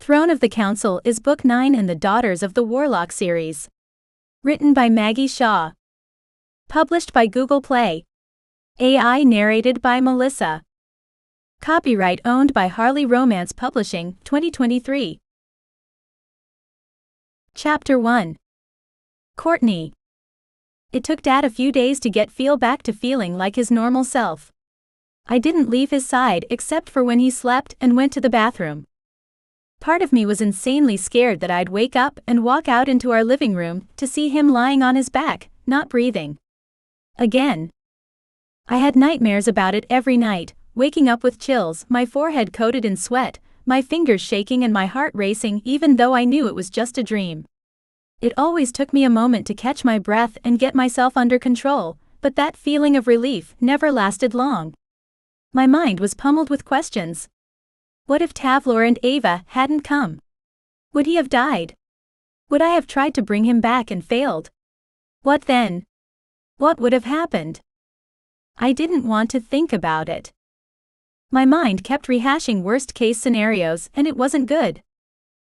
Throne of the Council is Book 9 in the Daughters of the Warlock series. Written by Maggie Shaw. Published by Google Play. AI narrated by Melissa. Copyright owned by Harley Romance Publishing, 2023. Chapter 1. Courtney. It took Dad a few days to get back to feeling like his normal self. I didn't leave his side except for when he slept and went to the bathroom. Part of me was insanely scared that I'd wake up and walk out into our living room to see him lying on his back, not breathing. Again. I had nightmares about it every night, waking up with chills, my forehead coated in sweat, my fingers shaking and my heart racing even though I knew it was just a dream. It always took me a moment to catch my breath and get myself under control, but that feeling of relief never lasted long. My mind was pummeled with questions. What if Tavlor and Ava hadn't come? Would he have died? Would I have tried to bring him back and failed? What then? What would have happened? I didn't want to think about it. My mind kept rehashing worst-case scenarios and it wasn't good.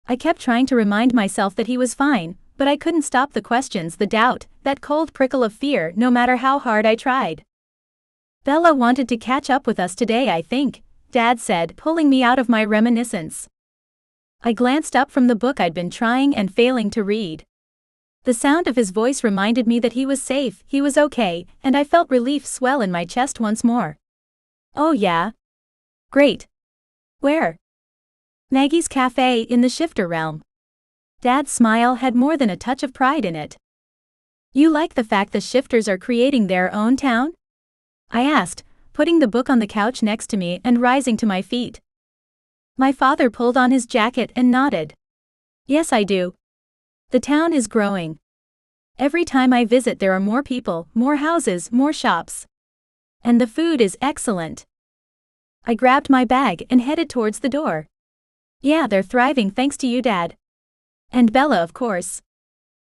I kept trying to remind myself that he was fine, but I couldn't stop the questions, the doubt, that cold prickle of fear no matter how hard I tried. Bella wanted to catch up with us today, I think, Dad said, pulling me out of my reminiscence. I glanced up from the book I'd been trying and failing to read. The sound of his voice reminded me that he was safe, he was okay, and I felt relief swell in my chest once more. Oh yeah? Great. Where? Maggie's Cafe in the Shifter Realm. Dad's smile had more than a touch of pride in it. You like the fact the Shifters are creating their own town? I asked, putting the book on the couch next to me and rising to my feet. My father pulled on his jacket and nodded. Yes, I do. The town is growing. Every time I visit there are more people, more houses, more shops. And the food is excellent. I grabbed my bag and headed towards the door. Yeah, they're thriving thanks to you, Dad. And Bella, of course.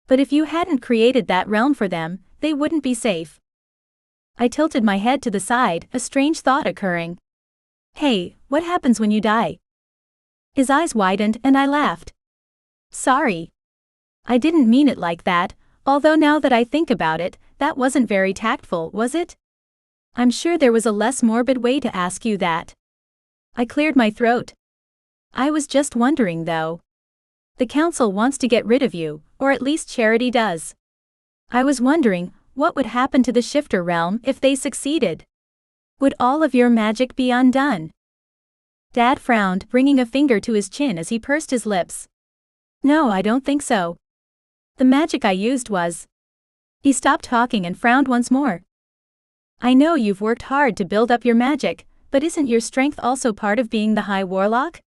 But if you hadn't created that realm for them, they wouldn't be safe. I tilted my head to the side, a strange thought occurring. Hey, what happens when you die? His eyes widened and I laughed. Sorry. I didn't mean it like that, although now that I think about it, that wasn't very tactful, was it? I'm sure there was a less morbid way to ask you that. I cleared my throat. I was just wondering though. The council wants to get rid of you, or at least Charity does. I was wondering, what would happen to the Shifter realm if they succeeded? Would all of your magic be undone? Dad frowned, bringing a finger to his chin as he pursed his lips. No, I don't think so. The magic I used was... He stopped talking and frowned once more. I know you've worked hard to build up your magic, but isn't your strength also part of being the High Warlock?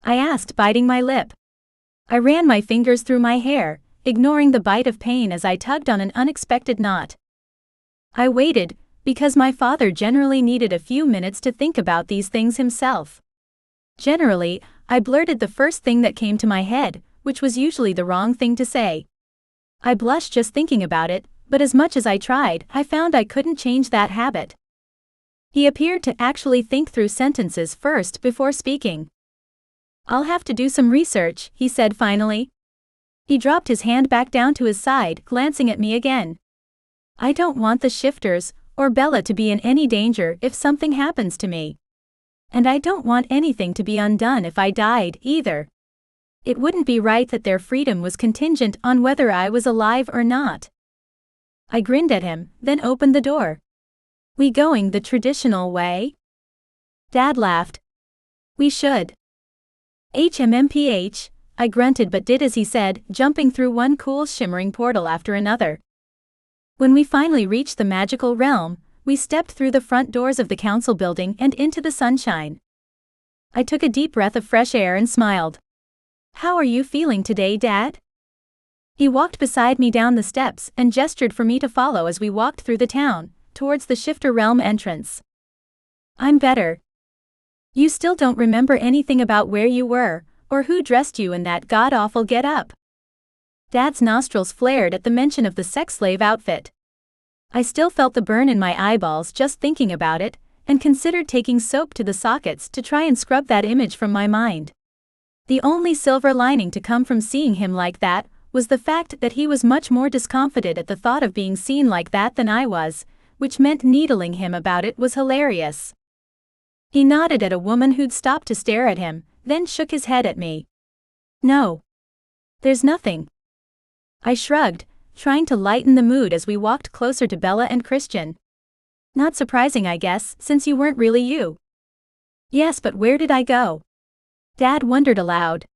I asked, biting my lip. I ran my fingers through my hair, ignoring the bite of pain as I tugged on an unexpected knot. I waited, because my father generally needed a few minutes to think about these things himself. Generally, I blurted the first thing that came to my head, which was usually the wrong thing to say. I blushed just thinking about it, but as much as I tried, I found I couldn't change that habit. He appeared to actually think through sentences first before speaking. I'll have to do some research, he said finally. He dropped his hand back down to his side, glancing at me again. I don't want the Shifters, or Bella to be in any danger if something happens to me. And I don't want anything to be undone if I died, either. It wouldn't be right that their freedom was contingent on whether I was alive or not. I grinned at him, then opened the door. We going the traditional way? Dad laughed. We should. HMMPH. I grunted but did as he said, jumping through one cool shimmering portal after another. When we finally reached the magical realm, we stepped through the front doors of the council building and into the sunshine. I took a deep breath of fresh air and smiled. How are you feeling today, Dad? He walked beside me down the steps and gestured for me to follow as we walked through the town, towards the Shifter realm entrance. I'm better. You still don't remember anything about where you were, or who dressed you in that god-awful get-up? Dad's nostrils flared at the mention of the sex-slave outfit. I still felt the burn in my eyeballs just thinking about it, and considered taking soap to the sockets to try and scrub that image from my mind. The only silver lining to come from seeing him like that was the fact that he was much more discomfited at the thought of being seen like that than I was, which meant needling him about it was hilarious. He nodded at a woman who'd stopped to stare at him, then shook his head at me. "No. There's nothing." I shrugged, trying to lighten the mood as we walked closer to Bella and Christian. "Not surprising, I guess, since you weren't really you." "Yes, but where did I go?" Dad wondered aloud.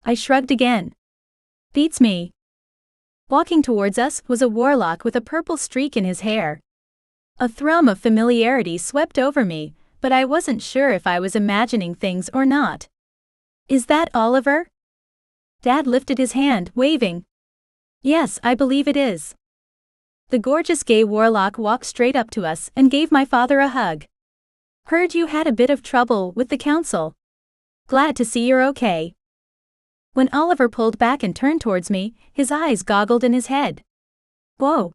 I shrugged again. "Beats me." Walking towards us was a warlock with a purple streak in his hair. A thrum of familiarity swept over me, but I wasn't sure if I was imagining things or not. "Is that Oliver?" Dad lifted his hand, waving. "Yes, I believe it is." The gorgeous gay warlock walked straight up to us and gave my father a hug. "Heard you had a bit of trouble with the council. Glad to see you're okay." When Oliver pulled back and turned towards me, his eyes goggled in his head. "Whoa.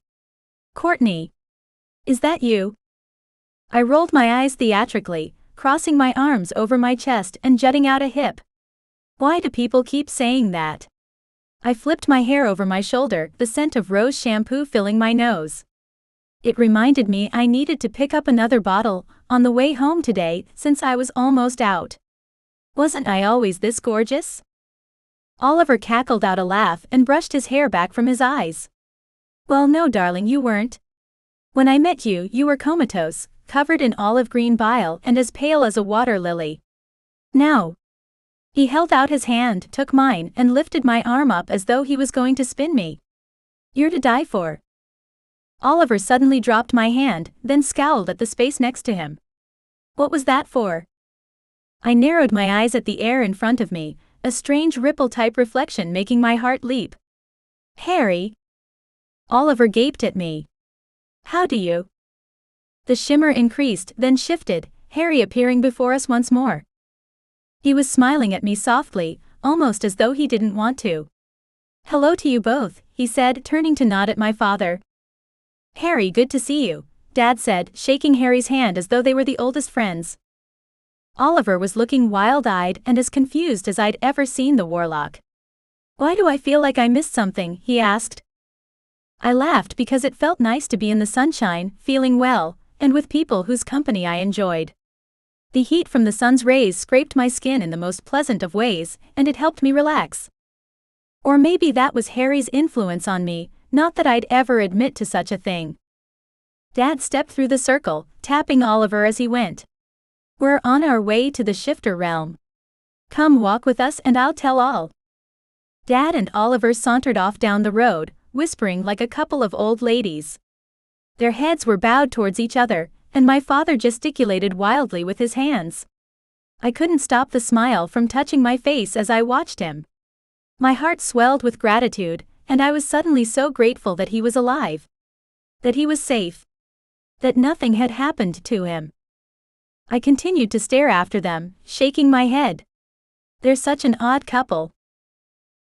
Courtney. Is that you?" I rolled my eyes theatrically, crossing my arms over my chest and jutting out a hip. Why do people keep saying that? I flipped my hair over my shoulder, the scent of rose shampoo filling my nose. It reminded me I needed to pick up another bottle on the way home today since I was almost out. Wasn't I always this gorgeous? Oliver cackled out a laugh and brushed his hair back from his eyes. "Well, no, darling, you weren't. When I met you, you were comatose, covered in olive green bile and as pale as a water lily. Now." He held out his hand, took mine, and lifted my arm up as though he was going to spin me. "You're to die for." Oliver suddenly dropped my hand, then scowled at the space next to him. "What was that for?" I narrowed my eyes at the air in front of me, a strange ripple-type reflection making my heart leap. "Harry." Oliver gaped at me. "How do you?" The shimmer increased, then shifted, Harry appearing before us once more. He was smiling at me softly, almost as though he didn't want to. "Hello to you both," he said, turning to nod at my father. "Harry, good to see you," Dad said, shaking Harry's hand as though they were the oldest friends. Oliver was looking wild-eyed and as confused as I'd ever seen the warlock. "Why do I feel like I missed something?" he asked. I laughed because it felt nice to be in the sunshine, feeling well, and with people whose company I enjoyed. The heat from the sun's rays scraped my skin in the most pleasant of ways, and it helped me relax. Or maybe that was Harry's influence on me, not that I'd ever admit to such a thing. Dad stepped through the circle, tapping Oliver as he went. "We're on our way to the shifter realm. Come walk with us and I'll tell all." Dad and Oliver sauntered off down the road, whispering like a couple of old ladies. Their heads were bowed towards each other, and my father gesticulated wildly with his hands. I couldn't stop the smile from touching my face as I watched him. My heart swelled with gratitude, and I was suddenly so grateful that he was alive. That he was safe. That nothing had happened to him. I continued to stare after them, shaking my head. "They're such an odd couple."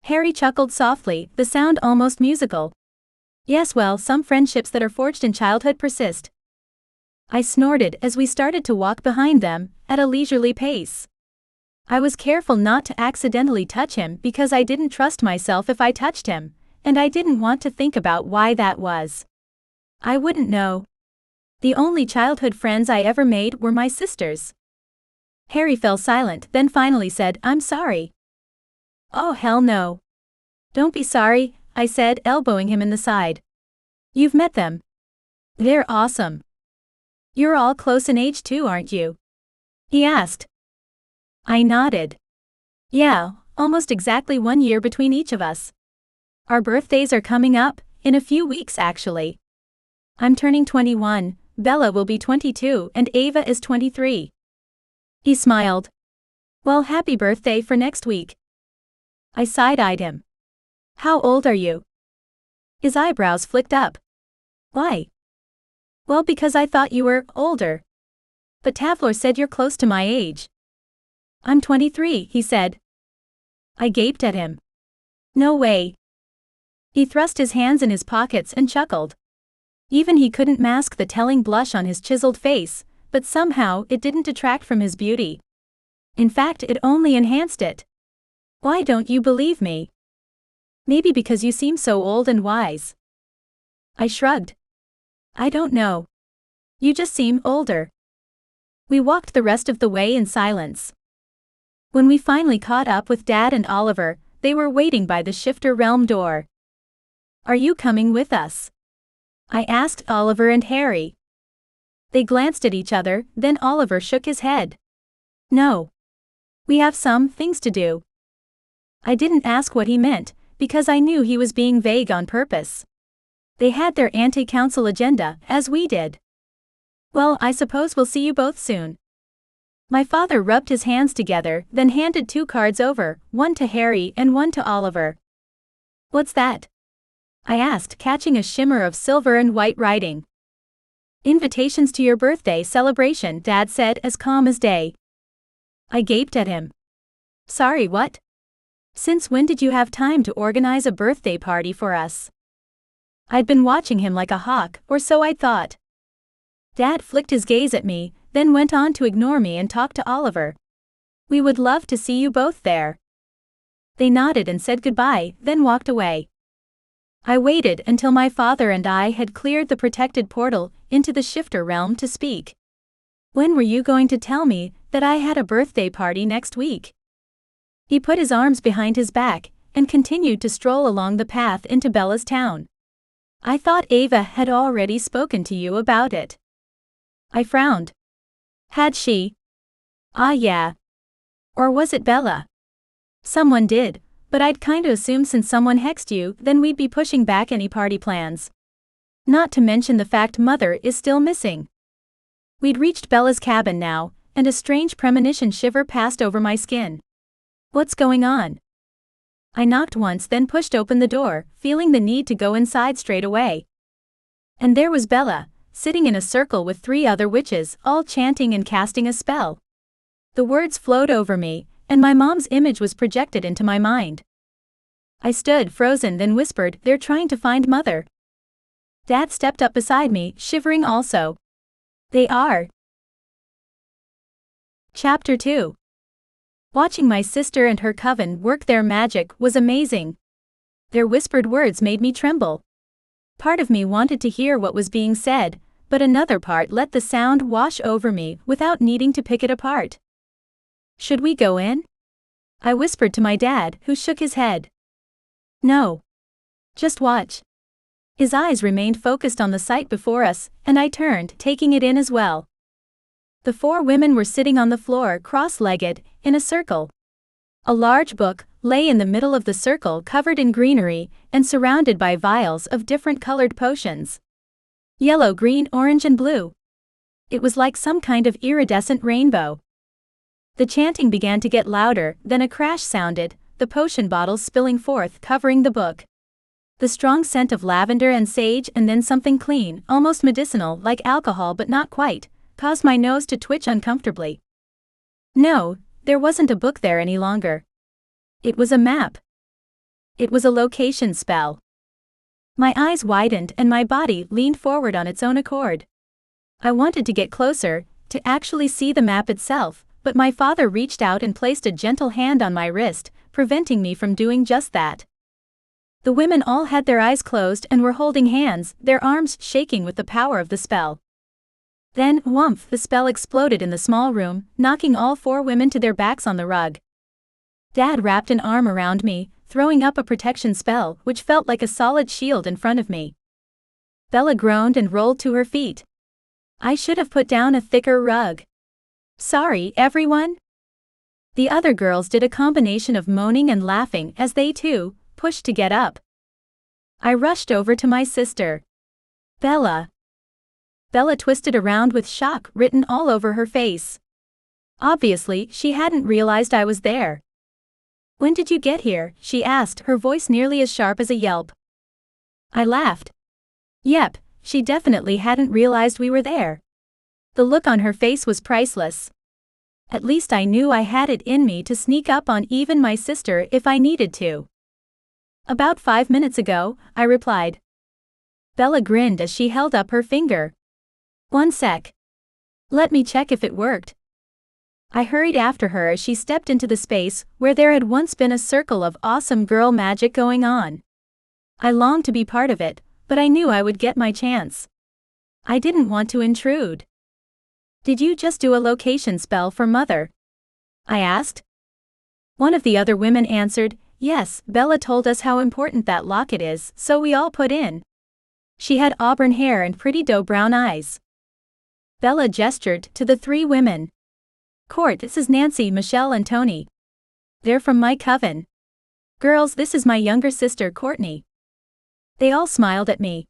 Harry chuckled softly, the sound almost musical. "Yes, well, some friendships that are forged in childhood persist." I snorted as we started to walk behind them, at a leisurely pace. I was careful not to accidentally touch him because I didn't trust myself if I touched him, and I didn't want to think about why that was. I wouldn't know. The only childhood friends I ever made were my sisters. Harry fell silent, then finally said, "I'm sorry." "Oh, hell no. Don't be sorry," I said, elbowing him in the side. "You've met them. They're awesome." "You're all close in age too, aren't you?" he asked. I nodded. "Yeah, almost exactly 1 year between each of us. Our birthdays are coming up, in a few weeks actually. I'm turning 21, Bella will be 22, and Ava is 23. He smiled. "Well, happy birthday for next week." I side-eyed him. "How old are you?" His eyebrows flicked up. "Why?" "Well, because I thought you were older. But Tavlor said you're close to my age." "I'm 23, he said. I gaped at him. "No way." He thrust his hands in his pockets and chuckled. Even he couldn't mask the telling blush on his chiseled face, but somehow it didn't detract from his beauty. In fact, it only enhanced it. Why don't you believe me? Maybe because you seem so old and wise. I shrugged. I don't know. You just seem older. We walked the rest of the way in silence. When we finally caught up with Dad and Oliver, they were waiting by the Shifter Realm door. Are you coming with us? I asked Oliver and Harry. They glanced at each other, then Oliver shook his head. No. We have some things to do. I didn't ask what he meant, because I knew he was being vague on purpose. They had their anti-council agenda, as we did. Well, I suppose we'll see you both soon. My father rubbed his hands together, then handed 2 cards over, one to Harry and one to Oliver. What's that? I asked, catching a shimmer of silver and white writing. Invitations to your birthday celebration, Dad said as calm as day. I gaped at him. Sorry, what? Since when did you have time to organize a birthday party for us? I'd been watching him like a hawk, or so I thought. Dad flicked his gaze at me, then went on to ignore me and talk to Oliver. We would love to see you both there. They nodded and said goodbye, then walked away. I waited until my father and I had cleared the protected portal into the Shifter Realm to speak. When were you going to tell me that I had a birthday party next week? He put his arms behind his back and continued to stroll along the path into Bella's town. I thought Ava had already spoken to you about it. I frowned. Had she? Ah, yeah. Or was it Bella? Someone did, but I'd kinda assumed since someone hexed you, then we'd be pushing back any party plans. Not to mention the fact Mother is still missing. We'd reached Bella's cabin now, and a strange premonition shiver passed over my skin. What's going on? I knocked once, then pushed open the door, feeling the need to go inside straight away. And there was Bella, sitting in a circle with 3 other witches, all chanting and casting a spell. The words flowed over me, and my mom's image was projected into my mind. I stood frozen, then whispered, "They're trying to find Mother." Dad stepped up beside me, shivering also. They are. Chapter 2. Watching my sister and her coven work their magic was amazing. Their whispered words made me tremble. Part of me wanted to hear what was being said, but another part let the sound wash over me without needing to pick it apart. Should we go in? I whispered to my dad, who shook his head. No. Just watch. His eyes remained focused on the sight before us, and I turned, taking it in as well. The 4 women were sitting on the floor, cross-legged, in a circle. A large book lay in the middle of the circle, covered in greenery and surrounded by vials of different colored potions. Yellow, green, orange, and blue. It was like some kind of iridescent rainbow. The chanting began to get louder, then a crash sounded, the potion bottles spilling forth, covering the book. The strong scent of lavender and sage, and then something clean, almost medicinal, like alcohol but not quite, caused my nose to twitch uncomfortably. No, there wasn't a book there any longer. It was a map. It was a location spell. My eyes widened and my body leaned forward on its own accord. I wanted to get closer, to actually see the map itself, but my father reached out and placed a gentle hand on my wrist, preventing me from doing just that. The women all had their eyes closed and were holding hands, their arms shaking with the power of the spell. Then, whoomph, the spell exploded in the small room, knocking all 4 women to their backs on the rug. Dad wrapped an arm around me, throwing up a protection spell, which felt like a solid shield in front of me. Bella groaned and rolled to her feet. I should have put down a thicker rug. Sorry, everyone. The other girls did a combination of moaning and laughing as they, too, pushed to get up. I rushed over to my sister. Bella. Bella twisted around with shock written all over her face. Obviously, she hadn't realized I was there. When did you get here? She asked, her voice nearly as sharp as a yelp. I laughed. Yep, she definitely hadn't realized we were there. The look on her face was priceless. At least I knew I had it in me to sneak up on even my sister if I needed to. About 5 minutes ago, I replied. Bella grinned as she held up her finger. 1 sec. Let me check if it worked. I hurried after her as she stepped into the space where there had once been a circle of awesome girl magic going on. I longed to be part of it, but I knew I would get my chance. I didn't want to intrude. "Did you just do a location spell for Mother?" I asked. One of the other women answered, "Yes, Bella told us how important that locket is, so we all put in." She had auburn hair and pretty doe brown eyes. Bella gestured to the three women. "Court, this is Nancy, Michelle and Tony. They're from my coven. Girls, this is my younger sister Courtney." They all smiled at me.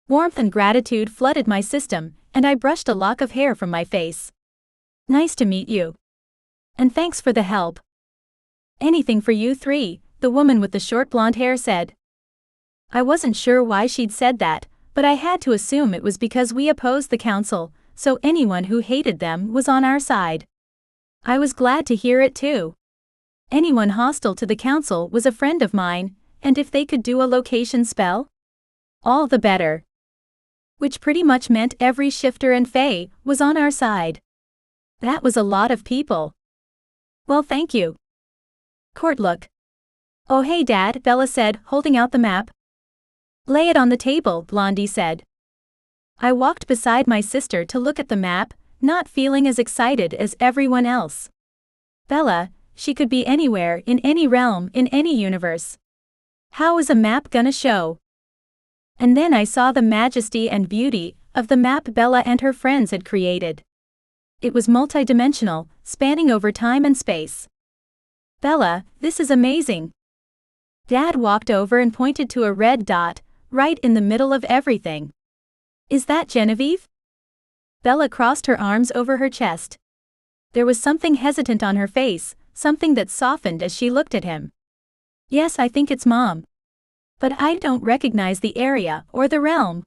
Warmth and gratitude flooded my system, and I brushed a lock of hair from my face. "Nice to meet you. And thanks for the help." "Anything for you three," the woman with the short blonde hair said. I wasn't sure why she'd said that, but I had to assume it was because we opposed the council, so anyone who hated them was on our side. I was glad to hear it too. Anyone hostile to the council was a friend of mine, and if they could do a location spell, all the better. Which pretty much meant every shifter and fae was on our side. That was a lot of people. "Well, thank you." "Court, look." "Oh hey Dad," Bella said, holding out the map. "Lay it on the table," Blondie said. I walked beside my sister to look at the map, not feeling as excited as everyone else. Bella, she could be anywhere, in any realm, in any universe. How is a map gonna show? And then I saw the majesty and beauty of the map Bella and her friends had created. It was multidimensional, spanning over time and space. "Bella, this is amazing." Dad walked over and pointed to a red dot, right in the middle of everything. "Is that Genevieve?" Bella crossed her arms over her chest. There was something hesitant on her face, something that softened as she looked at him. "Yes, I think it's Mom. But I don't recognize the area or the realm."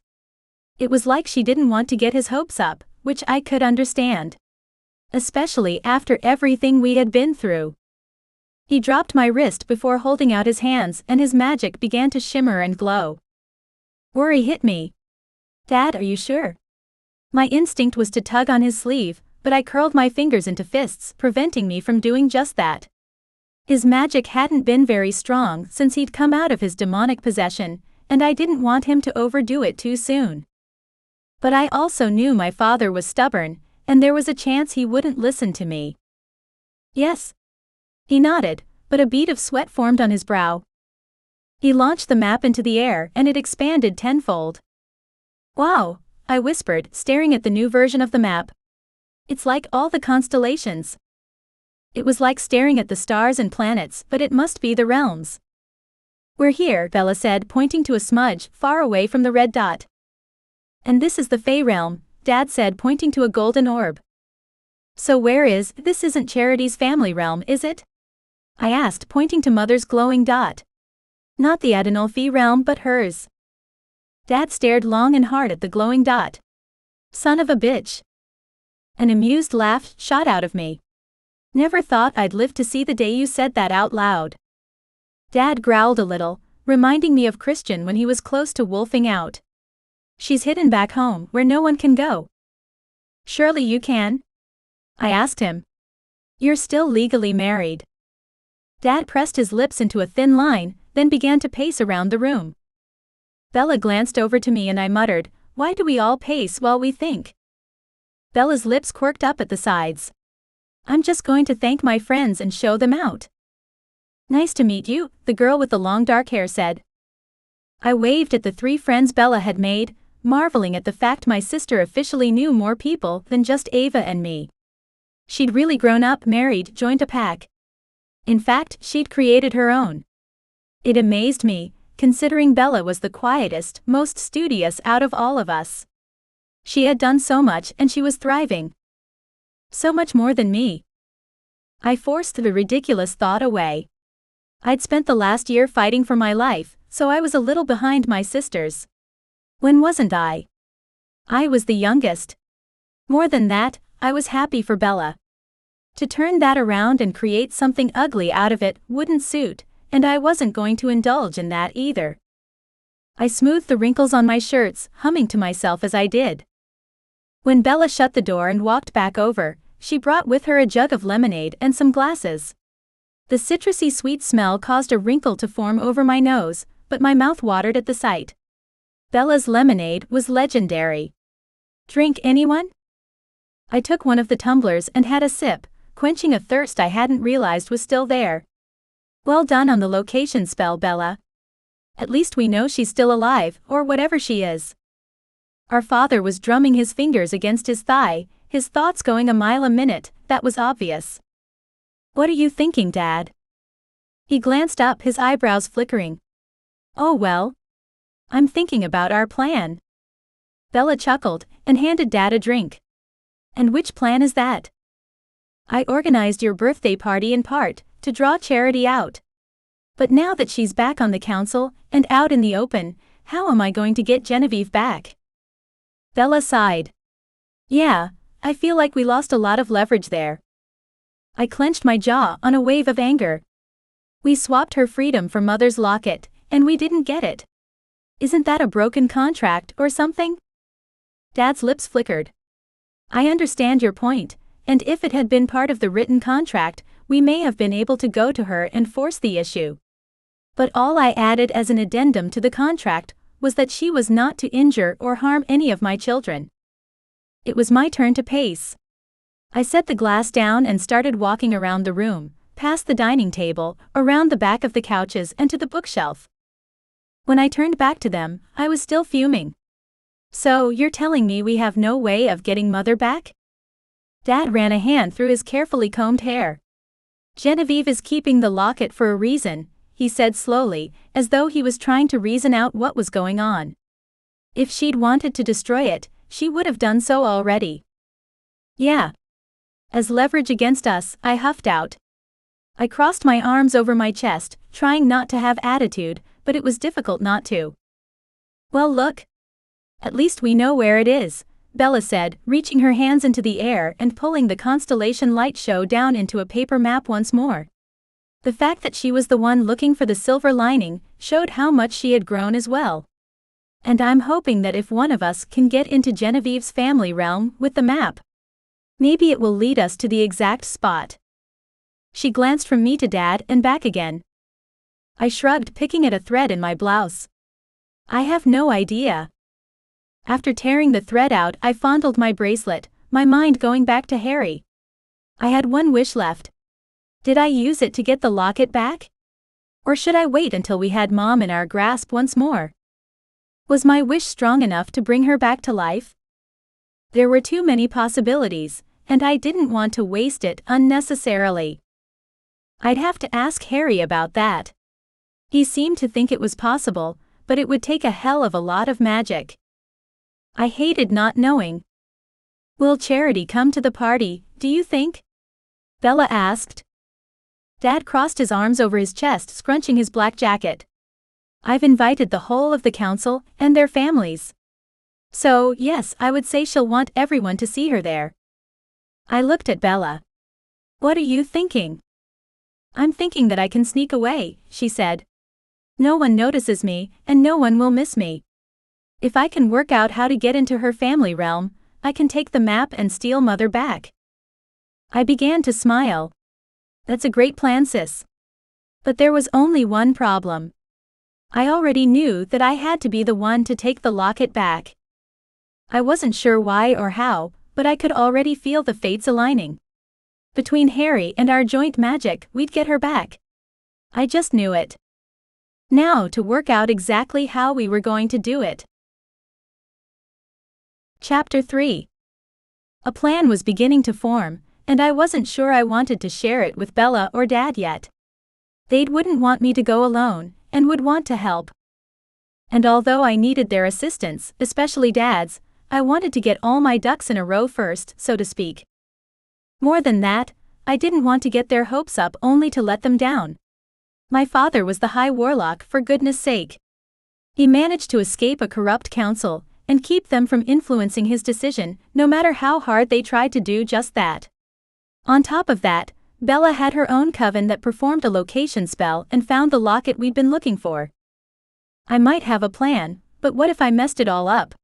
It was like she didn't want to get his hopes up, which I could understand. Especially after everything we had been through. He dropped my wrist before holding out his hands and his magic began to shimmer and glow. Worry hit me. "Dad, are you sure?" My instinct was to tug on his sleeve, but I curled my fingers into fists, preventing me from doing just that. His magic hadn't been very strong since he'd come out of his demonic possession, and I didn't want him to overdo it too soon. But I also knew my father was stubborn, and there was a chance he wouldn't listen to me. "Yes." He nodded, but a bead of sweat formed on his brow. He launched the map into the air and it expanded tenfold. "Wow," I whispered, staring at the new version of the map. "It's like all the constellations." It was like staring at the stars and planets, but it must be the realms. "We're here," Bella said, pointing to a smudge far away from the red dot. "And this is the Fae realm," Dad said, pointing to a golden orb. "So where is, this isn't Charity's family realm, is it?" I asked, pointing to Mother's glowing dot. "Not the Adenolfi realm, but hers." Dad stared long and hard at the glowing dot. "Son of a bitch." An amused laugh shot out of me. "Never thought I'd live to see the day you said that out loud." Dad growled a little, reminding me of Christian when he was close to wolfing out. "She's hidden back home, where no one can go." "Surely you can?" I asked him. "You're still legally married." Dad pressed his lips into a thin line, then began to pace around the room. Bella glanced over to me and I muttered, "Why do we all pace while we think?" Bella's lips quirked up at the sides. "I'm just going to thank my friends and show them out." "Nice to meet you," the girl with the long dark hair said. I waved at the three friends Bella had made, marveling at the fact my sister officially knew more people than just Ava and me. She'd really grown up, married, joined a pack. In fact, she'd created her own. It amazed me, considering Bella was the quietest, most studious out of all of us. She had done so much and she was thriving. So much more than me. I forced the ridiculous thought away. I'd spent the last year fighting for my life, so I was a little behind my sisters. When wasn't I? I was the youngest. More than that, I was happy for Bella. To turn that around and create something ugly out of it wouldn't suit, and I wasn't going to indulge in that either. I smoothed the wrinkles on my shirts, humming to myself as I did. When Bella shut the door and walked back over, she brought with her a jug of lemonade and some glasses. The citrusy sweet smell caused a wrinkle to form over my nose, but my mouth watered at the sight. Bella's lemonade was legendary. Drink, anyone? I took one of the tumblers and had a sip, quenching a thirst I hadn't realized was still there. Well done on the location spell, Bella. At least we know she's still alive, or whatever she is. Our father was drumming his fingers against his thigh, his thoughts going a mile a minute. That was obvious. What are you thinking, Dad? He glanced up, his eyebrows flickering. Oh well. I'm thinking about our plan. Bella chuckled and handed Dad a drink. And which plan is that? I organized your birthday party in part to draw Charity out. But now that she's back on the council and out in the open, how am I going to get Genevieve back? Bella sighed. Yeah, I feel like we lost a lot of leverage there. I clenched my jaw on a wave of anger. We swapped her freedom for Mother's locket, and we didn't get it. Isn't that a broken contract or something? Dad's lips flickered. I understand your point, and if it had been part of the written contract, we may have been able to go to her and force the issue. But all I added as an addendum to the contract was that she was not to injure or harm any of my children. It was my turn to pace. I set the glass down and started walking around the room, past the dining table, around the back of the couches and to the bookshelf. When I turned back to them, I was still fuming. So, you're telling me we have no way of getting Mother back? Dad ran a hand through his carefully combed hair. Genevieve is keeping the locket for a reason, he said slowly, as though he was trying to reason out what was going on. If she'd wanted to destroy it, she would have done so already. Yeah. As leverage against us, I huffed out. I crossed my arms over my chest, trying not to have attitude, but it was difficult not to. Well, look. At least we know where it is, Bella said, reaching her hands into the air and pulling the constellation light show down into a paper map once more. The fact that she was the one looking for the silver lining showed how much she had grown as well. And I'm hoping that if one of us can get into Genevieve's family realm with the map, maybe it will lead us to the exact spot. She glanced from me to Dad and back again. I shrugged, picking at a thread in my blouse. I have no idea. After tearing the thread out, I fondled my bracelet, my mind going back to Harry. I had one wish left. Did I use it to get the locket back? Or should I wait until we had Mom in our grasp once more? Was my wish strong enough to bring her back to life? There were too many possibilities, and I didn't want to waste it unnecessarily. I'd have to ask Harry about that. He seemed to think it was possible, but it would take a hell of a lot of magic. I hated not knowing. Will Charity come to the party, do you think? Bella asked. Dad crossed his arms over his chest, scrunching his black jacket. I've invited the whole of the council and their families. So, yes, I would say she'll want everyone to see her there. I looked at Bella. What are you thinking? I'm thinking that I can sneak away, she said. No one notices me, and no one will miss me. If I can work out how to get into her family realm, I can take the map and steal Mother back. I began to smile. That's a great plan, sis. But there was only one problem. I already knew that I had to be the one to take the locket back. I wasn't sure why or how, but I could already feel the fates aligning. Between Harry and our joint magic, we'd get her back. I just knew it. Now to work out exactly how we were going to do it. Chapter 3. A plan was beginning to form, and I wasn't sure I wanted to share it with Bella or Dad yet. They wouldn't want me to go alone, and would want to help. And although I needed their assistance, especially Dad's, I wanted to get all my ducks in a row first, so to speak. More than that, I didn't want to get their hopes up only to let them down. My father was the High Warlock, for goodness sake. He managed to escape a corrupt council, and keep them from influencing his decision, no matter how hard they tried to do just that. On top of that, Bella had her own coven that performed a location spell and found the locket we'd been looking for. I might have a plan, but what if I messed it all up?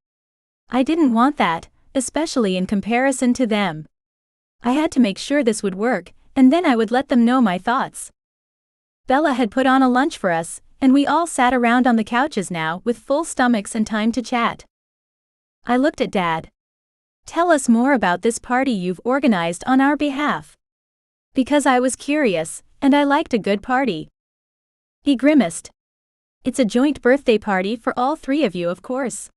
I didn't want that, especially in comparison to them. I had to make sure this would work, and then I would let them know my thoughts. Bella had put on a lunch for us, and we all sat around on the couches now with full stomachs and time to chat. I looked at Dad. Tell us more about this party you've organized on our behalf. Because I was curious, and I liked a good party. He grimaced. It's a joint birthday party for all three of you, of course.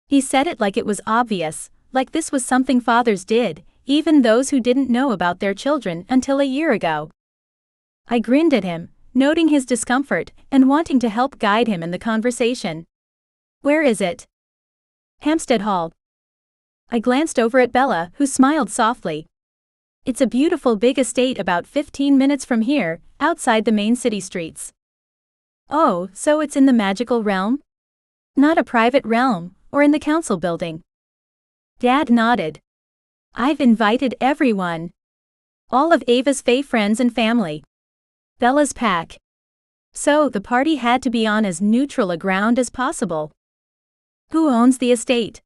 He said it like it was obvious, like this was something fathers did, even those who didn't know about their children until a year ago. I grinned at him, noting his discomfort and wanting to help guide him in the conversation. Where is it? Hampstead Hall. I glanced over at Bella, who smiled softly. It's a beautiful big estate about 15 minutes from here, outside the main city streets. Oh, so it's in the magical realm? Not a private realm, or in the council building? Dad nodded. I've invited everyone. All of Ava's Fae friends and family. Bella's pack. So the party had to be on as neutral a ground as possible. Who owns the estate?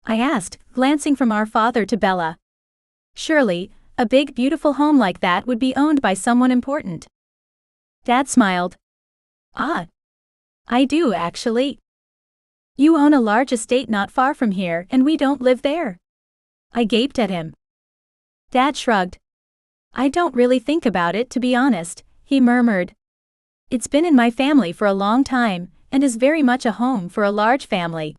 I asked, glancing from our father to Bella. Surely, a big beautiful home like that would be owned by someone important. Dad smiled. Ah. I do actually. You own a large estate not far from here and we don't live there. I gaped at him. Dad shrugged. I don't really think about it, to be honest, he murmured. It's been in my family for a long time, and is very much a home for a large family.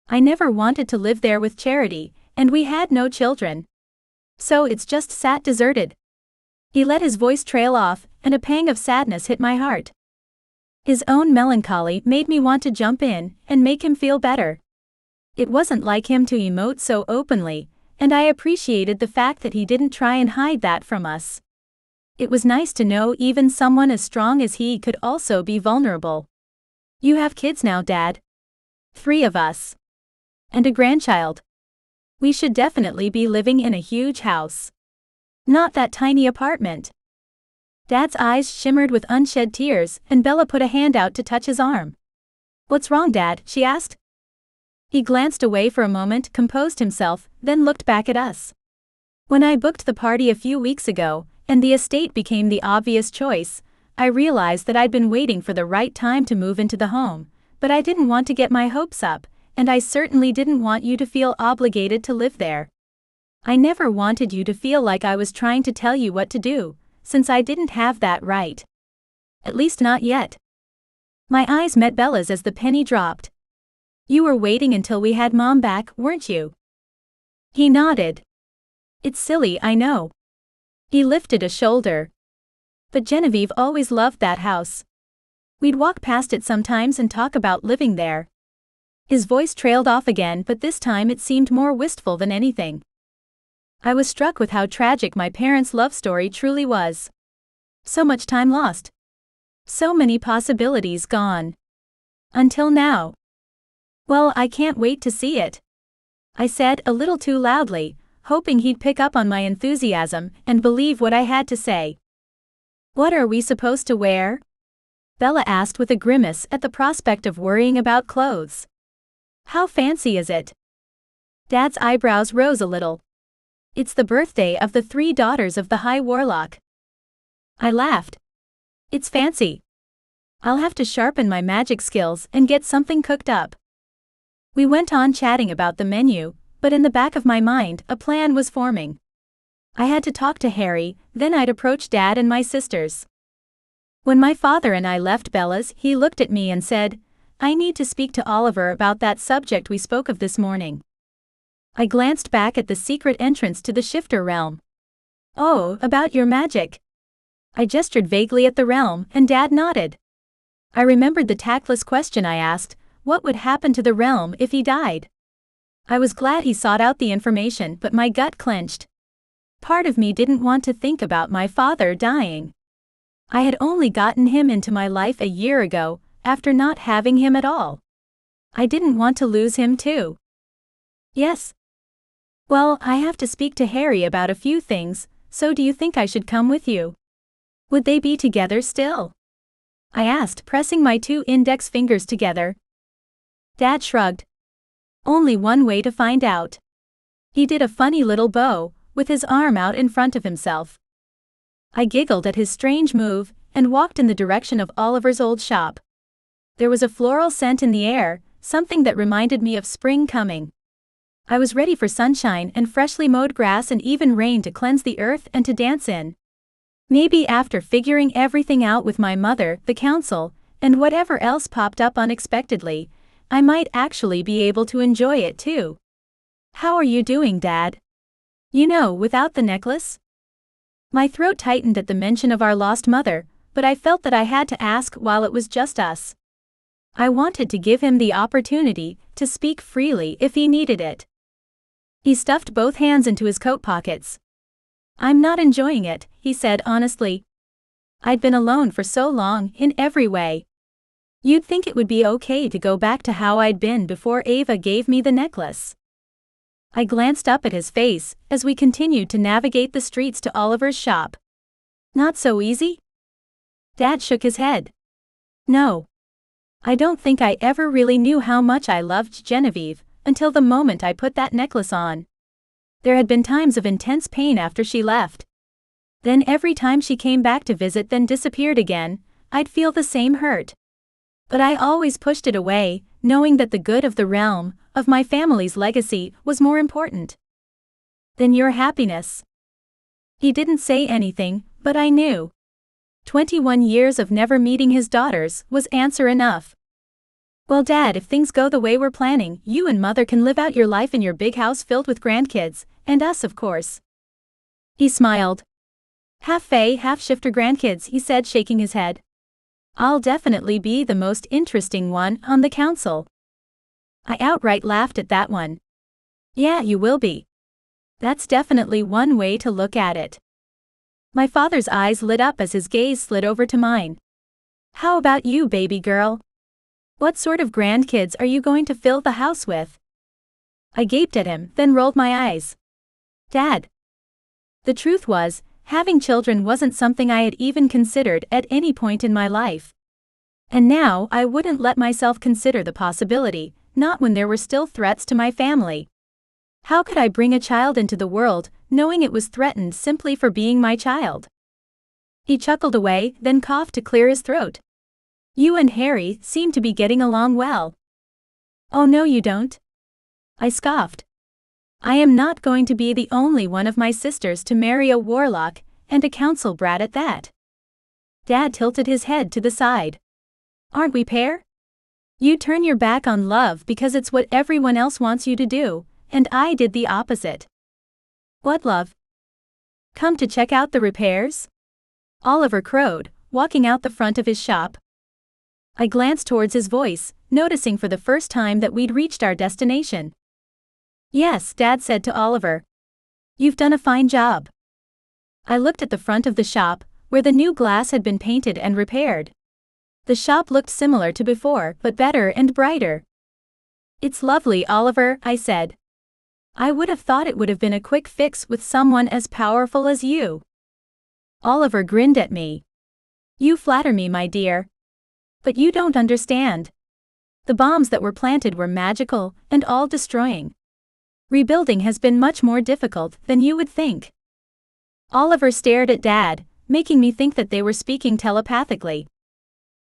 I never wanted to live there with Charity, and we had no children. So it's just sat deserted. He let his voice trail off, and a pang of sadness hit my heart. His own melancholy made me want to jump in and make him feel better. It wasn't like him to emote so openly, and I appreciated the fact that he didn't try and hide that from us. It was nice to know even someone as strong as he could also be vulnerable. You have kids now, Dad? 3 of us. And a grandchild. We should definitely be living in a huge house. Not that tiny apartment. Dad's eyes shimmered with unshed tears, and Bella put a hand out to touch his arm. What's wrong, Dad? She asked. He glanced away for a moment, composed himself, then looked back at us. When I booked the party a few weeks ago, and the estate became the obvious choice, I realized that I'd been waiting for the right time to move into the home, but I didn't want to get my hopes up, and I certainly didn't want you to feel obligated to live there. I never wanted you to feel like I was trying to tell you what to do, since I didn't have that right. At least not yet. My eyes met Bella's as the penny dropped. You were waiting until we had Mom back, weren't you? He nodded. It's silly, I know. He lifted a shoulder. But Genevieve always loved that house. We'd walk past it sometimes and talk about living there. His voice trailed off again, but this time it seemed more wistful than anything. I was struck with how tragic my parents' love story truly was. So much time lost. So many possibilities gone. Until now. Well, I can't wait to see it. I said a little too loudly, hoping he'd pick up on my enthusiasm and believe what I had to say. What are we supposed to wear? Bella asked with a grimace at the prospect of worrying about clothes. How fancy is it? Dad's eyebrows rose a little. It's the birthday of the 3 daughters of the High Warlock. I laughed. It's fancy. I'll have to sharpen my magic skills and get something cooked up. We went on chatting about the menu, but in the back of my mind, a plan was forming. I had to talk to Harry, then I'd approach Dad and my sisters. When my father and I left Bella's, he looked at me and said, I need to speak to Oliver about that subject we spoke of this morning. I glanced back at the secret entrance to the shifter realm. Oh, about your magic. I gestured vaguely at the realm, and Dad nodded. I remembered the tactless question I asked, what would happen to the realm if he died? I was glad he sought out the information, but my gut clenched. Part of me didn't want to think about my father dying. I had only gotten him into my life a year ago, after not having him at all. I didn't want to lose him too. Yes. Well, I have to speak to Harry about a few things, so do you think I should come with you? Would they be together still? I asked, pressing my 2 index fingers together. Dad shrugged. Only one way to find out. He did a funny little bow, with his arm out in front of himself. I giggled at his strange move and walked in the direction of Oliver's old shop. There was a floral scent in the air, something that reminded me of spring coming. I was ready for sunshine and freshly mowed grass and even rain to cleanse the earth and to dance in. Maybe after figuring everything out with my mother, the council, and whatever else popped up unexpectedly, I might actually be able to enjoy it too. How are you doing, Dad? You know, without the necklace? My throat tightened at the mention of our lost mother, but I felt that I had to ask while it was just us. I wanted to give him the opportunity to speak freely if he needed it. He stuffed both hands into his coat pockets. I'm not enjoying it, he said honestly. I'd been alone for so long in every way. You'd think it would be okay to go back to how I'd been before Ava gave me the necklace. I glanced up at his face as we continued to navigate the streets to Oliver's shop. Not so easy? Dad shook his head. No. I don't think I ever really knew how much I loved Genevieve until the moment I put that necklace on. There had been times of intense pain after she left. Then every time she came back to visit then disappeared again, I'd feel the same hurt. But I always pushed it away, knowing that the good of the realm, of my family's legacy, was more important than your happiness. He didn't say anything, but I knew. 21 years of never meeting his daughters was answer enough. Well, Dad, if things go the way we're planning, you and Mother can live out your life in your big house filled with grandkids, and us of course. He smiled. Half Fae, half shifter grandkids, he said, shaking his head. I'll definitely be the most interesting one on the council. I outright laughed at that one. Yeah, you will be. That's definitely one way to look at it. My father's eyes lit up as his gaze slid over to mine. How about you, baby girl? What sort of grandkids are you going to fill the house with? I gaped at him, then rolled my eyes. Dad. The truth was, having children wasn't something I had even considered at any point in my life. And now I wouldn't let myself consider the possibility, not when there were still threats to my family. How could I bring a child into the world, knowing it was threatened simply for being my child? He chuckled away, then coughed to clear his throat. You and Harry seem to be getting along well. Oh no, you don't. I scoffed. I am not going to be the only one of my sisters to marry a warlock, and a council brat at that. Dad tilted his head to the side. Aren't we pair? You turn your back on love because it's what everyone else wants you to do, and I did the opposite. What love? Come to check out the repairs? Oliver crowed, walking out the front of his shop. I glanced towards his voice, noticing for the first time that we'd reached our destination. Yes, Dad said to Oliver. You've done a fine job. I looked at the front of the shop, where the new glass had been painted and repaired. The shop looked similar to before, but better and brighter. It's lovely, Oliver, I said. I would have thought it would have been a quick fix with someone as powerful as you. Oliver grinned at me. You flatter me, my dear. But you don't understand. The bombs that were planted were magical and all-destroying. Rebuilding has been much more difficult than you would think. Oliver stared at Dad, making me think that they were speaking telepathically.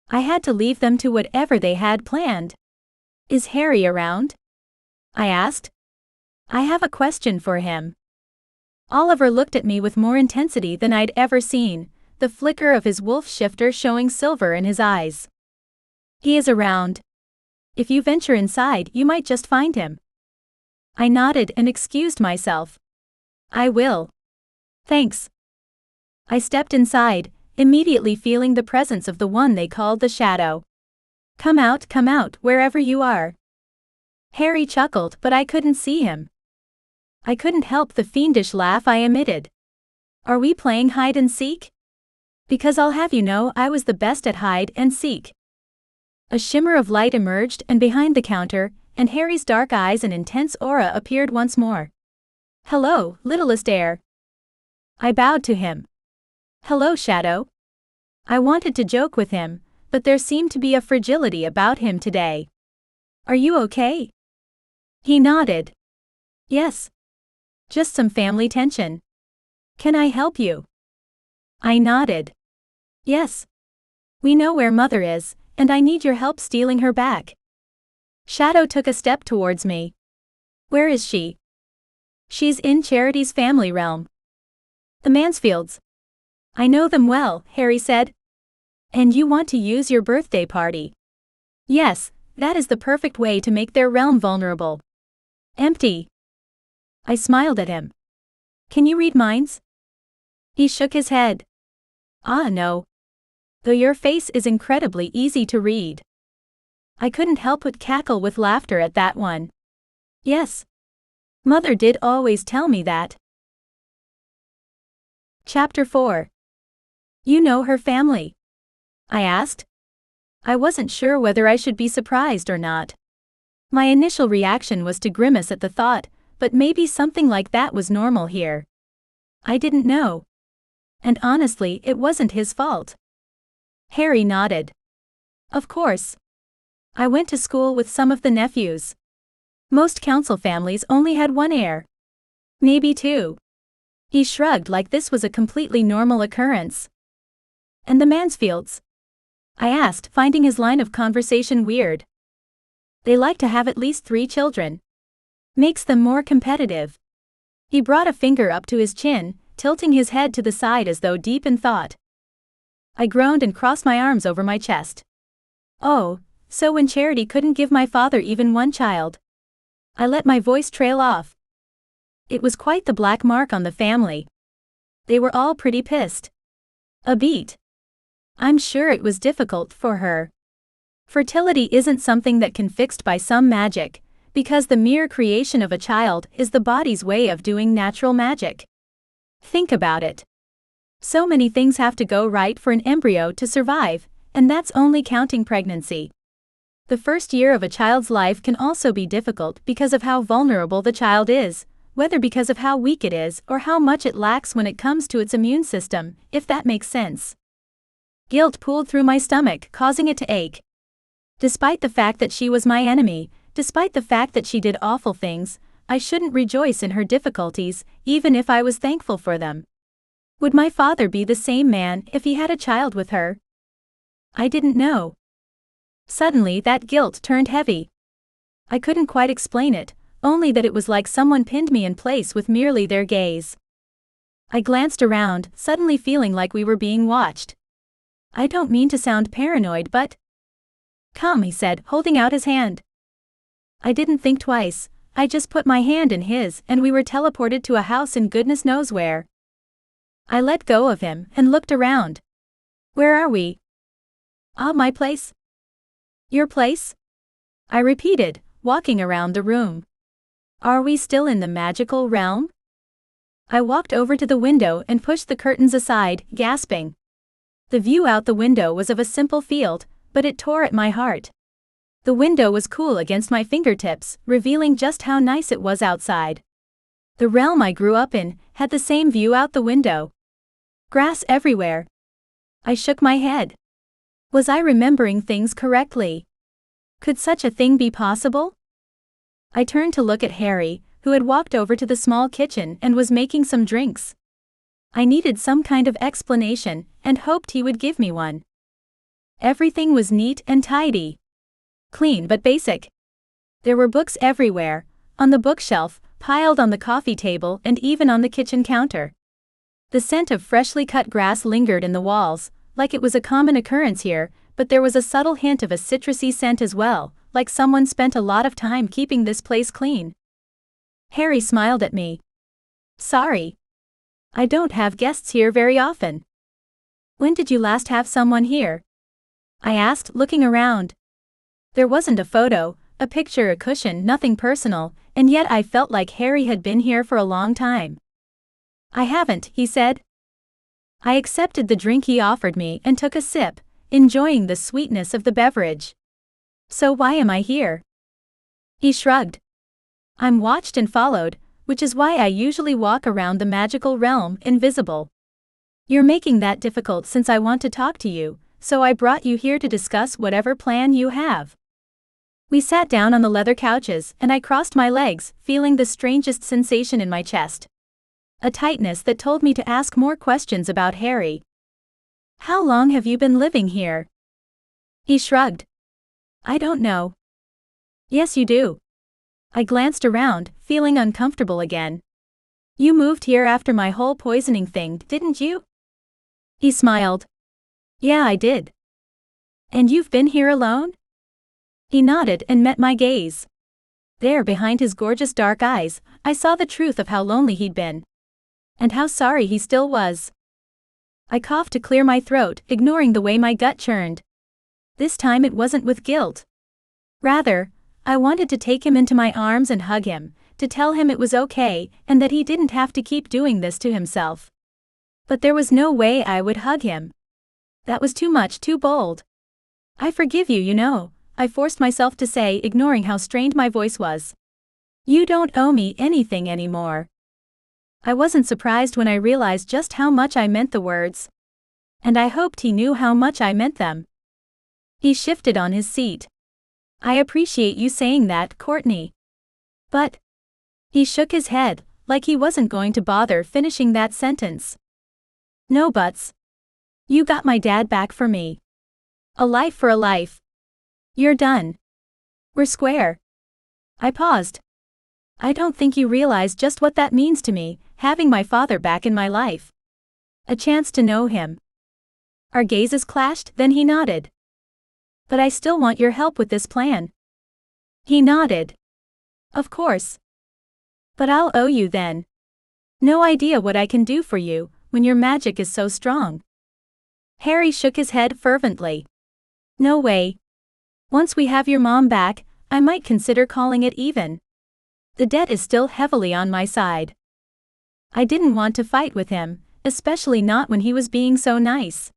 I had to leave them to whatever they had planned. Is Harry around? I asked. I have a question for him. Oliver looked at me with more intensity than I'd ever seen, the flicker of his wolf shifter showing silver in his eyes. He is around. If you venture inside, you might just find him. I nodded and excused myself. I will. Thanks. I stepped inside, immediately feeling the presence of the one they called the Shadow. Come out, wherever you are. Harry chuckled, but I couldn't see him. I couldn't help the fiendish laugh I emitted. Are we playing hide and seek? Because I'll have you know I was the best at hide and seek. A shimmer of light emerged and behind the counter, and Harry's dark eyes and intense aura appeared once more. Hello, littlest heir. I bowed to him. Hello, Shadow. I wanted to joke with him, but there seemed to be a fragility about him today. Are you okay? He nodded. Yes. Just some family tension. Can I help you? I nodded. Yes. We know where Mother is, and I need your help stealing her back. Shadow took a step towards me. Where is she? She's in Charity's family realm. The Mansfields. I know them well, Harry said. And you want to use your birthday party? Yes, that is the perfect way to make their realm vulnerable. Empty. I smiled at him. Can you read minds? He shook his head. Ah, no. Though your face is incredibly easy to read. I couldn't help but cackle with laughter at that one. Yes. Mother did always tell me that. Chapter 4. You know her family? I asked. I wasn't sure whether I should be surprised or not. My initial reaction was to grimace at the thought, but maybe something like that was normal here. I didn't know. And honestly, it wasn't his fault. Harry nodded. Of course. I went to school with some of the nephews. Most council families only had one heir. Maybe two. He shrugged like this was a completely normal occurrence. And the Mansfields? I asked, finding his line of conversation weird. They like to have at least 3 children. Makes them more competitive. He brought a finger up to his chin, tilting his head to the side as though deep in thought. I groaned and crossed my arms over my chest. Oh, so when Charity couldn't give my father even one child. I let my voice trail off. It was quite the black mark on the family. They were all pretty pissed. A beat. I'm sure it was difficult for her. Fertility isn't something that can fixed by some magic, because the mere creation of a child is the body's way of doing natural magic. Think about it. So many things have to go right for an embryo to survive, and that's only counting pregnancy. The first year of a child's life can also be difficult because of how vulnerable the child is, whether because of how weak it is or how much it lacks when it comes to its immune system, if that makes sense. Guilt pooled through my stomach, causing it to ache. Despite the fact that she was my enemy, despite the fact that she did awful things, I shouldn't rejoice in her difficulties, even if I was thankful for them. Would my father be the same man if he had a child with her? I didn't know. Suddenly that guilt turned heavy. I couldn't quite explain it, only that it was like someone pinned me in place with merely their gaze. I glanced around, suddenly feeling like we were being watched. I don't mean to sound paranoid, but... Come, he said, holding out his hand. I didn't think twice, I just put my hand in his and we were teleported to a house in goodness knows where. I let go of him and looked around. Where are we? Ah, my place? Your place? I repeated, walking around the room. Are we still in the magical realm? I walked over to the window and pushed the curtains aside, gasping. The view out the window was of a simple field, but it tore at my heart. The window was cool against my fingertips, revealing just how nice it was outside. The realm I grew up in had the same view out the window. Grass everywhere. I shook my head. Was I remembering things correctly? Could such a thing be possible? I turned to look at Harry, who had walked over to the small kitchen and was making some drinks. I needed some kind of explanation, and hoped he would give me one. Everything was neat and tidy. Clean but basic. There were books everywhere, on the bookshelf, piled on the coffee table and even on the kitchen counter. The scent of freshly cut grass lingered in the walls, like it was a common occurrence here, but there was a subtle hint of a citrusy scent as well, like someone spent a lot of time keeping this place clean. Harry smiled at me. Sorry. I don't have guests here very often. When did you last have someone here? I asked, looking around. There wasn't a photo, a picture, a cushion, nothing personal, and yet I felt like Harry had been here for a long time. I haven't, he said. I accepted the drink he offered me and took a sip, enjoying the sweetness of the beverage. So why am I here? He shrugged. I'm watched and followed, which is why I usually walk around the magical realm invisible. You're making that difficult since I want to talk to you, so I brought you here to discuss whatever plan you have. We sat down on the leather couches, and I crossed my legs, feeling the strangest sensation in my chest. A tightness that told me to ask more questions about Harry. "How long have you been living here?" He shrugged. "I don't know." "Yes, you do." I glanced around, feeling uncomfortable again. "You moved here after my whole poisoning thing, didn't you?" He smiled. "Yeah, I did." "And you've been here alone?" He nodded and met my gaze. There, behind his gorgeous dark eyes, I saw the truth of how lonely he'd been. And how sorry he still was. I coughed to clear my throat, ignoring the way my gut churned. This time it wasn't with guilt. Rather, I wanted to take him into my arms and hug him, to tell him it was okay, and that he didn't have to keep doing this to himself. But there was no way I would hug him. That was too much, too bold. "I forgive you, you know," I forced myself to say, ignoring how strained my voice was. "You don't owe me anything anymore." I wasn't surprised when I realized just how much I meant the words. And I hoped he knew how much I meant them. He shifted on his seat. "I appreciate you saying that, Courtney. But..." He shook his head, like he wasn't going to bother finishing that sentence. "No buts. You got my dad back for me. A life for a life. You're done. We're square." I paused. "I don't think you realize just what that means to me, having my father back in my life. A chance to know him." Our gazes clashed, then he nodded. "But I still want your help with this plan." He nodded. "Of course. But I'll owe you then. No idea what I can do for you, when your magic is so strong." Harry shook his head fervently. "No way. Once we have your mom back, I might consider calling it even. The debt is still heavily on my side." I didn't want to fight with him, especially not when he was being so nice.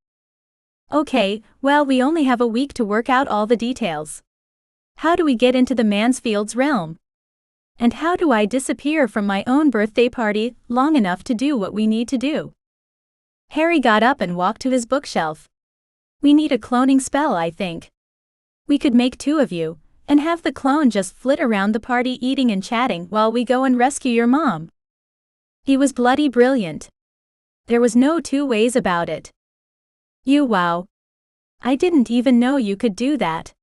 "Okay, well, we only have a week to work out all the details. How do we get into the Mansfield's realm? And how do I disappear from my own birthday party long enough to do what we need to do?" Harry got up and walked to his bookshelf. "We need a cloning spell, I think. We could make 2 of you, and have the clone just flit around the party eating and chatting while we go and rescue your mom." He was bloody brilliant. There was no 2 ways about it. Wow. I didn't even know you could do that."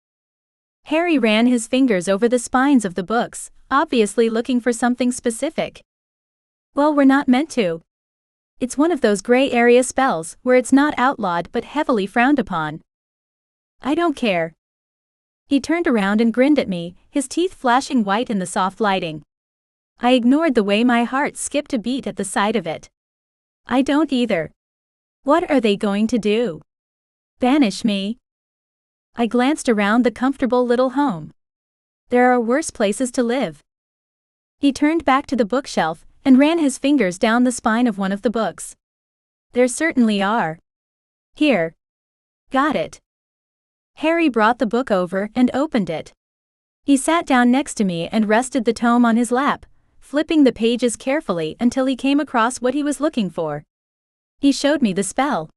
Harry ran his fingers over the spines of the books, obviously looking for something specific. "Well, we're not meant to. It's one of those gray area spells where it's not outlawed but heavily frowned upon." "I don't care." He turned around and grinned at me, his teeth flashing white in the soft lighting. I ignored the way my heart skipped a beat at the sight of it. "I don't either." "What are they going to do? Banish me?" I glanced around the comfortable little home. "There are worse places to live." He turned back to the bookshelf and ran his fingers down the spine of one of the books. "There certainly are. Here. Got it." Harry brought the book over and opened it. He sat down next to me and rested the tome on his lap, flipping the pages carefully until he came across what he was looking for. He showed me the spell.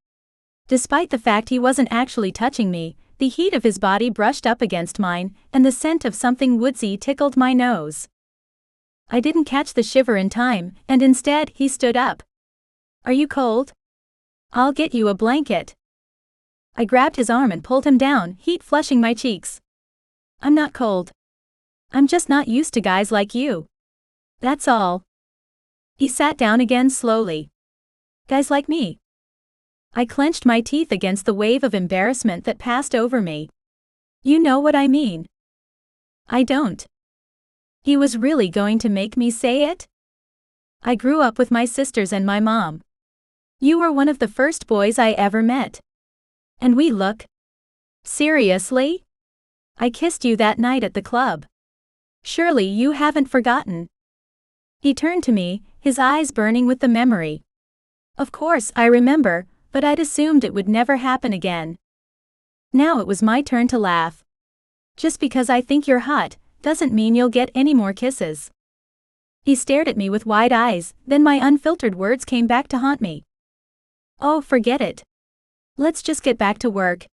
Despite the fact he wasn't actually touching me, the heat of his body brushed up against mine, and the scent of something woodsy tickled my nose. I didn't catch the shiver in time, and instead he stood up. "Are you cold? I'll get you a blanket." I grabbed his arm and pulled him down, heat flushing my cheeks. "I'm not cold. I'm just not used to guys like you. That's all." He sat down again slowly. "Guys like me?" I clenched my teeth against the wave of embarrassment that passed over me. "You know what I mean." "I don't." He was really going to make me say it? "I grew up with my sisters and my mom. You were one of the first boys I ever met. And we look..." "Seriously? I kissed you that night at the club. Surely you haven't forgotten." He turned to me, his eyes burning with the memory. "Of course I remember, but I'd assumed it would never happen again." Now it was my turn to laugh. "Just because I think you're hot, doesn't mean you'll get any more kisses." He stared at me with wide eyes, then my unfiltered words came back to haunt me. "Oh, forget it. Let's just get back to work."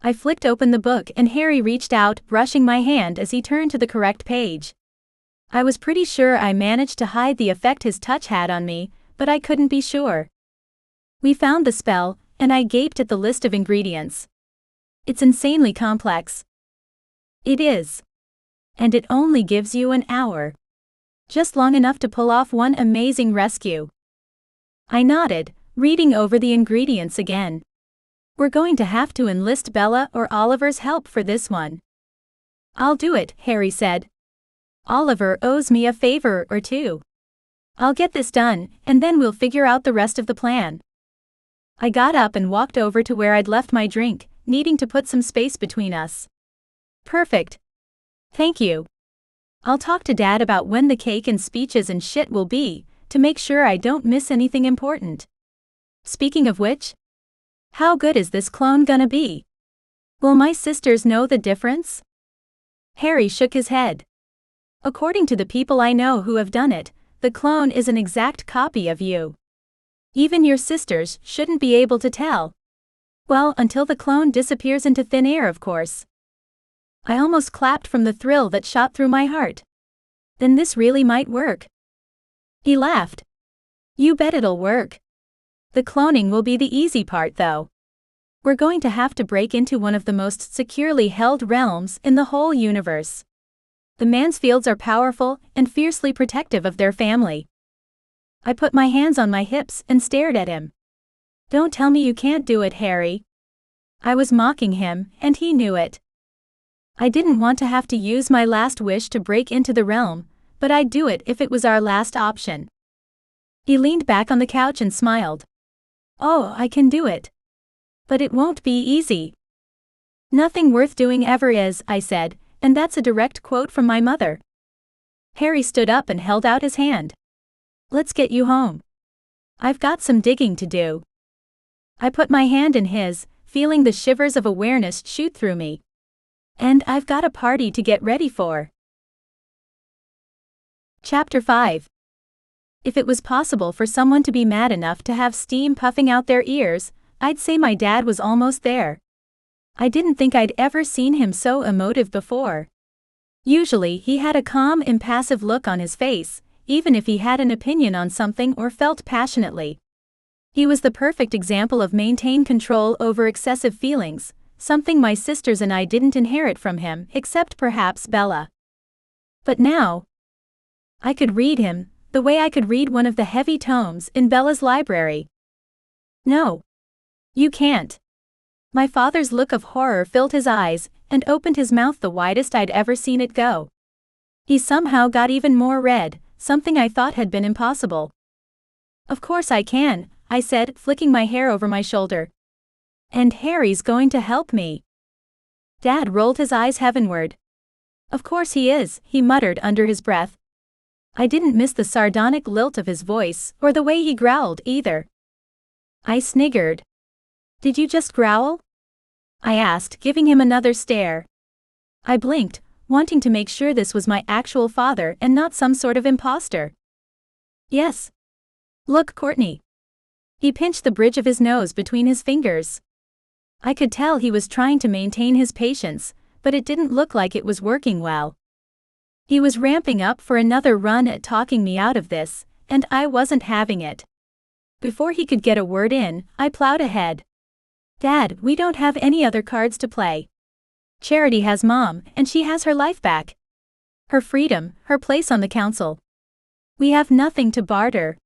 I flicked open the book and Harry reached out, brushing my hand as he turned to the correct page. I was pretty sure I managed to hide the effect his touch had on me, but I couldn't be sure. We found the spell, and I gaped at the list of ingredients. It's insanely complex. It is. And it only gives you an hour. Just long enough to pull off one amazing rescue. I nodded, reading over the ingredients again. We're going to have to enlist Bella or Oliver's help for this one. I'll do it, Harry said. Oliver owes me a favor or two. I'll get this done, and then we'll figure out the rest of the plan. I got up and walked over to where I'd left my drink, needing to put some space between us. Perfect. Thank you. I'll talk to Dad about when the cake and speeches and shit will be, to make sure I don't miss anything important. Speaking of which, how good is this clone gonna be? Will my sisters know the difference? Harry shook his head. According to the people I know who have done it, the clone is an exact copy of you. Even your sisters shouldn't be able to tell. Well, until the clone disappears into thin air, of course. I almost clapped from the thrill that shot through my heart. Then this really might work. He laughed. You bet it'll work. The cloning will be the easy part though. We're going to have to break into one of the most securely held realms in the whole universe. The Mansfields are powerful and fiercely protective of their family. I put my hands on my hips and stared at him. Don't tell me you can't do it, Harry. I was mocking him, and he knew it. I didn't want to have to use my last wish to break into the realm, but I'd do it if it was our last option. He leaned back on the couch and smiled. Oh, I can do it. But it won't be easy. Nothing worth doing ever is, I said, and that's a direct quote from my mother. Harry stood up and held out his hand. Let's get you home. I've got some digging to do. I put my hand in his, feeling the shivers of awareness shoot through me. And I've got a party to get ready for. Chapter 5. If it was possible for someone to be mad enough to have steam puffing out their ears, I'd say my dad was almost there. I didn't think I'd ever seen him so emotive before. Usually he had a calm, impassive look on his face, even if he had an opinion on something or felt passionately. He was the perfect example of maintained control over excessive feelings, something my sisters and I didn't inherit from him, except perhaps Bella. But now, I could read him, the way I could read one of the heavy tomes in Bella's library. No. You can't. My father's look of horror filled his eyes, and opened his mouth the widest I'd ever seen it go. He somehow got even more red, something I thought had been impossible. Of course I can, I said, flicking my hair over my shoulder. And Harry's going to help me. Dad rolled his eyes heavenward. Of course he is, he muttered under his breath. I didn't miss the sardonic lilt of his voice, or the way he growled either. I sniggered. Did you just growl? I asked, giving him another stare. I blinked, wanting to make sure this was my actual father and not some sort of imposter. Yes. Look, Courtney. He pinched the bridge of his nose between his fingers. I could tell he was trying to maintain his patience, but it didn't look like it was working well. He was ramping up for another run at talking me out of this, and I wasn't having it. Before he could get a word in, I plowed ahead. Dad, we don't have any other cards to play. Charity has Mom, and she has her life back. Her freedom, her place on the council. We have nothing to barter.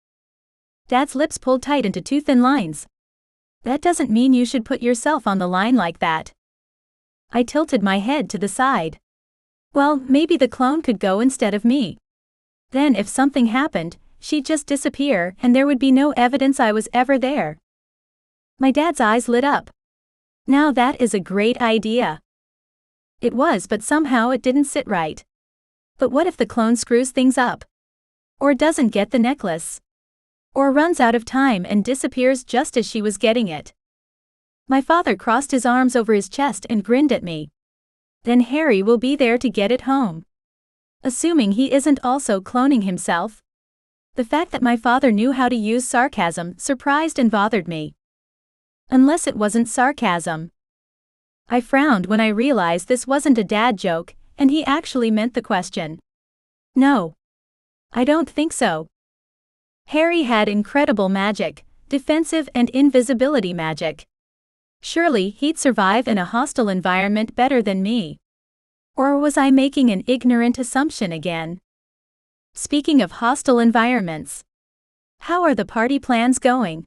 Dad's lips pulled tight into two thin lines. That doesn't mean you should put yourself on the line like that. I tilted my head to the side. Well, maybe the clone could go instead of me. Then if something happened, she'd just disappear and there would be no evidence I was ever there. My dad's eyes lit up. Now that is a great idea. It was, but somehow it didn't sit right. But what if the clone screws things up? Or doesn't get the necklace? Or runs out of time and disappears just as she was getting it? My father crossed his arms over his chest and grinned at me. Then Harry will be there to get it home. Assuming he isn't also cloning himself. The fact that my father knew how to use sarcasm surprised and bothered me. Unless it wasn't sarcasm. I frowned when I realized this wasn't a dad joke, and he actually meant the question. No. I don't think so. Harry had incredible magic, defensive and invisibility magic. Surely he'd survive in a hostile environment better than me. Or was I making an ignorant assumption again? Speaking of hostile environments, how are the party plans going?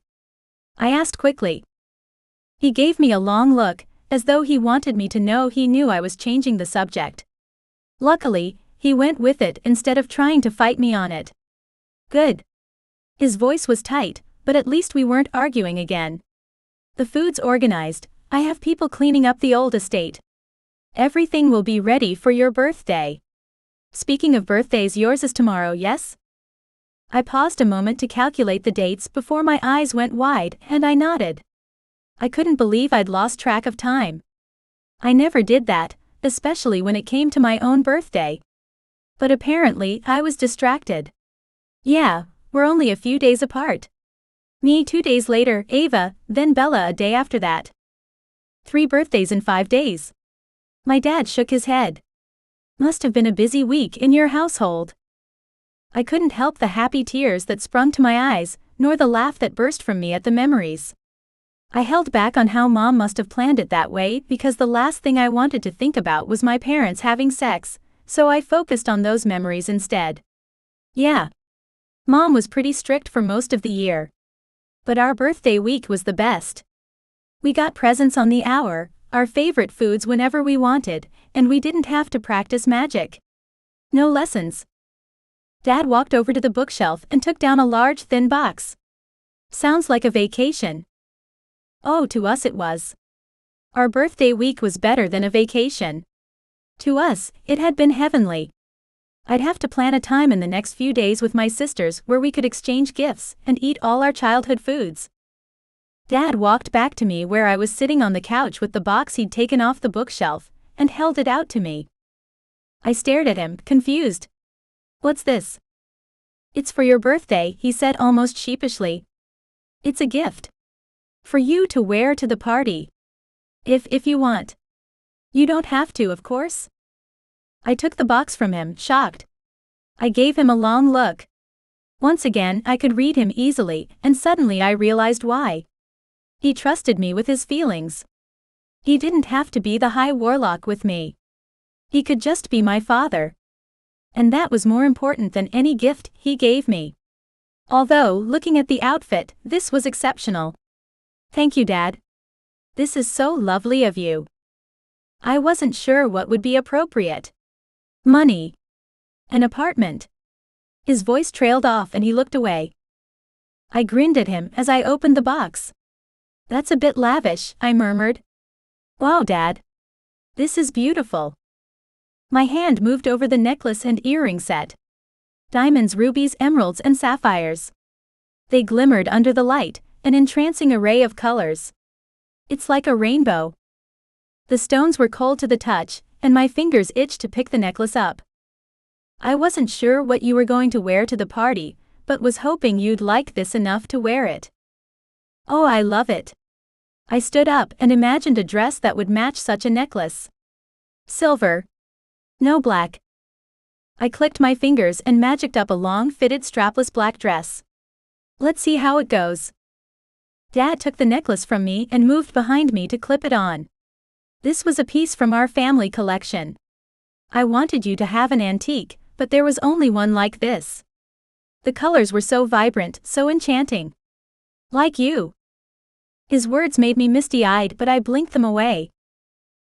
I asked quickly. He gave me a long look, as though he wanted me to know he knew I was changing the subject. Luckily, he went with it instead of trying to fight me on it. Good. His voice was tight, but at least we weren't arguing again. The food's organized, I have people cleaning up the old estate. Everything will be ready for your birthday. Speaking of birthdays, yours is tomorrow, yes? I paused a moment to calculate the dates before my eyes went wide, and I nodded. I couldn't believe I'd lost track of time. I never did that, especially when it came to my own birthday. But apparently, I was distracted. Yeah, we're only a few days apart. Me 2 days later, Ava, then Bella a day after that. 3 birthdays in 5 days. My dad shook his head. Must have been a busy week in your household. I couldn't help the happy tears that sprung to my eyes, nor the laugh that burst from me at the memories. I held back on how Mom must have planned it that way because the last thing I wanted to think about was my parents having sex, so I focused on those memories instead. Yeah. Mom was pretty strict for most of the year. But our birthday week was the best. We got presents on the hour, our favorite foods whenever we wanted, and we didn't have to practice magic. No lessons. Dad walked over to the bookshelf and took down a large thin box. Sounds like a vacation. Oh, to us it was. Our birthday week was better than a vacation. To us, it had been heavenly. I'd have to plan a time in the next few days with my sisters where we could exchange gifts and eat all our childhood foods. Dad walked back to me where I was sitting on the couch with the box he'd taken off the bookshelf, and held it out to me. I stared at him, confused. What's this? It's for your birthday, he said almost sheepishly. It's a gift. For you to wear to the party. If you want. You don't have to, of course. I took the box from him, shocked. I gave him a long look. Once again, I could read him easily, and suddenly I realized why. He trusted me with his feelings. He didn't have to be the high warlock with me. He could just be my father. And that was more important than any gift he gave me. Although, looking at the outfit, this was exceptional. Thank you, Dad. This is so lovely of you. I wasn't sure what would be appropriate. Money. An apartment. His voice trailed off and he looked away. I grinned at him as I opened the box. That's a bit lavish, I murmured. Wow, Dad. This is beautiful. My hand moved over the necklace and earring set. Diamonds, rubies, emeralds, and sapphires. They glimmered under the light, an entrancing array of colors. It's like a rainbow. The stones were cold to the touch, and my fingers itched to pick the necklace up. I wasn't sure what you were going to wear to the party, but was hoping you'd like this enough to wear it. Oh, I love it. I stood up and imagined a dress that would match such a necklace. Silver. No, black. I clicked my fingers and magicked up a long, fitted, strapless black dress. Let's see how it goes. Dad took the necklace from me and moved behind me to clip it on. This was a piece from our family collection. I wanted you to have an antique, but there was only one like this. The colors were so vibrant, so enchanting. Like you. His words made me misty-eyed, but I blinked them away.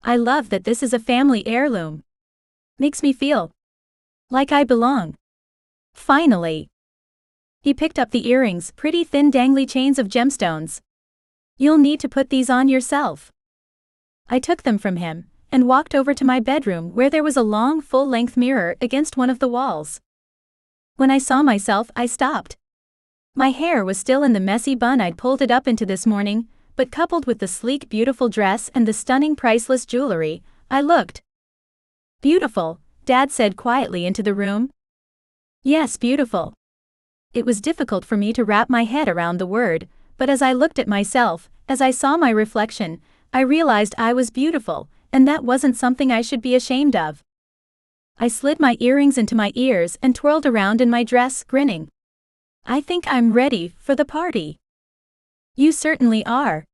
I love that this is a family heirloom. Makes me feel like I belong. Finally. He picked up the earrings, pretty thin dangly chains of gemstones. You'll need to put these on yourself. I took them from him, and walked over to my bedroom where there was a long full-length mirror against one of the walls. When I saw myself, I stopped. My hair was still in the messy bun I'd pulled it up into this morning, but coupled with the sleek, beautiful dress and the stunning, priceless jewelry, I looked beautiful, Dad said quietly into the room. Yes, beautiful. It was difficult for me to wrap my head around the word, but as I looked at myself, as I saw my reflection, I realized I was beautiful, and that wasn't something I should be ashamed of. I slid my earrings into my ears and twirled around in my dress, grinning. I think I'm ready for the party. You certainly are.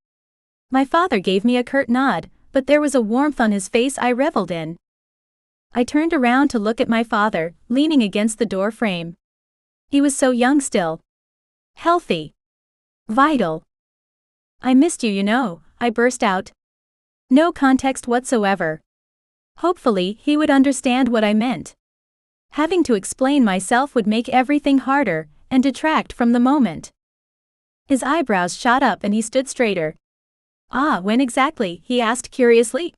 My father gave me a curt nod, but there was a warmth on his face I reveled in. I turned around to look at my father, leaning against the door frame. He was so young still. Healthy. Vital. I missed you, you know, I burst out. No context whatsoever. Hopefully, he would understand what I meant. Having to explain myself would make everything harder and detract from the moment. His eyebrows shot up and he stood straighter. Ah, when exactly? He asked curiously.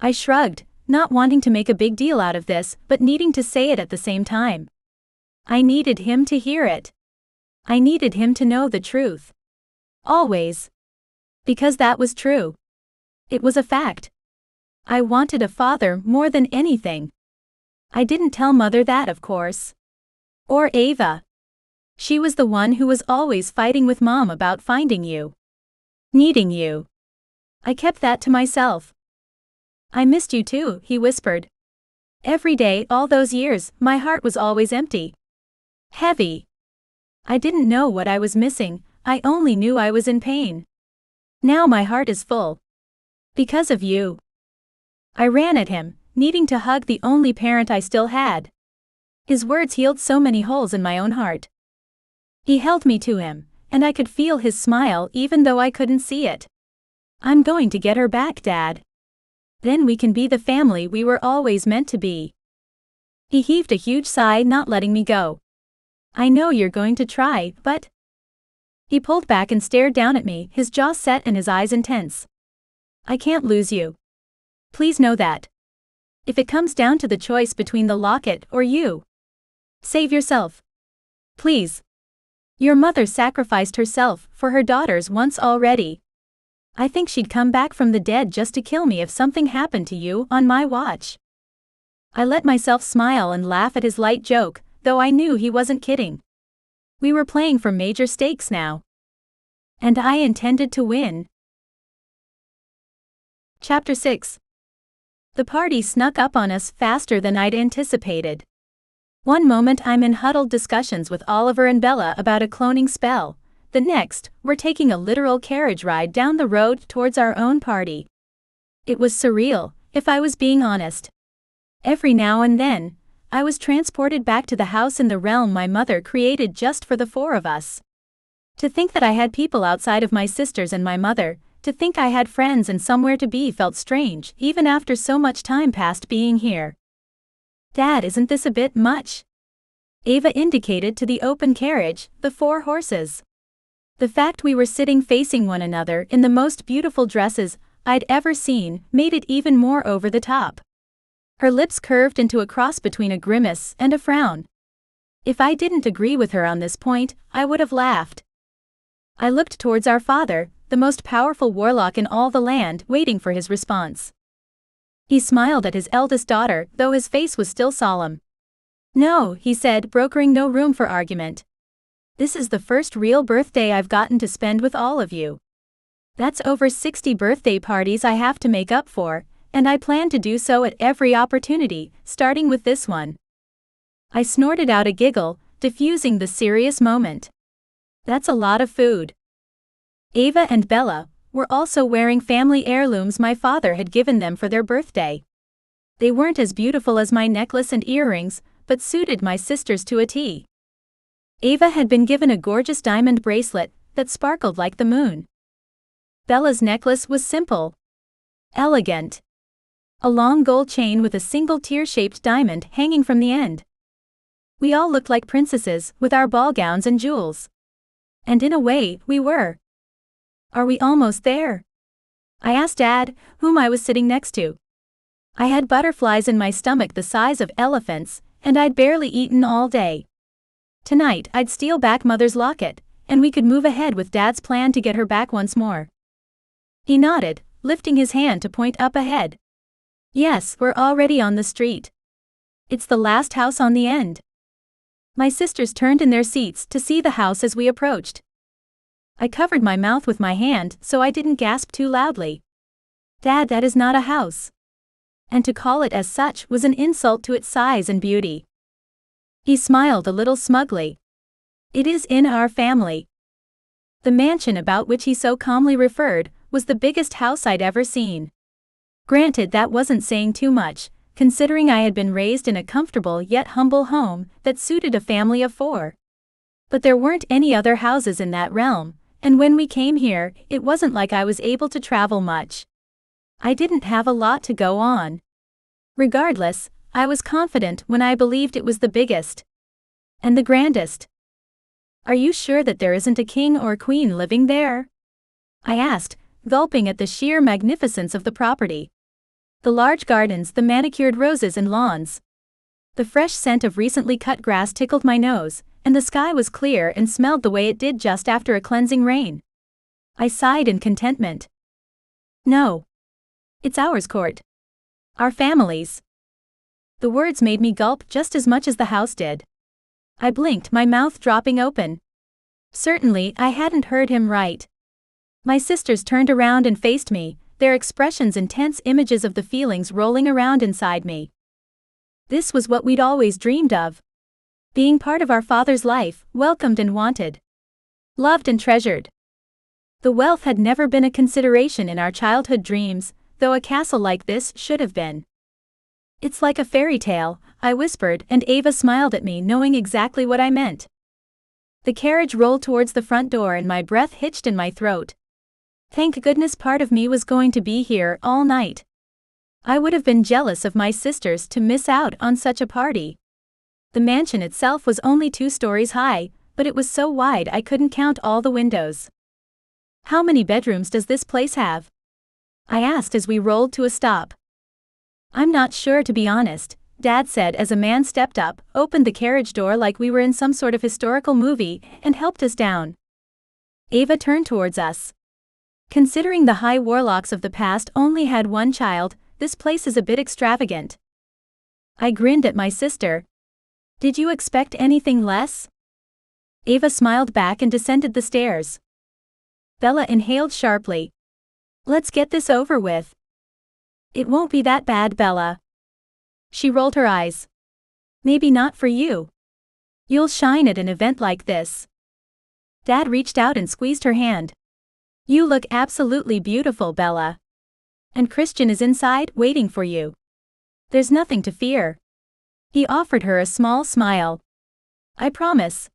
I shrugged, not wanting to make a big deal out of this, but needing to say it at the same time. I needed him to hear it. I needed him to know the truth. Always. Because that was true. It was a fact. I wanted a father more than anything. I didn't tell Mother that, of course. Or Ava. She was the one who was always fighting with Mom about finding you. Needing you. I kept that to myself. I missed you too, he whispered. Every day, all those years, my heart was always empty. Heavy. I didn't know what I was missing, I only knew I was in pain. Now my heart is full. Because of you. I ran at him, needing to hug the only parent I still had. His words healed so many holes in my own heart. He held me to him, and I could feel his smile even though I couldn't see it. I'm going to get her back, Dad. Then we can be the family we were always meant to be. He heaved a huge sigh, not letting me go. I know you're going to try, but... He pulled back and stared down at me, his jaw set and his eyes intense. I can't lose you. Please know that. If it comes down to the choice between the locket or you, save yourself. Please. Your mother sacrificed herself for her daughters once already. I think she'd come back from the dead just to kill me if something happened to you on my watch. I let myself smile and laugh at his light joke, though I knew he wasn't kidding. We were playing for major stakes now. And I intended to win. Chapter 6. The party snuck up on us faster than I'd anticipated. One moment I'm in huddled discussions with Oliver and Bella about a cloning spell. The next, we're taking a literal carriage ride down the road towards our own party. It was surreal, if I was being honest. Every now and then, I was transported back to the house in the realm my mother created just for the four of us. To think that I had people outside of my sisters and my mother, to think I had friends and somewhere to be felt strange, even after so much time passed being here. Dad, isn't this a bit much? Ava indicated to the open carriage, the 4 horses. The fact we were sitting facing one another in the most beautiful dresses I'd ever seen made it even more over the top. Her lips curved into a cross between a grimace and a frown. If I didn't agree with her on this point, I would have laughed. I looked towards our father, the most powerful warlock in all the land, waiting for his response. He smiled at his eldest daughter, though his face was still solemn. No, he said, brokering no room for argument. This is the first real birthday I've gotten to spend with all of you. That's over 60 birthday parties I have to make up for, and I plan to do so at every opportunity, starting with this one. I snorted out a giggle, diffusing the serious moment. That's a lot of food. Ava and Bella were also wearing family heirlooms my father had given them for their birthday. They weren't as beautiful as my necklace and earrings, but suited my sisters to a T. Ava had been given a gorgeous diamond bracelet that sparkled like the moon. Bella's necklace was simple, elegant. A long gold chain with a single tear-shaped diamond hanging from the end. We all looked like princesses with our ball gowns and jewels. And in a way, we were. Are we almost there? I asked Dad, whom I was sitting next to. I had butterflies in my stomach the size of elephants, and I'd barely eaten all day. Tonight, I'd steal back Mother's locket, and we could move ahead with Dad's plan to get her back once more. He nodded, lifting his hand to point up ahead. Yes, we're already on the street. It's the last house on the end. My sisters turned in their seats to see the house as we approached. I covered my mouth with my hand so I didn't gasp too loudly. Dad, that is not a house. And to call it as such was an insult to its size and beauty. He smiled a little smugly. It is in our family. The mansion about which he so calmly referred was the biggest house I'd ever seen. Granted, that wasn't saying too much, considering I had been raised in a comfortable yet humble home that suited a family of 4. But there weren't any other houses in that realm, and when we came here, it wasn't like I was able to travel much. I didn't have a lot to go on. Regardless, I was confident when I believed it was the biggest and the grandest. Are you sure that there isn't a king or queen living there? I asked, gulping at the sheer magnificence of the property. The large gardens, the manicured roses and lawns. The fresh scent of recently cut grass tickled my nose, and the sky was clear and smelled the way it did just after a cleansing rain. I sighed in contentment. No. It's ours, Court. Our families. The words made me gulp just as much as the house did. I blinked, my mouth dropping open. Certainly, I hadn't heard him right. My sisters turned around and faced me, their expressions intense images of the feelings rolling around inside me. This was what we'd always dreamed of. Being part of our father's life, welcomed and wanted. Loved and treasured. The wealth had never been a consideration in our childhood dreams, though a castle like this should have been. It's like a fairy tale, I whispered, and Ava smiled at me, knowing exactly what I meant. The carriage rolled towards the front door and my breath hitched in my throat. Thank goodness part of me was going to be here all night. I would have been jealous of my sisters to miss out on such a party. The mansion itself was only 2 stories high, but it was so wide I couldn't count all the windows. How many bedrooms does this place have? I asked as we rolled to a stop. I'm not sure, to be honest, Dad said as a man stepped up, opened the carriage door like we were in some sort of historical movie, and helped us down. Ava turned towards us. Considering the high warlocks of the past only had 1 child, this place is a bit extravagant. I grinned at my sister. Did you expect anything less? Ava smiled back and descended the stairs. Bella inhaled sharply. Let's get this over with. It won't be that bad, Bella. She rolled her eyes. Maybe not for you. You'll shine at an event like this. Dad reached out and squeezed her hand. You look absolutely beautiful, Bella. And Christian is inside, waiting for you. There's nothing to fear. He offered her a small smile. I promise.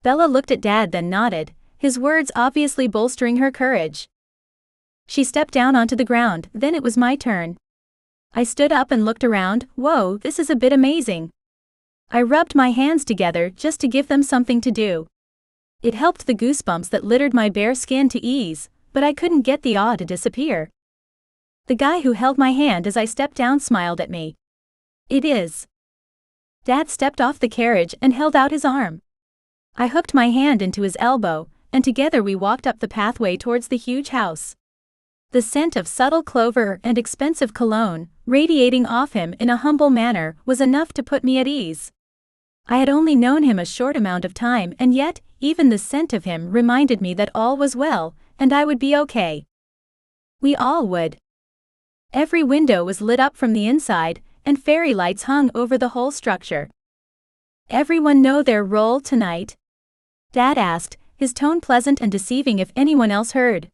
Bella looked at Dad, then nodded, his words obviously bolstering her courage. She stepped down onto the ground, then it was my turn. I stood up and looked around. Whoa, this is a bit amazing. I rubbed my hands together just to give them something to do. It helped the goosebumps that littered my bare skin to ease, but I couldn't get the awe to disappear. The guy who held my hand as I stepped down smiled at me. It is. Dad stepped off the carriage and held out his arm. I hooked my hand into his elbow, and together we walked up the pathway towards the huge house. The scent of subtle clover and expensive cologne, radiating off him in a humble manner, was enough to put me at ease. I had only known him a short amount of time, and yet, even the scent of him reminded me that all was well, and I would be okay. We all would. Every window was lit up from the inside, and fairy lights hung over the whole structure. Everyone know their role tonight? Dad asked, his tone pleasant and deceiving if anyone else heard.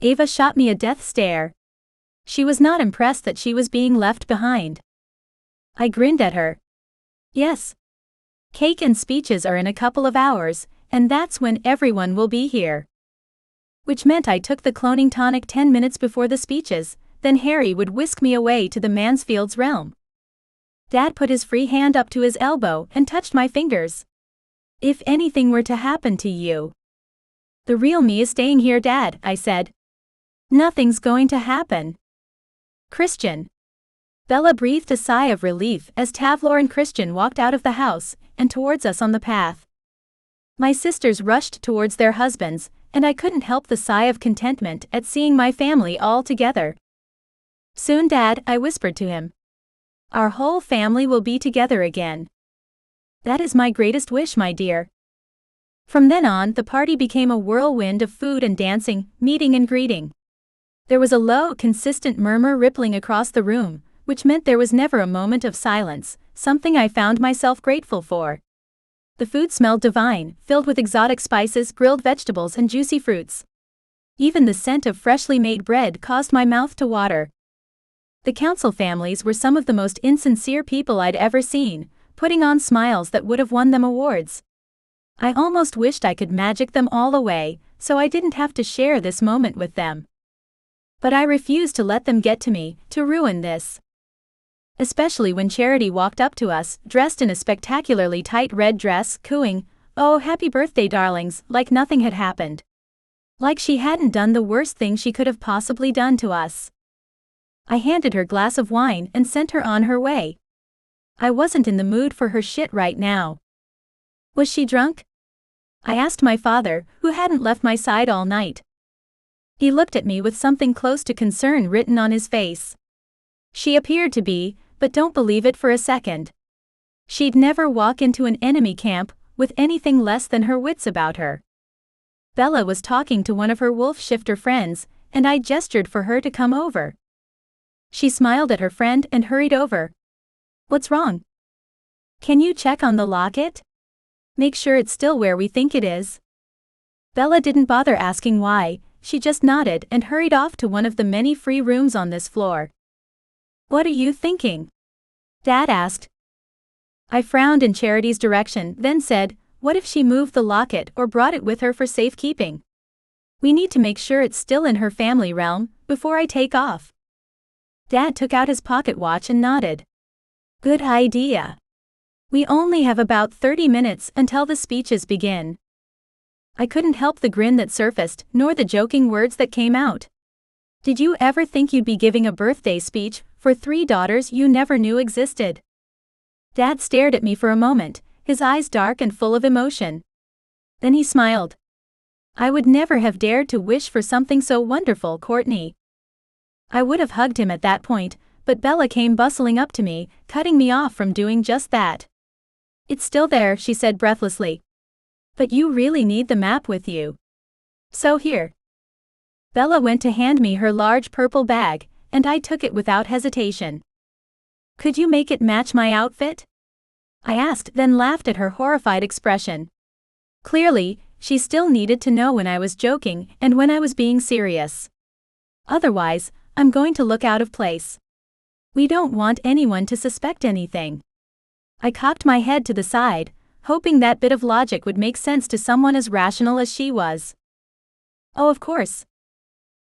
Ava shot me a death stare. She was not impressed that she was being left behind. I grinned at her. Yes. Cake and speeches are in a couple of hours, and that's when everyone will be here. Which meant I took the cloning tonic 10 minutes before the speeches, then Harry would whisk me away to the Mansfield's realm. Dad put his free hand up to his elbow and touched my fingers. If anything were to happen to you. The real me is staying here, Dad, I said. Nothing's going to happen. Christian. Bella breathed a sigh of relief as Tavlor and Christian walked out of the house and towards us on the path. My sisters rushed towards their husbands, and I couldn't help the sigh of contentment at seeing my family all together. Soon, Dad, I whispered to him. Our whole family will be together again. That is my greatest wish, my dear. From then on, the party became a whirlwind of food and dancing, meeting and greeting. There was a low, consistent murmur rippling across the room, which meant there was never a moment of silence, something I found myself grateful for. The food smelled divine, filled with exotic spices, grilled vegetables, and juicy fruits. Even the scent of freshly made bread caused my mouth to water. The council families were some of the most insincere people I'd ever seen, putting on smiles that would have won them awards. I almost wished I could magic them all away, so I didn't have to share this moment with them. But I refused to let them get to me, to ruin this. Especially when Charity walked up to us, dressed in a spectacularly tight red dress, cooing, "Oh, happy birthday, darlings," like nothing had happened. Like she hadn't done the worst thing she could have possibly done to us. I handed her a glass of wine and sent her on her way. I wasn't in the mood for her shit right now. Was she drunk? I asked my father, who hadn't left my side all night. He looked at me with something close to concern written on his face. She appeared to be, but don't believe it for a second. She'd never walk into an enemy camp with anything less than her wits about her. Bella was talking to one of her wolf shifter friends, and I gestured for her to come over. She smiled at her friend and hurried over. "What's wrong? Can you check on the locket? Make sure it's still where we think it is." Bella didn't bother asking why, she just nodded and hurried off to one of the many free rooms on this floor. "What are you thinking?" Dad asked. I frowned in Charity's direction, then said, "What if she moved the locket or brought it with her for safekeeping? We need to make sure it's still in her family realm before I take off." Dad took out his pocket watch and nodded. "Good idea. We only have about 30 minutes until the speeches begin." I couldn't help the grin that surfaced, nor the joking words that came out. Did you ever think you'd be giving a birthday speech for 3 daughters you never knew existed? Dad stared at me for a moment, his eyes dark and full of emotion. Then he smiled. "I would never have dared to wish for something so wonderful, Courtney." I would have hugged him at that point, but Bella came bustling up to me, cutting me off from doing just that. "It's still there," she said breathlessly. "But you really need the map with you. So here." Bella went to hand me her large purple bag, and I took it without hesitation. "Could you make it match my outfit?" I asked, then laughed at her horrified expression. Clearly, she still needed to know when I was joking and when I was being serious. Otherwise, I'm going to look out of place. We don't want anyone to suspect anything. I cocked my head to the side, hoping that bit of logic would make sense to someone as rational as she was. "Oh, of course."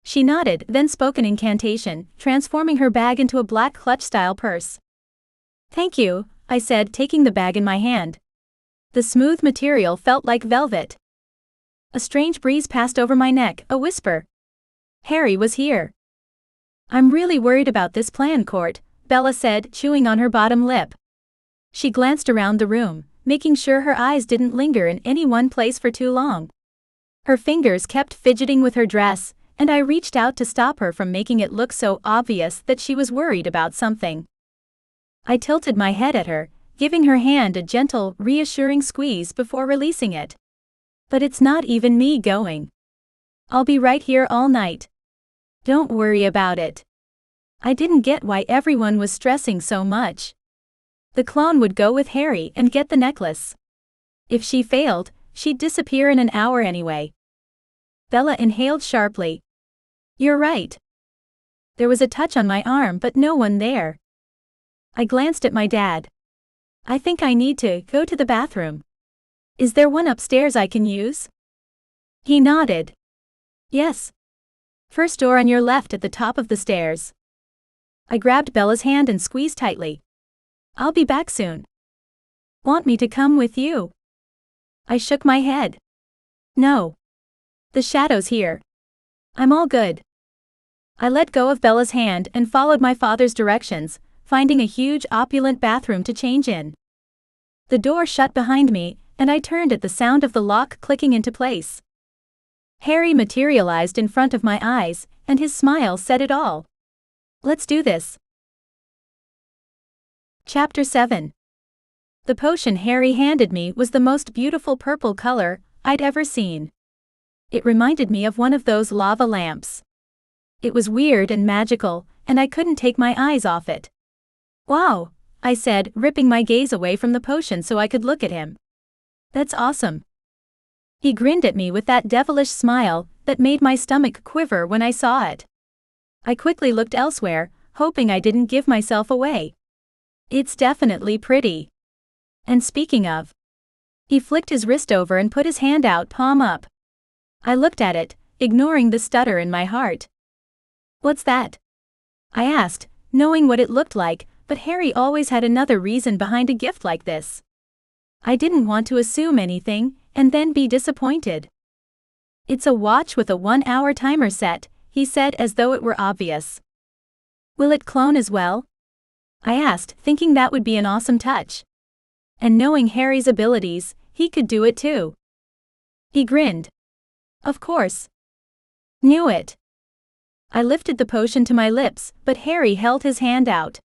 She nodded, then spoke an incantation, transforming her bag into a black clutch-style purse. "Thank you," I said, taking the bag in my hand. The smooth material felt like velvet. A strange breeze passed over my neck, a whisper. Harry was here. "I'm really worried about this plan, Court," Bella said, chewing on her bottom lip. She glanced around the room, making sure her eyes didn't linger in any one place for too long. Her fingers kept fidgeting with her dress, and I reached out to stop her from making it look so obvious that she was worried about something. I tilted my head at her, giving her hand a gentle, reassuring squeeze before releasing it. "But it's not even me going. I'll be right here all night. Don't worry about it." I didn't get why everyone was stressing so much. The clone would go with Harry and get the necklace. If she failed, she'd disappear in an hour anyway. Bella inhaled sharply. "You're right." There was a touch on my arm but no one there. I glanced at my dad. "I think I need to go to the bathroom. Is there one upstairs I can use?" He nodded. "Yes. First door on your left at the top of the stairs." I grabbed Bella's hand and squeezed tightly. "I'll be back soon." "Want me to come with you?" I shook my head. "No. The shadow's here. I'm all good." I let go of Bella's hand and followed my father's directions, finding a huge opulent bathroom to change in. The door shut behind me, and I turned at the sound of the lock clicking into place. Harry materialized in front of my eyes, and his smile said it all. "Let's do this." Chapter 7. The potion Harry handed me was the most beautiful purple color I'd ever seen. It reminded me of one of those lava lamps. It was weird and magical, and I couldn't take my eyes off it. "Wow," I said, ripping my gaze away from the potion so I could look at him. "That's awesome." He grinned at me with that devilish smile that made my stomach quiver when I saw it. I quickly looked elsewhere, hoping I didn't give myself away. "It's definitely pretty. And speaking of..." He flicked his wrist over and put his hand out, palm up. I looked at it, ignoring the stutter in my heart. "What's that?" I asked, knowing what it looked like, but Harry always had another reason behind a gift like this. I didn't want to assume anything, and then be disappointed. "It's a watch with a 1-hour timer set," he said as though it were obvious. "Will it clone as well?" I asked, thinking that would be an awesome touch. And knowing Harry's abilities, he could do it too. He grinned. "Of course. Knew it." I lifted the potion to my lips, but Harry held his hand out.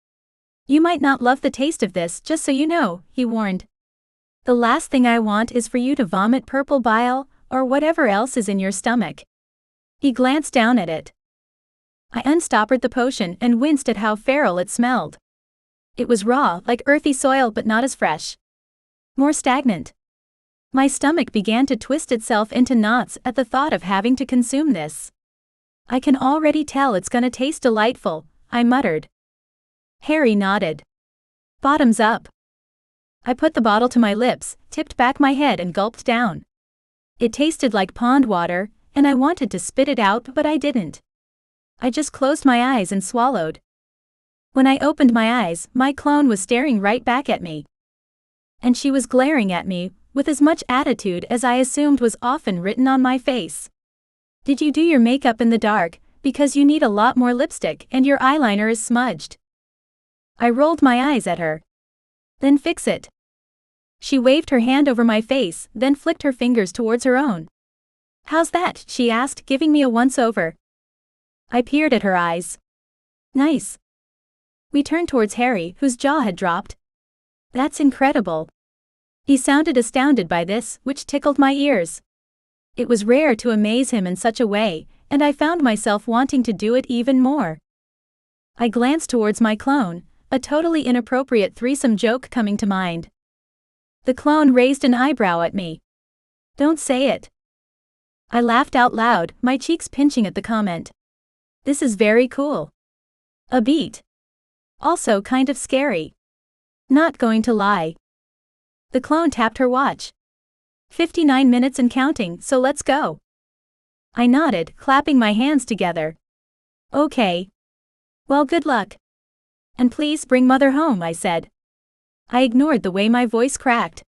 "You might not love the taste of this, just so you know," he warned. "The last thing I want is for you to vomit purple bile, or whatever else is in your stomach." He glanced down at it. I unstoppered the potion and winced at how feral it smelled. It was raw, like earthy soil, but not as fresh. More stagnant. My stomach began to twist itself into knots at the thought of having to consume this. "I can already tell it's gonna taste delightful," I muttered. Harry nodded. "Bottoms up." I put the bottle to my lips, tipped back my head and gulped down. It tasted like pond water, and I wanted to spit it out, but I didn't. I just closed my eyes and swallowed. When I opened my eyes, my clone was staring right back at me. And she was glaring at me, with as much attitude as I assumed was often written on my face. "Did you do your makeup in the dark, because you need a lot more lipstick and your eyeliner is smudged?" I rolled my eyes at her. "Then fix it." She waved her hand over my face, then flicked her fingers towards her own. "How's that?" she asked, giving me a once-over. I peered at her eyes. "Nice." We turned towards Harry, whose jaw had dropped. "That's incredible." He sounded astounded by this, which tickled my ears. It was rare to amaze him in such a way, and I found myself wanting to do it even more. I glanced towards my clone, a totally inappropriate threesome joke coming to mind. The clone raised an eyebrow at me. "Don't say it." I laughed out loud, my cheeks pinching at the comment. "This is very cool. A beat. Also kind of scary. Not going to lie." The clone tapped her watch. 59 minutes and counting, so let's go." I nodded, clapping my hands together. "Okay. Well, good luck. And please bring Mother home," I said. I ignored the way my voice cracked.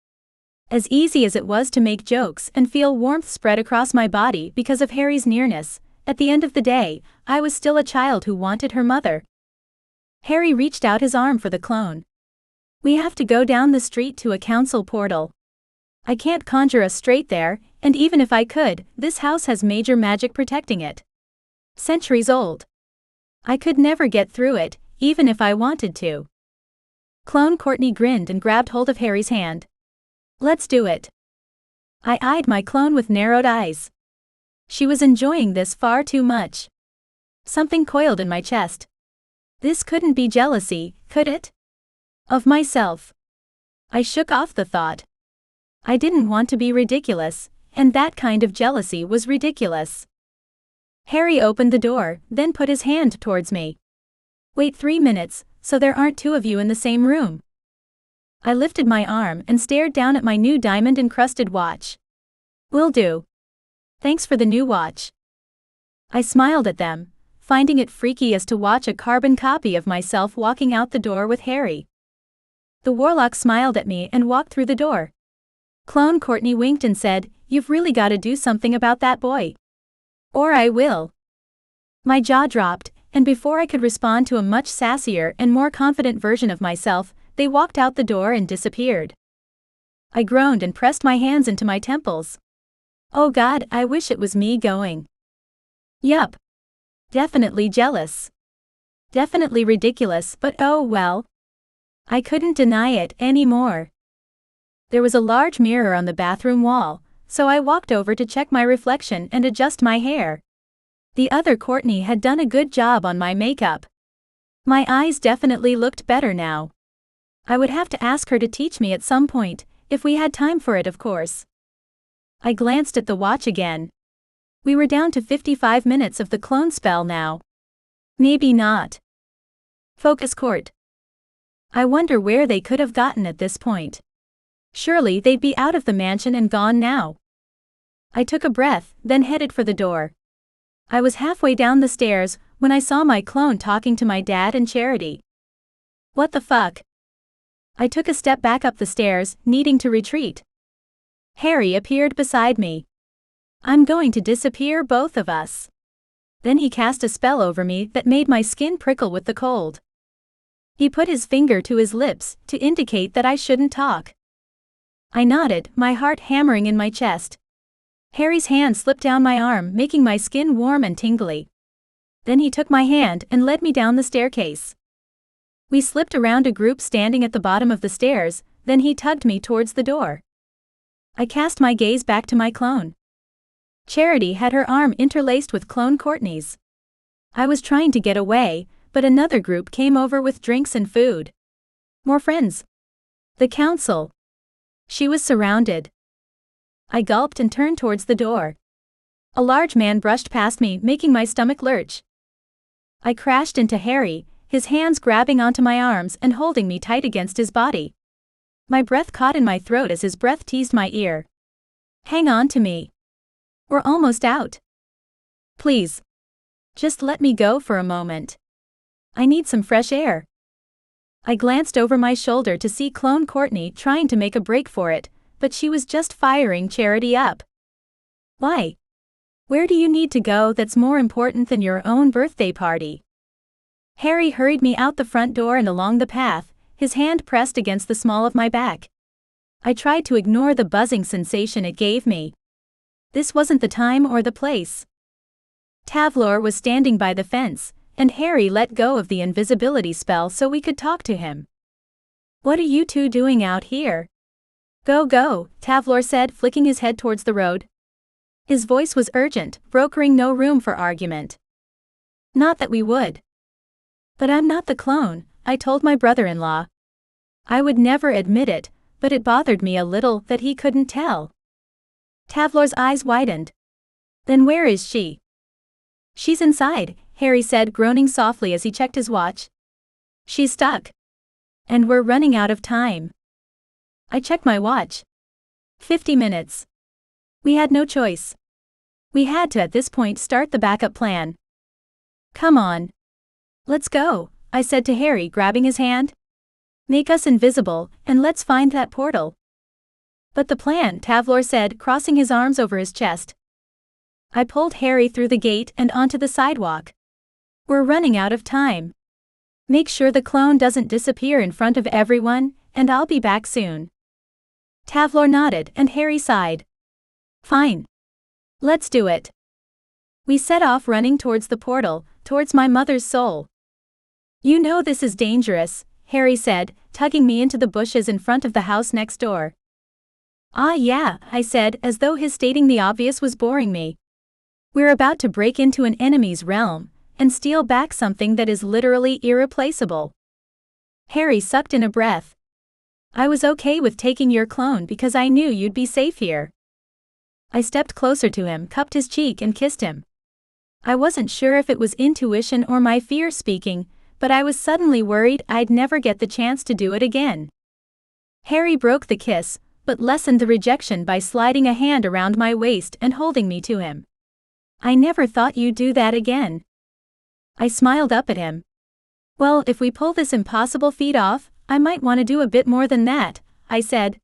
As easy as it was to make jokes and feel warmth spread across my body because of Harry's nearness, at the end of the day, I was still a child who wanted her mother. Harry reached out his arm for the clone. "We have to go down the street to a council portal. I can't conjure us straight there, and even if I could, this house has major magic protecting it. Centuries old. I could never get through it, even if I wanted to." Clone Courtney grinned and grabbed hold of Harry's hand. "Let's do it." I eyed my clone with narrowed eyes. She was enjoying this far too much. Something coiled in my chest. This couldn't be jealousy, could it? Of myself. I shook off the thought. I didn't want to be ridiculous, and that kind of jealousy was ridiculous. Harry opened the door, then put his hand towards me. "Wait 3 minutes, so there aren't two of you in the same room." I lifted my arm and stared down at my new diamond-encrusted watch. "Will do. Thanks for the new watch." I smiled at them, finding it freaky as to watch a carbon copy of myself walking out the door with Harry. The Warlock smiled at me and walked through the door. Clone Courtney winked and said, "You've really got to do something about that boy. Or I will." My jaw dropped, and before I could respond to a much sassier and more confident version of myself, they walked out the door and disappeared. I groaned and pressed my hands into my temples. Oh God, I wish it was me going. Yup. Definitely jealous. Definitely ridiculous, but oh well. I couldn't deny it anymore. There was a large mirror on the bathroom wall, so I walked over to check my reflection and adjust my hair. The other Courtney had done a good job on my makeup. My eyes definitely looked better now. I would have to ask her to teach me at some point, if we had time for it, of course. I glanced at the watch again. We were down to 55 minutes of the clone spell now. Maybe not. Focus court. I wonder where they could have gotten at this point. Surely they'd be out of the mansion and gone now. I took a breath, then headed for the door. I was halfway down the stairs when I saw my clone talking to my dad and Charity. What the fuck? I took a step back up the stairs, needing to retreat. Harry appeared beside me. I'm going to disappear, both of us. Then he cast a spell over me that made my skin prickle with the cold. He put his finger to his lips to indicate that I shouldn't talk. I nodded, my heart hammering in my chest. Harry's hand slipped down my arm, making my skin warm and tingly. Then he took my hand and led me down the staircase. We slipped around a group standing at the bottom of the stairs, then he tugged me towards the door. I cast my gaze back to my clone. Charity had her arm interlaced with clone Courtney's. I was trying to get away, but another group came over with drinks and food. More friends. The council. She was surrounded. I gulped and turned towards the door. A large man brushed past me, making my stomach lurch. I crashed into Harry, his hands grabbing onto my arms and holding me tight against his body. My breath caught in my throat as his breath teased my ear. Hang on to me. We're almost out. Please. Just let me go for a moment. I need some fresh air. I glanced over my shoulder to see clone Courtney trying to make a break for it, but she was just firing Charity up. Why? Where do you need to go that's more important than your own birthday party? Harry hurried me out the front door and along the path, his hand pressed against the small of my back. I tried to ignore the buzzing sensation it gave me. This wasn't the time or the place. Tavlor was standing by the fence, and Harry let go of the invisibility spell so we could talk to him. What are you two doing out here? Go, go, Tavlor said, flicking his head towards the road. His voice was urgent, brokering no room for argument. Not that we would. But I'm not the clone, I told my brother-in-law. I would never admit it, but it bothered me a little that he couldn't tell. Tavlor's eyes widened. Then where is she? She's inside, Harry said, groaning softly as he checked his watch. She's stuck. And we're running out of time. I checked my watch. 50 minutes. We had no choice. We had to at this point start the backup plan. Come on. Let's go, I said to Harry, grabbing his hand. Make us invisible, and let's find that portal. But the plan, Tavlor said, crossing his arms over his chest. I pulled Harry through the gate and onto the sidewalk. We're running out of time. Make sure the clone doesn't disappear in front of everyone, and I'll be back soon. Tavlor nodded, and Harry sighed. Fine. Let's do it. We set off running towards the portal, towards my mother's soul. You know this is dangerous, Harry said, tugging me into the bushes in front of the house next door. Ah yeah, I said, as though his stating the obvious was boring me. We're about to break into an enemy's realm, and steal back something that is literally irreplaceable. Harry sucked in a breath. I was okay with taking your clone because I knew you'd be safe here. I stepped closer to him, cupped his cheek and kissed him. I wasn't sure if it was intuition or my fear speaking, but I was suddenly worried I'd never get the chance to do it again. Harry broke the kiss, but lessened the rejection by sliding a hand around my waist and holding me to him. I never thought you'd do that again. I smiled up at him. Well, if we pull this impossible feat off, I might want to do a bit more than that, I said.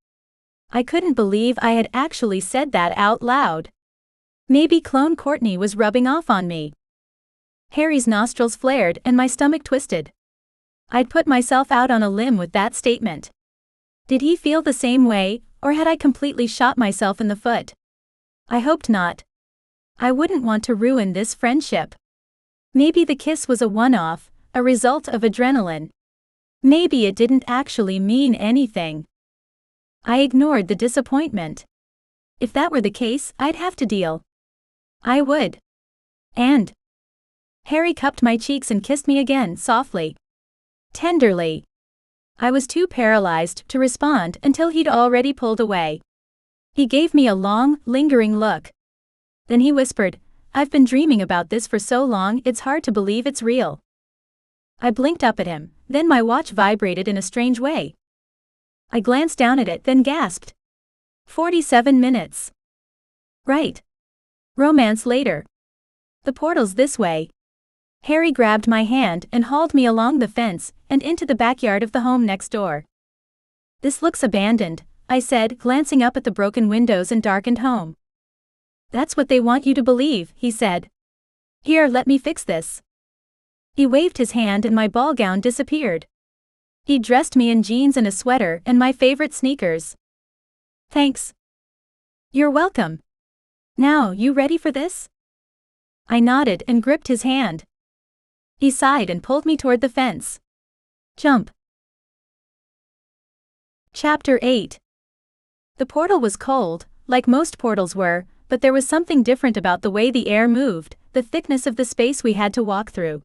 I couldn't believe I had actually said that out loud. Maybe clone Courtney was rubbing off on me. Harry's nostrils flared and my stomach twisted. I'd put myself out on a limb with that statement. Did he feel the same way, or had I completely shot myself in the foot? I hoped not. I wouldn't want to ruin this friendship. Maybe the kiss was a one-off, a result of adrenaline. Maybe it didn't actually mean anything. I ignored the disappointment. If that were the case, I'd have to deal. I would. And Harry cupped my cheeks and kissed me again, softly. Tenderly. I was too paralyzed to respond until he'd already pulled away. He gave me a long, lingering look. Then he whispered, "I've been dreaming about this for so long it's hard to believe it's real." I blinked up at him, then my watch vibrated in a strange way. I glanced down at it, then gasped. 47 minutes. Right. Romance later. The portal's this way. Harry grabbed my hand and hauled me along the fence and into the backyard of the home next door. "This looks abandoned," I said, glancing up at the broken windows and darkened home. "That's what they want you to believe," he said. "Here, let me fix this." He waved his hand and my ball gown disappeared. He dressed me in jeans and a sweater and my favorite sneakers. "Thanks." "You're welcome. Now, you ready for this?" I nodded and gripped his hand. He sighed and pulled me toward the fence. Jump. Chapter 8. The portal was cold, like most portals were, but there was something different about the way the air moved, the thickness of the space we had to walk through.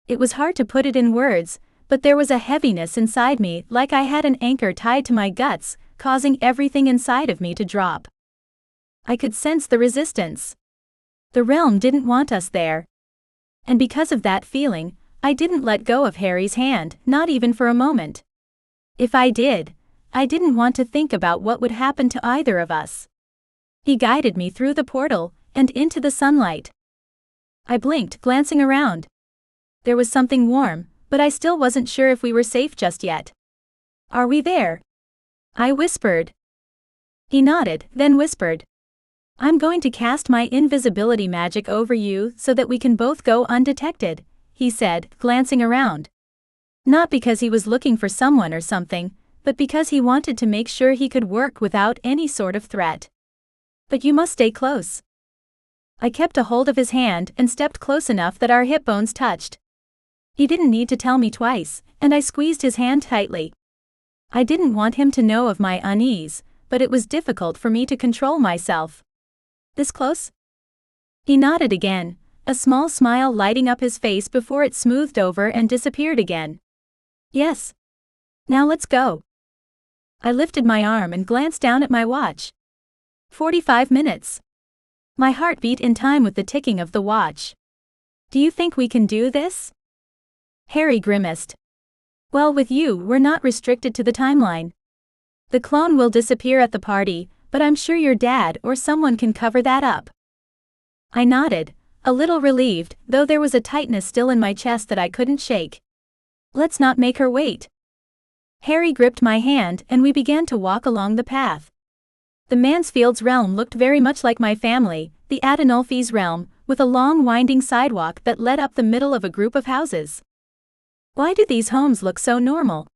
It was hard to put it in words, but there was a heaviness inside me, like I had an anchor tied to my guts, causing everything inside of me to drop. I could sense the resistance. The realm didn't want us there. And because of that feeling, I didn't let go of Harry's hand, not even for a moment. If I did, I didn't want to think about what would happen to either of us. He guided me through the portal and into the sunlight. I blinked, glancing around. There was something warm, but I still wasn't sure if we were safe just yet. "Are we there?" I whispered. He nodded, then whispered, "I'm going to cast my invisibility magic over you so that we can both go undetected," he said, glancing around. Not because he was looking for someone or something, but because he wanted to make sure he could work without any sort of threat. "But you must stay close." I kept a hold of his hand and stepped close enough that our hip bones touched. He didn't need to tell me twice, and I squeezed his hand tightly. I didn't want him to know of my unease, but it was difficult for me to control myself. "This close?" He nodded again, a small smile lighting up his face before it smoothed over and disappeared again. "Yes. Now let's go." I lifted my arm and glanced down at my watch. 45 minutes. My heart beat in time with the ticking of the watch. "Do you think we can do this?" Harry grimaced. "Well, with you, we're not restricted to the timeline. The clone will disappear at the party, but I'm sure your dad or someone can cover that up." I nodded, a little relieved, though there was a tightness still in my chest that I couldn't shake. "Let's not make her wait." Harry gripped my hand and we began to walk along the path. The Mansfield's realm looked very much like my family, the Adinolfi's realm, with a long winding sidewalk that led up the middle of a group of houses. "Why do these homes look so normal?"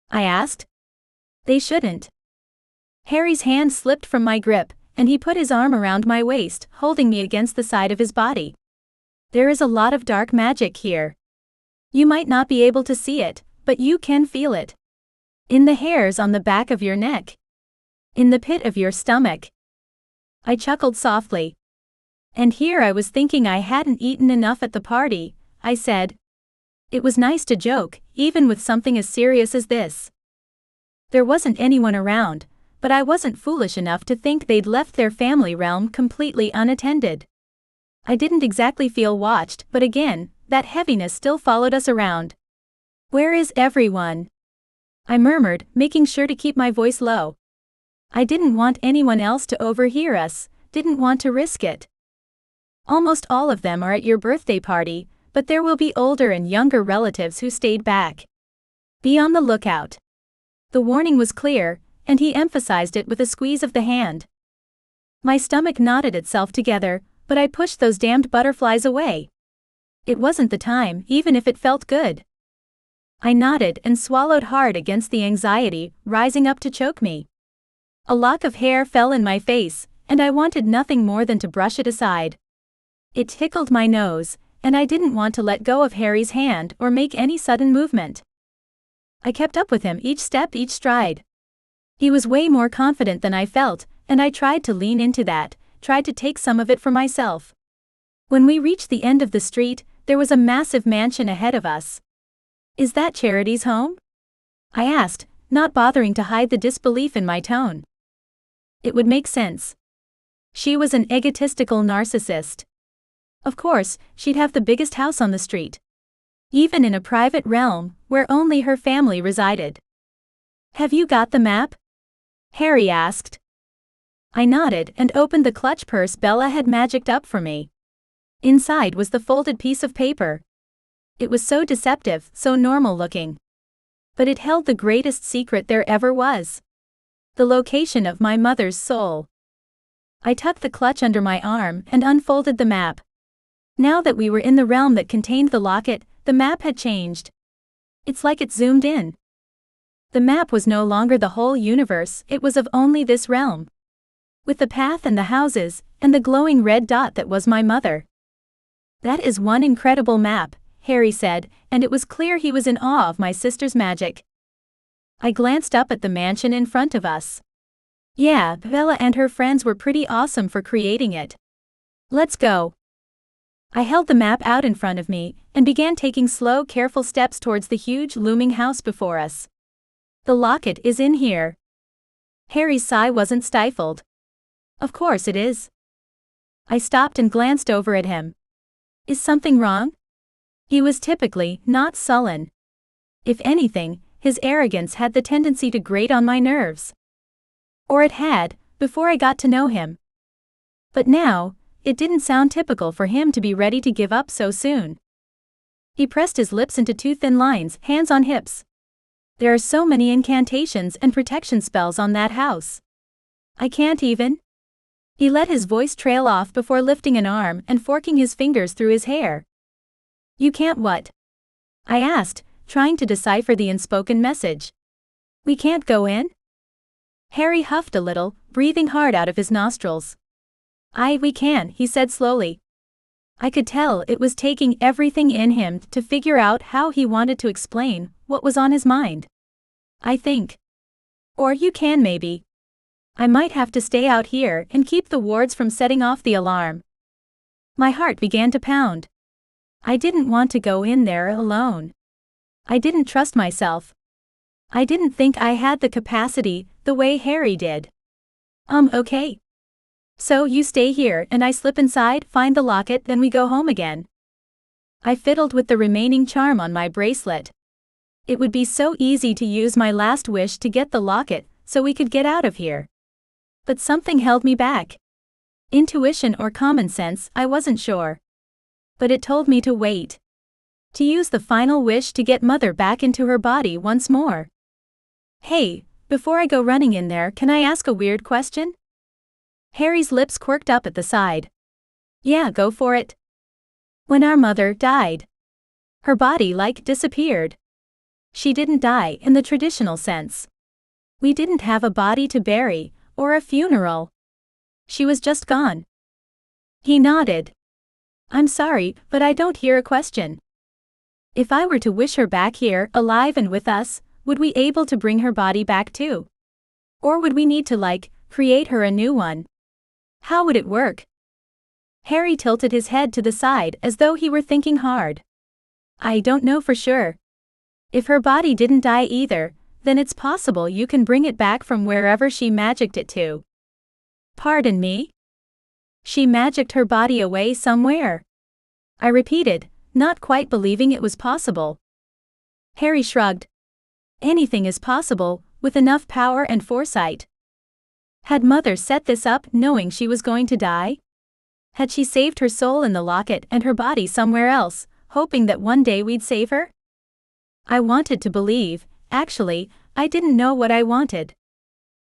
I asked. "They shouldn't." Harry's hand slipped from my grip, and he put his arm around my waist, holding me against the side of his body. "There is a lot of dark magic here. You might not be able to see it, but you can feel it. In the hairs on the back of your neck. In the pit of your stomach." I chuckled softly. "And here I was thinking I hadn't eaten enough at the party," I said. It was nice to joke, even with something as serious as this. There wasn't anyone around, but I wasn't foolish enough to think they'd left their family realm completely unattended. I didn't exactly feel watched, but again, that heaviness still followed us around. "Where is everyone?" I murmured, making sure to keep my voice low. I didn't want anyone else to overhear us, didn't want to risk it. "Almost all of them are at your birthday party, but there will be older and younger relatives who stayed back. Be on the lookout." The warning was clear, and he emphasized it with a squeeze of the hand. My stomach knotted itself together, but I pushed those damned butterflies away. It wasn't the time, even if it felt good. I nodded and swallowed hard against the anxiety rising up to choke me. A lock of hair fell in my face, and I wanted nothing more than to brush it aside. It tickled my nose, and I didn't want to let go of Harry's hand or make any sudden movement. I kept up with him each step, each stride. He was way more confident than I felt, and I tried to lean into that, tried to take some of it for myself. When we reached the end of the street, There was a massive mansion ahead of us. Is that Charity's home? I asked, not bothering to hide the disbelief in my tone. It would make sense. She was an egotistical narcissist. Of course, she'd have the biggest house on the street. Even in a private realm, where only her family resided. Have you got the map? Harry asked. I nodded and opened the clutch purse Bella had magicked up for me. Inside was the folded piece of paper. It was so deceptive, so normal looking. But it held the greatest secret there ever was. The location of my mother's soul. I tucked the clutch under my arm and unfolded the map. Now that we were in the realm that contained the locket, the map had changed. It's like it zoomed in. The map was no longer the whole universe, it was of only this realm. With the path and the houses, and the glowing red dot that was my mother. That is one incredible map, Harry said, and it was clear he was in awe of my sister's magic. I glanced up at the mansion in front of us. Yeah, Bella and her friends were pretty awesome for creating it. Let's go. I held the map out in front of me, and began taking slow, careful steps towards the huge, looming house before us. The locket is in here. Harry's sigh wasn't stifled. Of course it is. I stopped and glanced over at him. Is something wrong? He was typically not sullen. If anything, his arrogance had the tendency to grate on my nerves. Or it had, before I got to know him. But now, it didn't sound typical for him to be ready to give up so soon. He pressed his lips into two thin lines, hands on hips. There are so many incantations and protection spells on that house. I can't even. He let his voice trail off before lifting an arm and forking his fingers through his hair. You can't what? I asked, trying to decipher the unspoken message. We can't go in? Harry huffed a little, breathing hard out of his nostrils. We can, he said slowly. I could tell it was taking everything in him to figure out how he wanted to explain what was on his mind. I think. Or you can maybe. I might have to stay out here and keep the wards from setting off the alarm. My heart began to pound. I didn't want to go in there alone. I didn't trust myself. I didn't think I had the capacity the way Harry did. Okay. So you stay here and I slip inside, find the locket, then we go home again. I fiddled with the remaining charm on my bracelet. It would be so easy to use my last wish to get the locket so we could get out of here. But something held me back. Intuition or common sense, I wasn't sure. But it told me to wait. To use the final wish to get Mother back into her body once more. Hey, before I go running in there, can I ask a weird question? Harry's lips quirked up at the side. Yeah, go for it. When our mother died, her body disappeared. She didn't die in the traditional sense. We didn't have a body to bury, or a funeral. She was just gone. He nodded. I'm sorry, but I don't hear a question. If I were to wish her back here, alive and with us, would we able to bring her body back too? Or would we need to create her a new one? How would it work? Harry tilted his head to the side as though he were thinking hard. I don't know for sure. If her body didn't die either, then it's possible you can bring it back from wherever she magicked it to. Pardon me? She magicked her body away somewhere. I repeated, not quite believing it was possible. Harry shrugged. Anything is possible, with enough power and foresight. Had Mother set this up knowing she was going to die? Had she saved her soul in the locket and her body somewhere else, hoping that one day we'd save her? I wanted to believe. Actually, I didn't know what I wanted.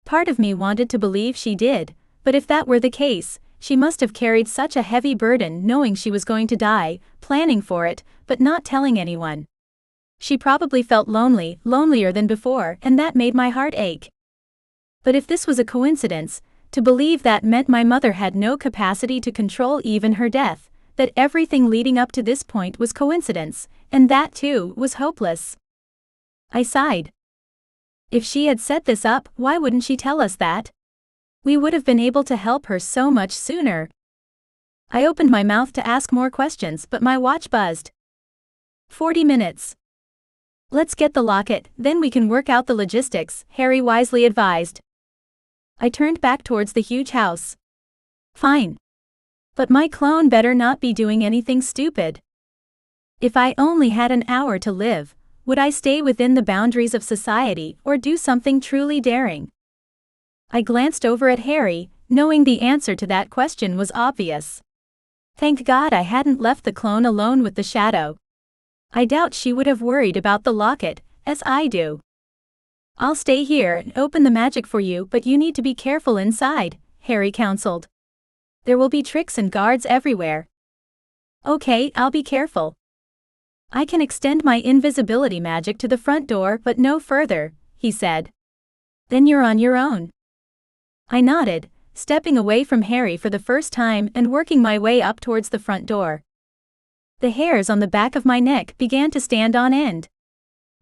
Part of me wanted to believe she did, but if that were the case, she must have carried such a heavy burden knowing she was going to die, planning for it, but not telling anyone. She probably felt lonely, lonelier than before, and that made my heart ache. But if this was a coincidence, to believe that meant my mother had no capacity to control even her death, that everything leading up to this point was coincidence, and that too was hopeless. I sighed. If she had set this up, why wouldn't she tell us that? We would have been able to help her so much sooner. I opened my mouth to ask more questions, but my watch buzzed. 40 minutes. Let's get the locket, then we can work out the logistics, Harry wisely advised. I turned back towards the huge house. Fine. But my clone better not be doing anything stupid. If I only had an hour to live, would I stay within the boundaries of society or do something truly daring? I glanced over at Harry, knowing the answer to that question was obvious. Thank God I hadn't left the clone alone with the shadow. I doubt she would have worried about the locket, as I do. I'll stay here and open the magic for you, but you need to be careful inside, Harry counseled. There will be tricks and guards everywhere. Okay, I'll be careful. I can extend my invisibility magic to the front door but no further, he said. Then you're on your own. I nodded, stepping away from Harry for the first time and working my way up towards the front door. The hairs on the back of my neck began to stand on end.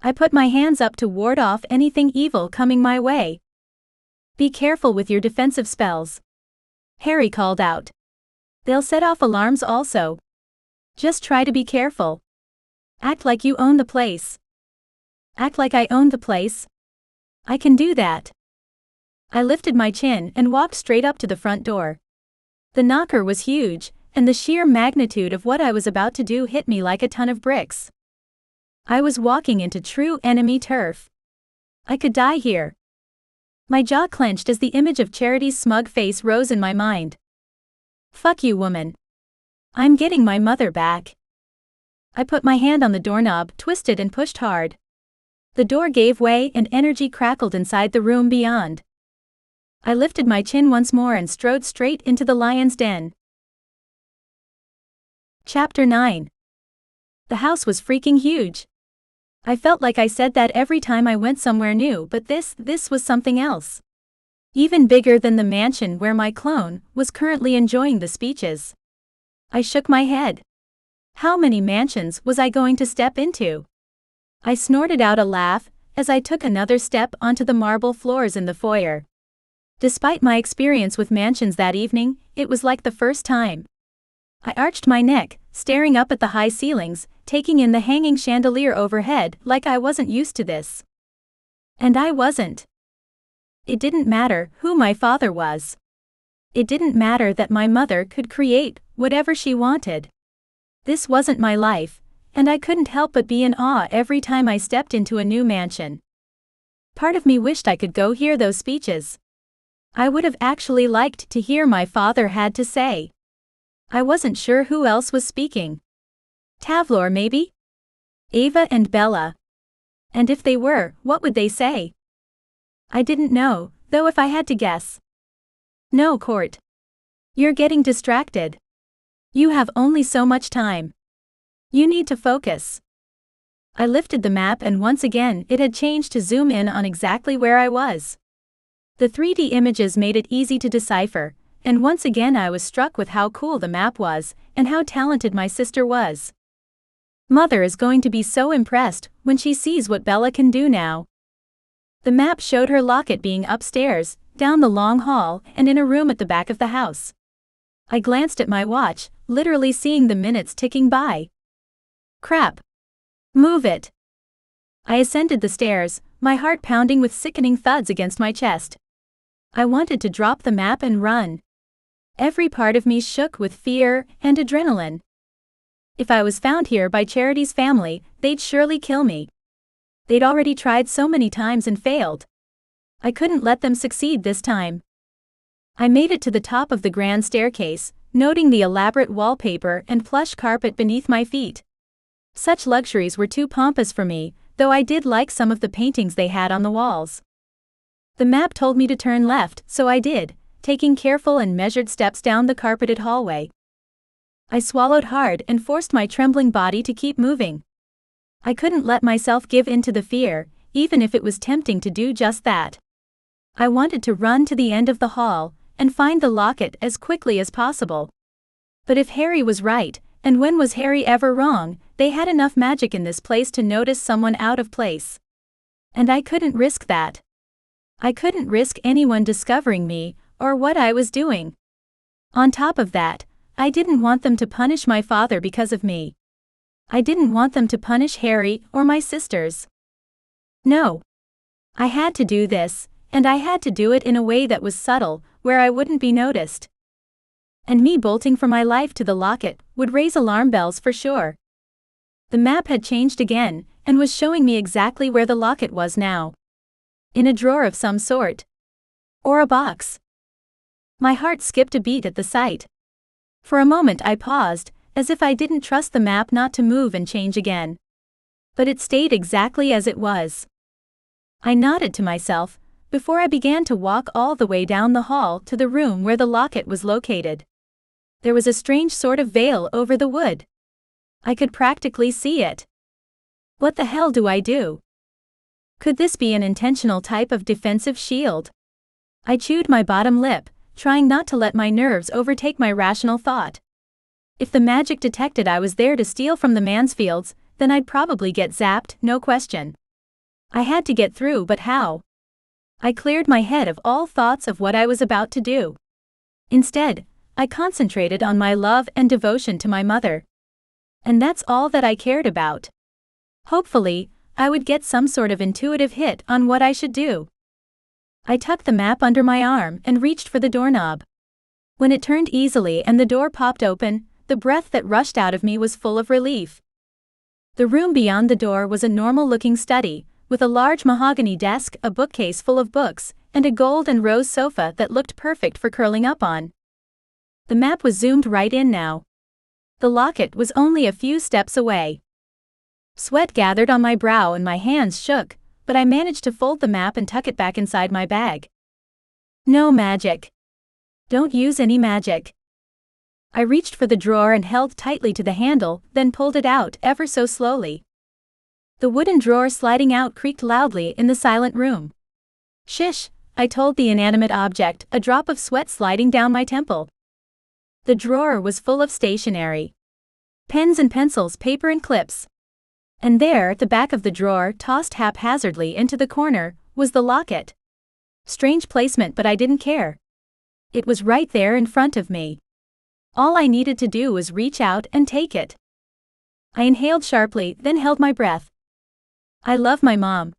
I put my hands up to ward off anything evil coming my way. Be careful with your defensive spells, Harry called out. They'll set off alarms also. Just try to be careful. Act like you own the place. Act like I own the place? I can do that. I lifted my chin and walked straight up to the front door. The knocker was huge, and the sheer magnitude of what I was about to do hit me like a ton of bricks. I was walking into true enemy turf. I could die here. My jaw clenched as the image of Charity's smug face rose in my mind. Fuck you, woman. I'm getting my mother back. I put my hand on the doorknob, twisted and pushed hard. The door gave way and energy crackled inside the room beyond. I lifted my chin once more and strode straight into the lion's den. Chapter 9. The house was freaking huge. I felt like I said that every time I went somewhere new, but this was something else. Even bigger than the mansion where my clone was currently enjoying the speeches. I shook my head. How many mansions was I going to step into? I snorted out a laugh as I took another step onto the marble floors in the foyer. Despite my experience with mansions that evening, it was like the first time. I arched my neck, staring up at the high ceilings, taking in the hanging chandelier overhead like I wasn't used to this. And I wasn't. It didn't matter who my father was. It didn't matter that my mother could create whatever she wanted. This wasn't my life, and I couldn't help but be in awe every time I stepped into a new mansion. Part of me wished I could go hear those speeches. I would have actually liked to hear my father had to say. I wasn't sure who else was speaking. Tavlor maybe? Ava and Bella. And if they were, what would they say? I didn't know, though if I had to guess. No, Court. You're getting distracted. You have only so much time. You need to focus. I lifted the map and once again it had changed to zoom in on exactly where I was. The 3D images made it easy to decipher, and once again I was struck with how cool the map was, and how talented my sister was. Mother is going to be so impressed when she sees what Bella can do now. The map showed her locket being upstairs, down the long hall, and in a room at the back of the house. I glanced at my watch, literally seeing the minutes ticking by. Crap. Move it. I ascended the stairs, my heart pounding with sickening thuds against my chest. I wanted to drop the map and run. Every part of me shook with fear and adrenaline. If I was found here by Charity's family, they'd surely kill me. They'd already tried so many times and failed. I couldn't let them succeed this time. I made it to the top of the grand staircase, noting the elaborate wallpaper and plush carpet beneath my feet. Such luxuries were too pompous for me, though I did like some of the paintings they had on the walls. The map told me to turn left, so I did, taking careful and measured steps down the carpeted hallway. I swallowed hard and forced my trembling body to keep moving. I couldn't let myself give in to the fear, even if it was tempting to do just that. I wanted to run to the end of the hall and find the locket as quickly as possible. But if Harry was right, and when was Harry ever wrong, they had enough magic in this place to notice someone out of place. And I couldn't risk that. I couldn't risk anyone discovering me, or what I was doing. On top of that, I didn't want them to punish my father because of me. I didn't want them to punish Harry or my sisters. No. I had to do this, and I had to do it in a way that was subtle, where I wouldn't be noticed. And me bolting for my life to the locket would raise alarm bells for sure. The map had changed again, and was showing me exactly where the locket was now. In a drawer of some sort. Or a box. My heart skipped a beat at the sight. For a moment I paused, as if I didn't trust the map not to move and change again. But it stayed exactly as it was. I nodded to myself, before I began to walk all the way down the hall to the room where the locket was located. There was a strange sort of veil over the wood. I could practically see it. What the hell do I do? Could this be an intentional type of defensive shield? I chewed my bottom lip, trying not to let my nerves overtake my rational thought. If the magic detected I was there to steal from the Mansfields, then I'd probably get zapped, no question. I had to get through, but how? I cleared my head of all thoughts of what I was about to do. Instead, I concentrated on my love and devotion to my mother. And that's all that I cared about. Hopefully, I would get some sort of intuitive hit on what I should do. I tucked the map under my arm and reached for the doorknob. When it turned easily and the door popped open, the breath that rushed out of me was full of relief. The room beyond the door was a normal-looking study, with a large mahogany desk, a bookcase full of books, and a gold and rose sofa that looked perfect for curling up on. The map was zoomed right in now. The locket was only a few steps away. Sweat gathered on my brow and my hands shook, but I managed to fold the map and tuck it back inside my bag. No magic. Don't use any magic. I reached for the drawer and held tightly to the handle, then pulled it out ever so slowly. The wooden drawer sliding out creaked loudly in the silent room. Shish, I told the inanimate object, a drop of sweat sliding down my temple. The drawer was full of stationery. Pens and pencils, paper and clips. And there, at the back of the drawer, tossed haphazardly into the corner, was the locket. Strange placement, but I didn't care. It was right there in front of me. All I needed to do was reach out and take it. I inhaled sharply, then held my breath. I love my mom.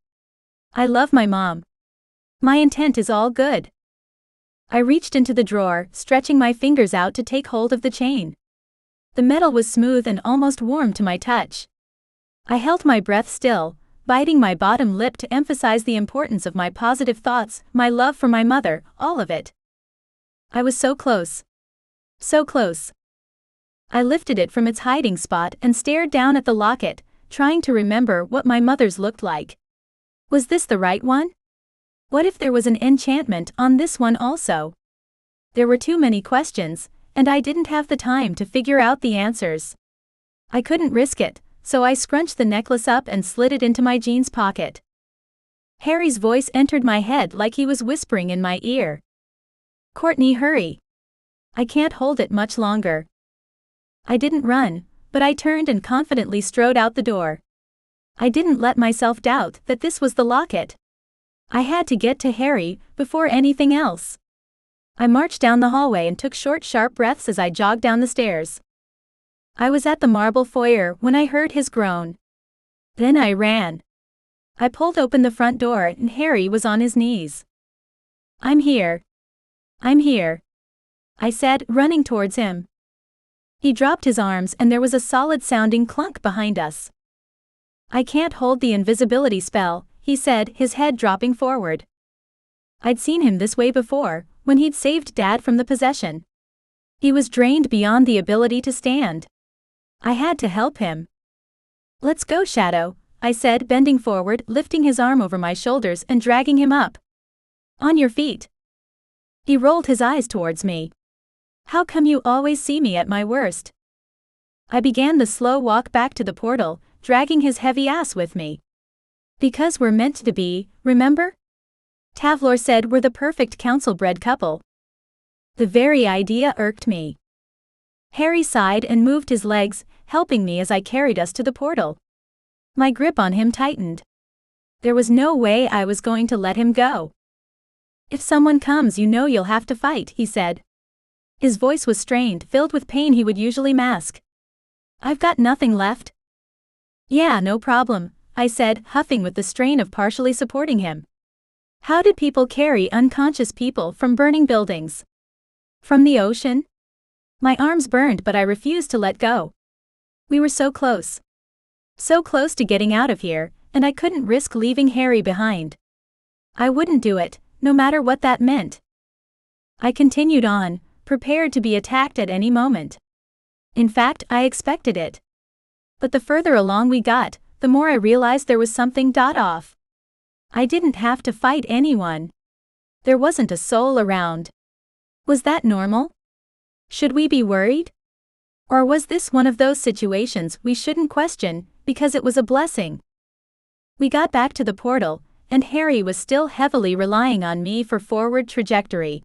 I love my mom. My intent is all good. I reached into the drawer, stretching my fingers out to take hold of the chain. The metal was smooth and almost warm to my touch. I held my breath still, biting my bottom lip to emphasize the importance of my positive thoughts, my love for my mother, all of it. I was so close. So close. I lifted it from its hiding spot and stared down at the locket, trying to remember what my mother's looked like. Was this the right one? What if there was an enchantment on this one also? There were too many questions, and I didn't have the time to figure out the answers. I couldn't risk it, so I scrunched the necklace up and slid it into my jeans pocket. Harry's voice entered my head like he was whispering in my ear. Courtney, hurry. I can't hold it much longer. I didn't run, but I turned and confidently strode out the door. I didn't let myself doubt that this was the locket. I had to get to Harry before anything else. I marched down the hallway and took short, sharp breaths as I jogged down the stairs. I was at the marble foyer when I heard his groan. Then I ran. I pulled open the front door and Harry was on his knees. I'm here. I'm here, I said, running towards him. He dropped his arms and there was a solid-sounding clunk behind us. I can't hold the invisibility spell, he said, his head dropping forward. I'd seen him this way before, when he'd saved Dad from the possession. He was drained beyond the ability to stand. I had to help him. Let's go, Shadow, I said, bending forward, lifting his arm over my shoulders and dragging him up. On your feet. He rolled his eyes towards me. How come you always see me at my worst? I began the slow walk back to the portal, dragging his heavy ass with me. Because we're meant to be, remember? Tavlor said we're the perfect council-bred couple. The very idea irked me. Harry sighed and moved his legs, helping me as I carried us to the portal. My grip on him tightened. There was no way I was going to let him go. If someone comes, you know you'll have to fight, he said. His voice was strained, filled with pain he would usually mask. I've got nothing left. Yeah, no problem, I said, huffing with the strain of partially supporting him. How did people carry unconscious people from burning buildings? From the ocean? My arms burned, but I refused to let go. We were so close. So close to getting out of here, and I couldn't risk leaving Harry behind. I wouldn't do it, no matter what that meant. I continued on, prepared to be attacked at any moment. In fact, I expected it. But the further along we got, the more I realized there was something off. I didn't have to fight anyone. There wasn't a soul around. Was that normal? Should we be worried? Or was this one of those situations we shouldn't question, because it was a blessing? We got back to the portal, and Harry was still heavily relying on me for forward trajectory.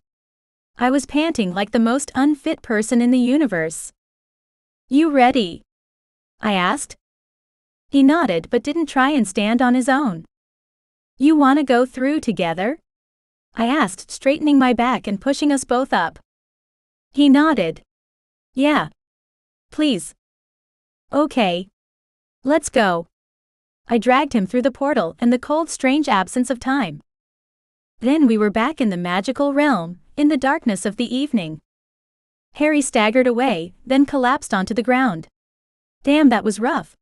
I was panting like the most unfit person in the universe. You ready? I asked. He nodded but didn't try and stand on his own. You wanna go through together? I asked, straightening my back and pushing us both up. He nodded. Yeah. Please. Okay. Let's go. I dragged him through the portal and the cold, strange absence of time. Then we were back in the magical realm, in the darkness of the evening. Harry staggered away, then collapsed onto the ground. Damn, that was rough.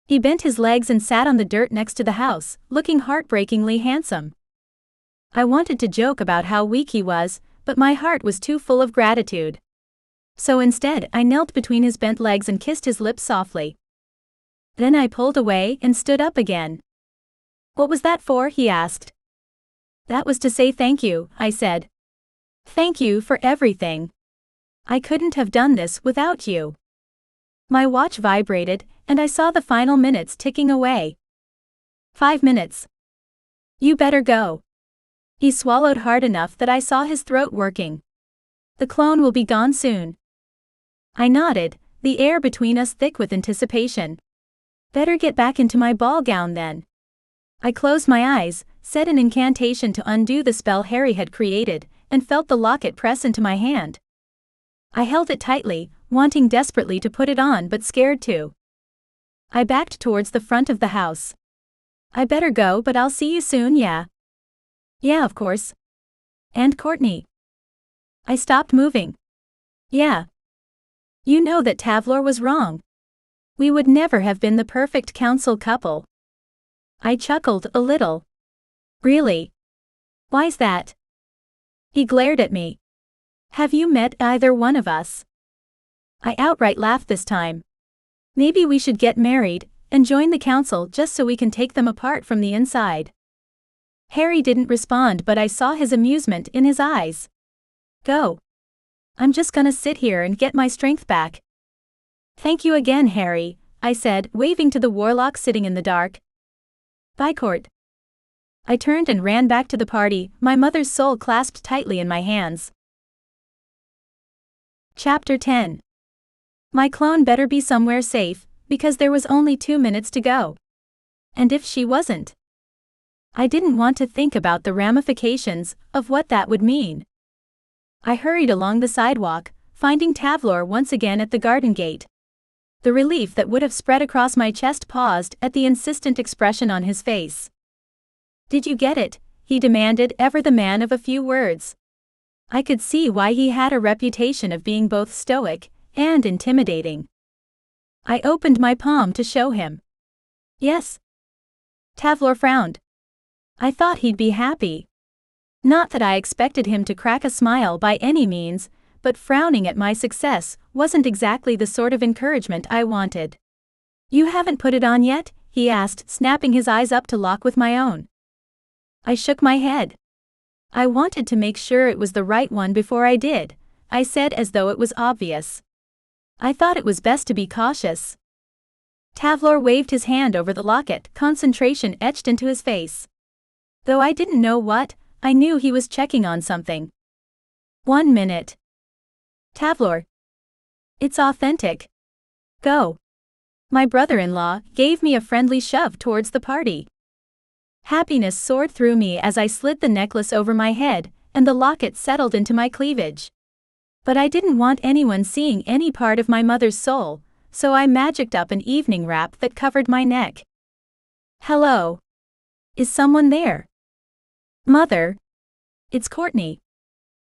He bent his legs and sat on the dirt next to the house, looking heartbreakingly handsome. I wanted to joke about how weak he was, but my heart was too full of gratitude. So instead, I knelt between his bent legs and kissed his lips softly. Then I pulled away and stood up again. What was that for? He asked. That was to say thank you, I said. Thank you for everything. I couldn't have done this without you. My watch vibrated, and I saw the final minutes ticking away. 5 minutes. You better go. He swallowed hard enough that I saw his throat working. The clone will be gone soon. I nodded, the air between us thick with anticipation. Better get back into my ball gown then. I closed my eyes, said an incantation to undo the spell Harry had created, and felt the locket press into my hand. I held it tightly, wanting desperately to put it on but scared to. I backed towards the front of the house. I better go, but I'll see you soon, yeah? Yeah, of course. And Courtney? I stopped moving. Yeah. You know that Tavlor was wrong. We would never have been the perfect council couple. I chuckled a little. Really? Why's that? He glared at me. Have you met either one of us? I outright laughed this time. Maybe we should get married, and join the council just so we can take them apart from the inside. Harry didn't respond, but I saw his amusement in his eyes. Go. I'm just gonna sit here and get my strength back. Thank you again, Harry, I said, waving to the Warlock sitting in the dark. Bye, Court. I turned and ran back to the party, my mother's soul clasped tightly in my hands. Chapter 10. My clone better be somewhere safe, because there was only 2 minutes to go. And if she wasn't? I didn't want to think about the ramifications of what that would mean. I hurried along the sidewalk, finding Tavlor once again at the garden gate. The relief that would have spread across my chest paused at the insistent expression on his face. Did you get it? He demanded, ever the man of a few words. I could see why he had a reputation of being both stoic and intimidating. I opened my palm to show him. Yes. Tavlor frowned. I thought he'd be happy. Not that I expected him to crack a smile by any means, but frowning at my success wasn't exactly the sort of encouragement I wanted. You haven't put it on yet? He asked, snapping his eyes up to lock with my own. I shook my head. I wanted to make sure it was the right one before I did, I said as though it was obvious. I thought it was best to be cautious. Tavlor waved his hand over the locket, concentration etched into his face. Though I didn't know what, I knew he was checking on something. 1 minute. Tavlor. It's authentic. Go. My brother-in-law gave me a friendly shove towards the party. Happiness soared through me as I slid the necklace over my head, and the locket settled into my cleavage. But I didn't want anyone seeing any part of my mother's soul, so I magicked up an evening wrap that covered my neck. Hello? Is someone there? Mother? It's Courtney.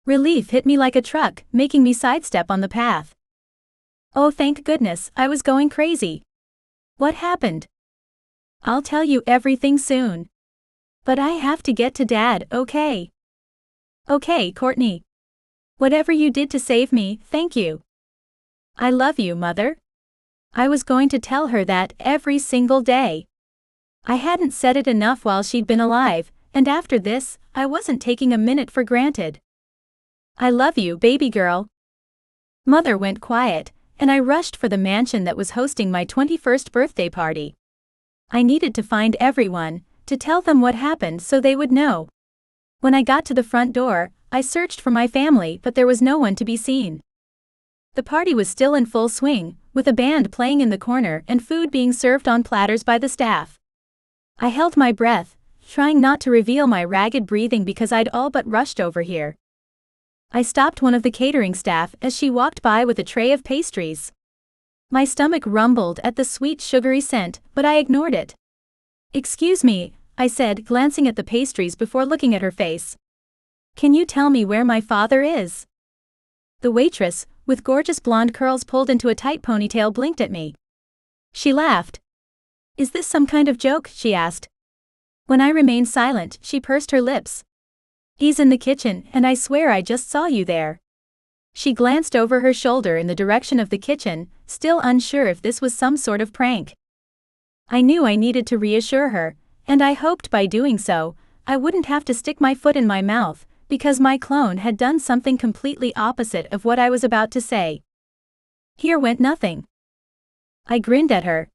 Relief hit me like a truck, making me sidestep on the path. Oh, thank goodness, I was going crazy. What happened? I'll tell you everything soon. But I have to get to Dad, okay? Okay, Courtney. Whatever you did to save me, thank you. I love you, Mother. I was going to tell her that every single day. I hadn't said it enough while she'd been alive, and after this, I wasn't taking a minute for granted. I love you, baby girl. Mother went quiet, and I rushed for the mansion that was hosting my 21st birthday party. I needed to find everyone, to tell them what happened so they would know. When I got to the front door, I searched for my family, but there was no one to be seen. The party was still in full swing, with a band playing in the corner and food being served on platters by the staff. I held my breath, trying not to reveal my ragged breathing because I'd all but rushed over here. I stopped one of the catering staff as she walked by with a tray of pastries. My stomach rumbled at the sweet sugary scent, but I ignored it. Excuse me, I said, glancing at the pastries before looking at her face. Can you tell me where my father is? The waitress, with gorgeous blonde curls pulled into a tight ponytail, blinked at me. She laughed. Is this some kind of joke? She asked. When I remained silent, she pursed her lips. He's in the kitchen, and I swear I just saw you there. She glanced over her shoulder in the direction of the kitchen, still unsure if this was some sort of prank. I knew I needed to reassure her, and I hoped by doing so, I wouldn't have to stick my foot in my mouth, because my clone had done something completely opposite of what I was about to say. Here went nothing. I grinned at her.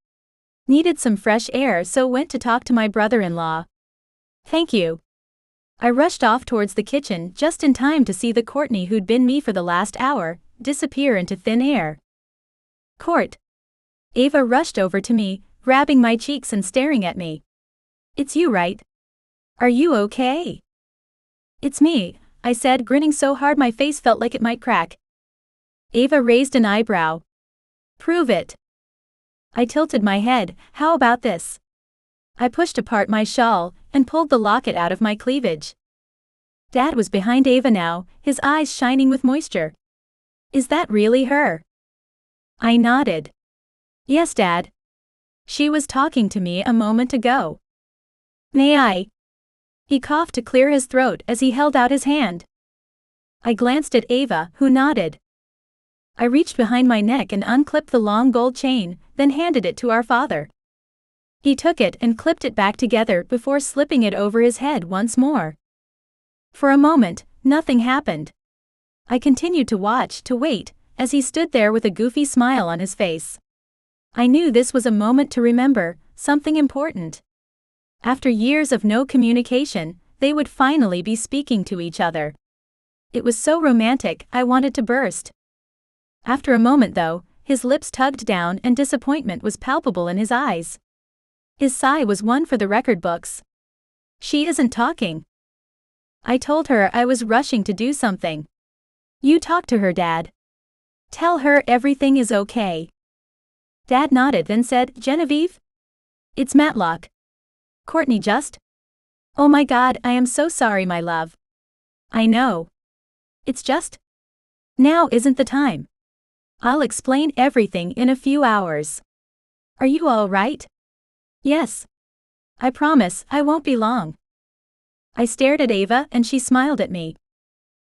Needed some fresh air, so went to talk to my brother-in-law. Thank you. I rushed off towards the kitchen just in time to see the Courtney who'd been me for the last hour disappear into thin air. Court. Ava rushed over to me, grabbing my cheeks and staring at me. It's you, right? Are you okay? It's me, I said, grinning so hard my face felt like it might crack. Ava raised an eyebrow. Prove it. I tilted my head. How about this? I pushed apart my shawl and pulled the locket out of my cleavage. Dad was behind Ava now, his eyes shining with moisture. Is that really her? I nodded. Yes, Dad. She was talking to me a moment ago. May I? He coughed to clear his throat as he held out his hand. I glanced at Ava, who nodded. I reached behind my neck and unclipped the long gold chain, then handed it to our father. He took it and clipped it back together before slipping it over his head once more. For a moment, nothing happened. I continued to watch, to wait, as he stood there with a goofy smile on his face. I knew this was a moment to remember, something important. After years of no communication, they would finally be speaking to each other. It was so romantic, I wanted to burst. After a moment though, his lips tugged down and disappointment was palpable in his eyes. His sigh was one for the record books. She isn't talking. I told her I was rushing to do something. You talk to her, Dad. Tell her everything is okay. Dad nodded, then said, Genevieve? It's Matlock. Courtney just? Oh my God, I am so sorry, my love. I know. It's just? Now isn't the time. I'll explain everything in a few hours. Are you all right? Yes. I promise, I won't be long. I stared at Ava and she smiled at me.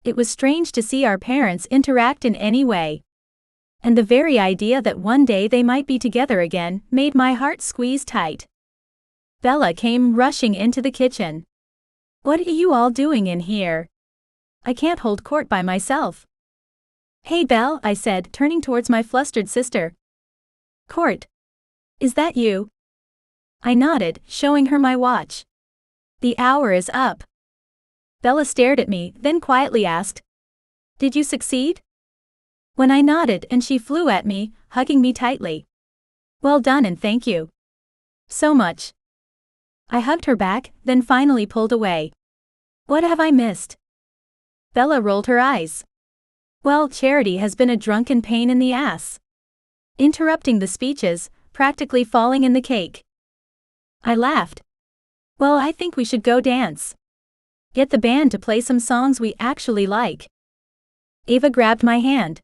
It was strange to see our parents interact in any way. And the very idea that one day they might be together again made my heart squeeze tight. Bella came rushing into the kitchen. What are you all doing in here? I can't hold court by myself. Hey Belle, I said, turning towards my flustered sister. Court. Is that you? I nodded, showing her my watch. The hour is up. Bella stared at me, then quietly asked, Did you succeed? When I nodded and she flew at me, hugging me tightly. Well done and thank you. So much. I hugged her back, then finally pulled away. What have I missed? Bella rolled her eyes. Well, Charity has been a drunken pain in the ass. Interrupting the speeches, practically falling in the cake. I laughed. Well, I think we should go dance. Get the band to play some songs we actually like. Ava grabbed my hand.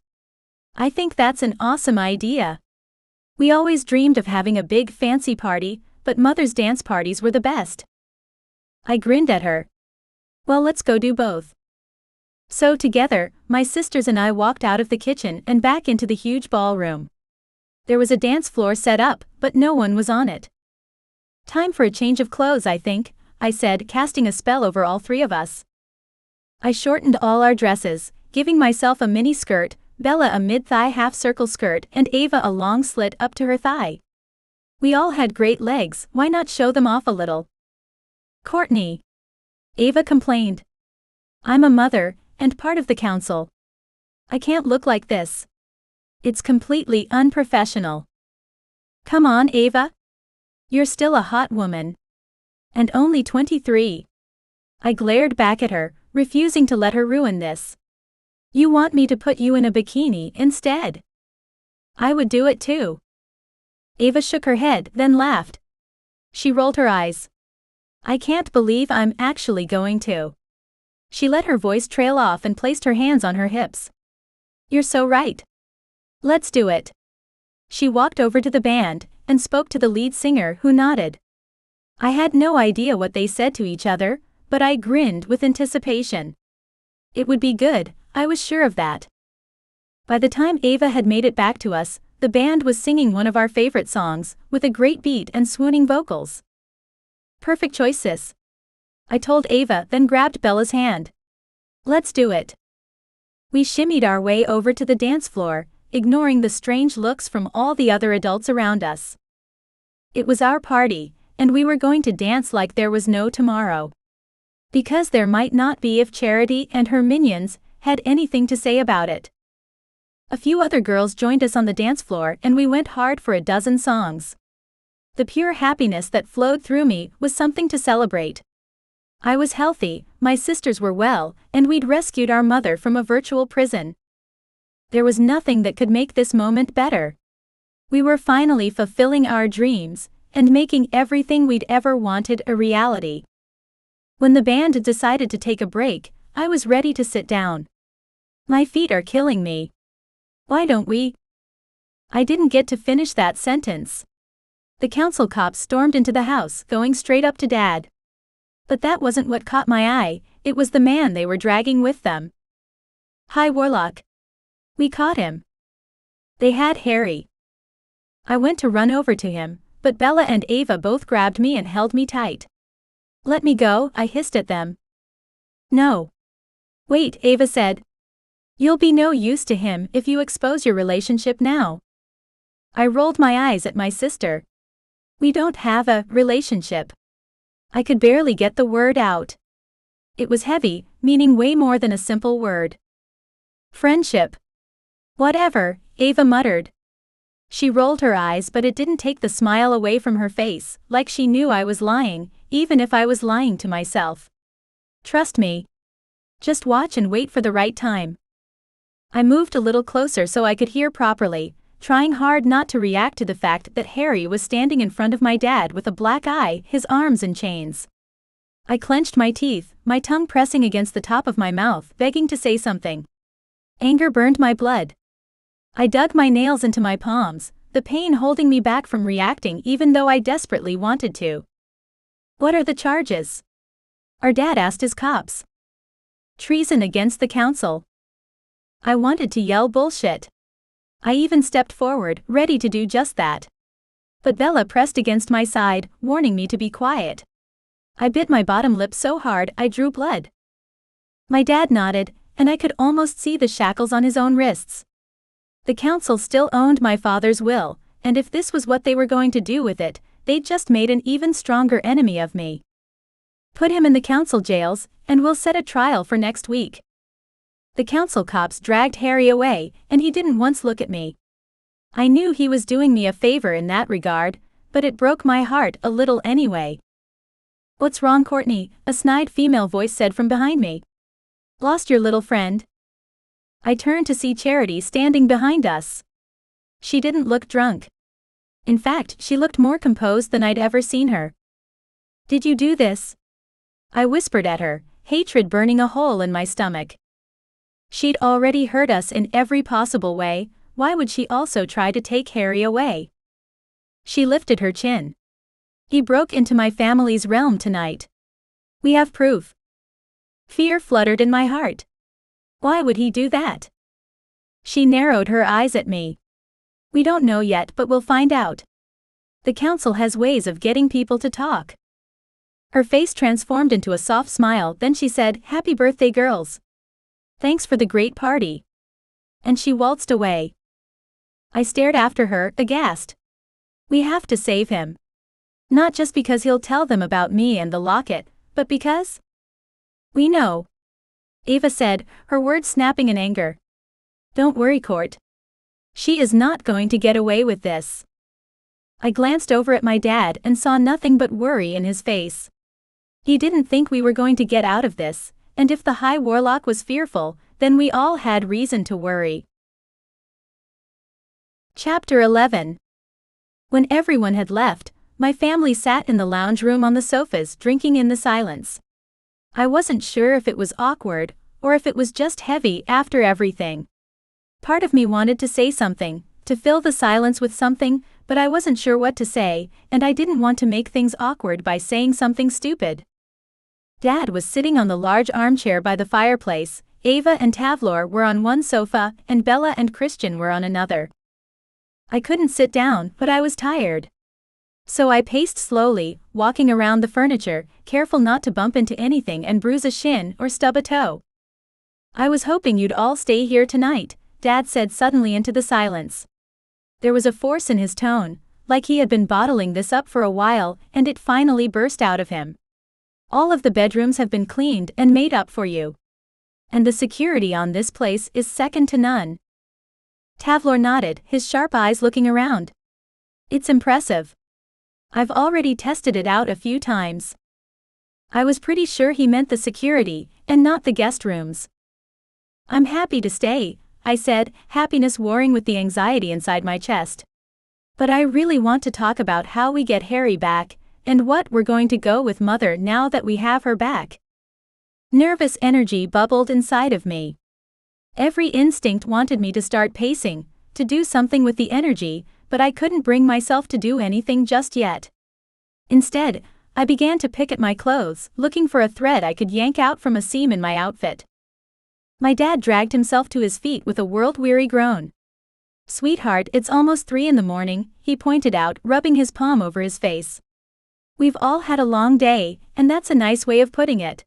I think that's an awesome idea. We always dreamed of having a big fancy party, but Mother's dance parties were the best. I grinned at her. Well, let's go do both. So together, my sisters and I walked out of the kitchen and back into the huge ballroom. There was a dance floor set up, but no one was on it. Time for a change of clothes, I think, I said, casting a spell over all three of us. I shortened all our dresses, giving myself a mini skirt, Bella a mid-thigh half-circle skirt, and Ava a long slit up to her thigh. We all had great legs, why not show them off a little? Courtney. Ava complained. I'm a mother, and part of the council. I can't look like this. It's completely unprofessional. Come on, Ava. You're still a hot woman. And only 23. I glared back at her, refusing to let her ruin this. You want me to put you in a bikini instead? I would do it too. Ava shook her head, then laughed. She rolled her eyes. I can't believe I'm actually going to. She let her voice trail off and placed her hands on her hips. You're so right. Let's do it. She walked over to the band and spoke to the lead singer, who nodded. I had no idea what they said to each other, but I grinned with anticipation. It would be good, I was sure of that. By the time Ava had made it back to us, the band was singing one of our favorite songs, with a great beat and swooning vocals. Perfect choice, sis. I told Ava, then grabbed Bella's hand. Let's do it. We shimmied our way over to the dance floor, ignoring the strange looks from all the other adults around us. It was our party, and we were going to dance like there was no tomorrow. Because there might not be if Charity and her minions had anything to say about it. A few other girls joined us on the dance floor and we went hard for a dozen songs. The pure happiness that flowed through me was something to celebrate. I was healthy, my sisters were well, and we'd rescued our mother from a virtual prison. There was nothing that could make this moment better. We were finally fulfilling our dreams, and making everything we'd ever wanted a reality. When the band decided to take a break, I was ready to sit down. My feet are killing me. Why don't we? I didn't get to finish that sentence. The council cops stormed into the house, going straight up to Dad. But that wasn't what caught my eye, it was the man they were dragging with them. Hi, Warlock. We caught him. They had Harry. I went to run over to him, but Bella and Ava both grabbed me and held me tight. Let me go, I hissed at them. No. Wait, Ava said. You'll be no use to him if you expose your relationship now. I rolled my eyes at my sister. We don't have a relationship. I could barely get the word out. It was heavy, meaning way more than a simple word. Friendship. Whatever, Ava muttered. She rolled her eyes, but it didn't take the smile away from her face, like she knew I was lying, even if I was lying to myself. Trust me. Just watch and wait for the right time. I moved a little closer so I could hear properly, trying hard not to react to the fact that Harry was standing in front of my dad with a black eye, his arms in chains. I clenched my teeth, my tongue pressing against the top of my mouth, begging to say something. Anger burned my blood. I dug my nails into my palms, the pain holding me back from reacting even though I desperately wanted to. What are the charges? Our dad asked his cops. Treason against the council. I wanted to yell bullshit. I even stepped forward, ready to do just that. But Bella pressed against my side, warning me to be quiet. I bit my bottom lip so hard I drew blood. My dad nodded, and I could almost see the shackles on his own wrists. The council still owned my father's will, and if this was what they were going to do with it, they'd just made an even stronger enemy of me. Put him in the council jails, and we'll set a trial for next week. The council cops dragged Harry away, and he didn't once look at me. I knew he was doing me a favor in that regard, but it broke my heart a little anyway. What's wrong, Courtney? A snide female voice said from behind me. Lost your little friend? I turned to see Charity standing behind us. She didn't look drunk. In fact, she looked more composed than I'd ever seen her. "Did you do this?" I whispered at her, hatred burning a hole in my stomach. She'd already hurt us in every possible way, why would she also try to take Harry away? She lifted her chin. "He broke into my family's realm tonight. We have proof." Fear fluttered in my heart. Why would he do that? She narrowed her eyes at me. "We don't know yet, but we'll find out. The council has ways of getting people to talk." Her face transformed into a soft smile, then she said, "Happy birthday, girls. Thanks for the great party." And she waltzed away. I stared after her, aghast. We have to save him. Not just because he'll tell them about me and the locket, but because we know. Ava said, her words snapping in anger. "Don't worry, Court. She is not going to get away with this." I glanced over at my dad and saw nothing but worry in his face. He didn't think we were going to get out of this, and if the High Warlock was fearful, then we all had reason to worry. Chapter 11. When everyone had left, my family sat in the lounge room on the sofas drinking in the silence. I wasn't sure if it was awkward, or if it was just heavy after everything. Part of me wanted to say something, to fill the silence with something, but I wasn't sure what to say, and I didn't want to make things awkward by saying something stupid. Dad was sitting on the large armchair by the fireplace, Ava and Tavlor were on one sofa, and Bella and Christian were on another. I couldn't sit down, but I was tired. So I paced slowly, walking around the furniture, careful not to bump into anything and bruise a shin or stub a toe. "I was hoping you'd all stay here tonight," Dad said suddenly into the silence. There was a force in his tone, like he had been bottling this up for a while, and it finally burst out of him. "All of the bedrooms have been cleaned and made up for you. And the security on this place is second to none." Tavlor nodded, his sharp eyes looking around. "It's impressive. I've already tested it out a few times." I was pretty sure he meant the security, and not the guest rooms. "I'm happy to stay," I said, happiness warring with the anxiety inside my chest. "But I really want to talk about how we get Harry back, and what we're going to go with Mother now that we have her back." Nervous energy bubbled inside of me. Every instinct wanted me to start pacing, to do something with the energy, but I couldn't bring myself to do anything just yet. Instead, I began to pick at my clothes, looking for a thread I could yank out from a seam in my outfit. My dad dragged himself to his feet with a world-weary groan. "Sweetheart, it's almost 3 in the morning, he pointed out, rubbing his palm over his face. "We've all had a long day, and that's a nice way of putting it.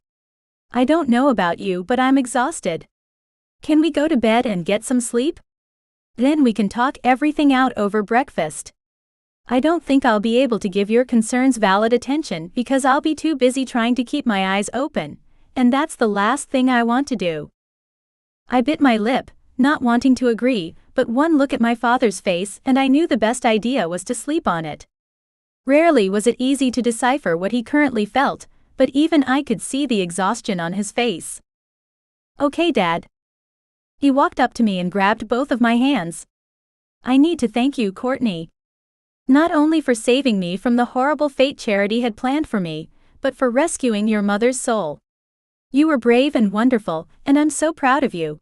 I don't know about you, but I'm exhausted. Can we go to bed and get some sleep? Then we can talk everything out over breakfast. I don't think I'll be able to give your concerns valid attention because I'll be too busy trying to keep my eyes open, and that's the last thing I want to do." I bit my lip, not wanting to agree, but one look at my father's face and I knew the best idea was to sleep on it. Rarely was it easy to decipher what he currently felt, but even I could see the exhaustion on his face. "Okay, Dad." He walked up to me and grabbed both of my hands. "I need to thank you, Courtney. Not only for saving me from the horrible fate Charity had planned for me, but for rescuing your mother's soul. You were brave and wonderful, and I'm so proud of you."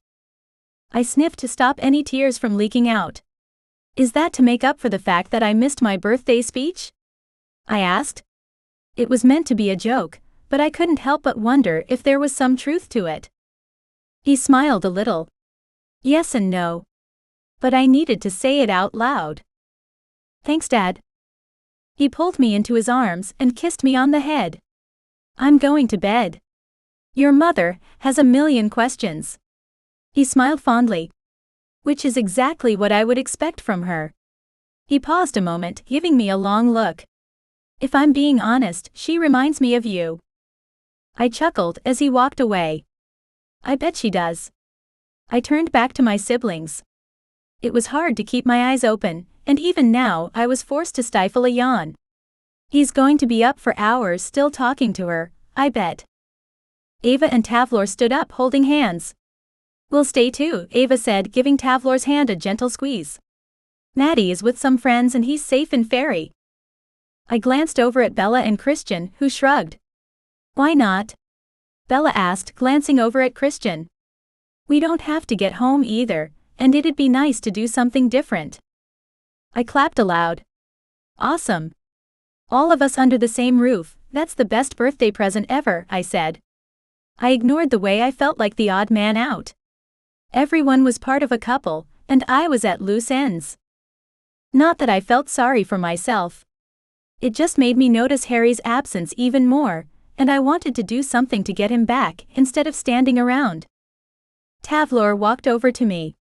I sniffed to stop any tears from leaking out. "Is that to make up for the fact that I missed my birthday speech?" I asked. It was meant to be a joke, but I couldn't help but wonder if there was some truth to it. He smiled a little. "Yes and no. But I needed to say it out loud." "Thanks, Dad." He pulled me into his arms and kissed me on the head. "I'm going to bed. Your mother has a million questions." He smiled fondly. "Which is exactly what I would expect from her." He paused a moment, giving me a long look. "If I'm being honest, she reminds me of you." I chuckled as he walked away. "I bet she does." I turned back to my siblings. It was hard to keep my eyes open, and even now I was forced to stifle a yawn. He's going to be up for hours still talking to her, I bet. Ava and Tavlor stood up holding hands. We'll stay too, Ava said, giving Tavlor's hand a gentle squeeze. Maddie is with some friends and he's safe in Ferry. I glanced over at Bella and Christian, who shrugged. Why not? Bella asked, glancing over at Christian. We don't have to get home either, and it'd be nice to do something different. I clapped aloud. Awesome. All of us under the same roof, that's the best birthday present ever, I said. I ignored the way I felt like the odd man out. Everyone was part of a couple, and I was at loose ends. Not that I felt sorry for myself. It just made me notice Harry's absence even more, and I wanted to do something to get him back instead of standing around. Tavlor walked over to me.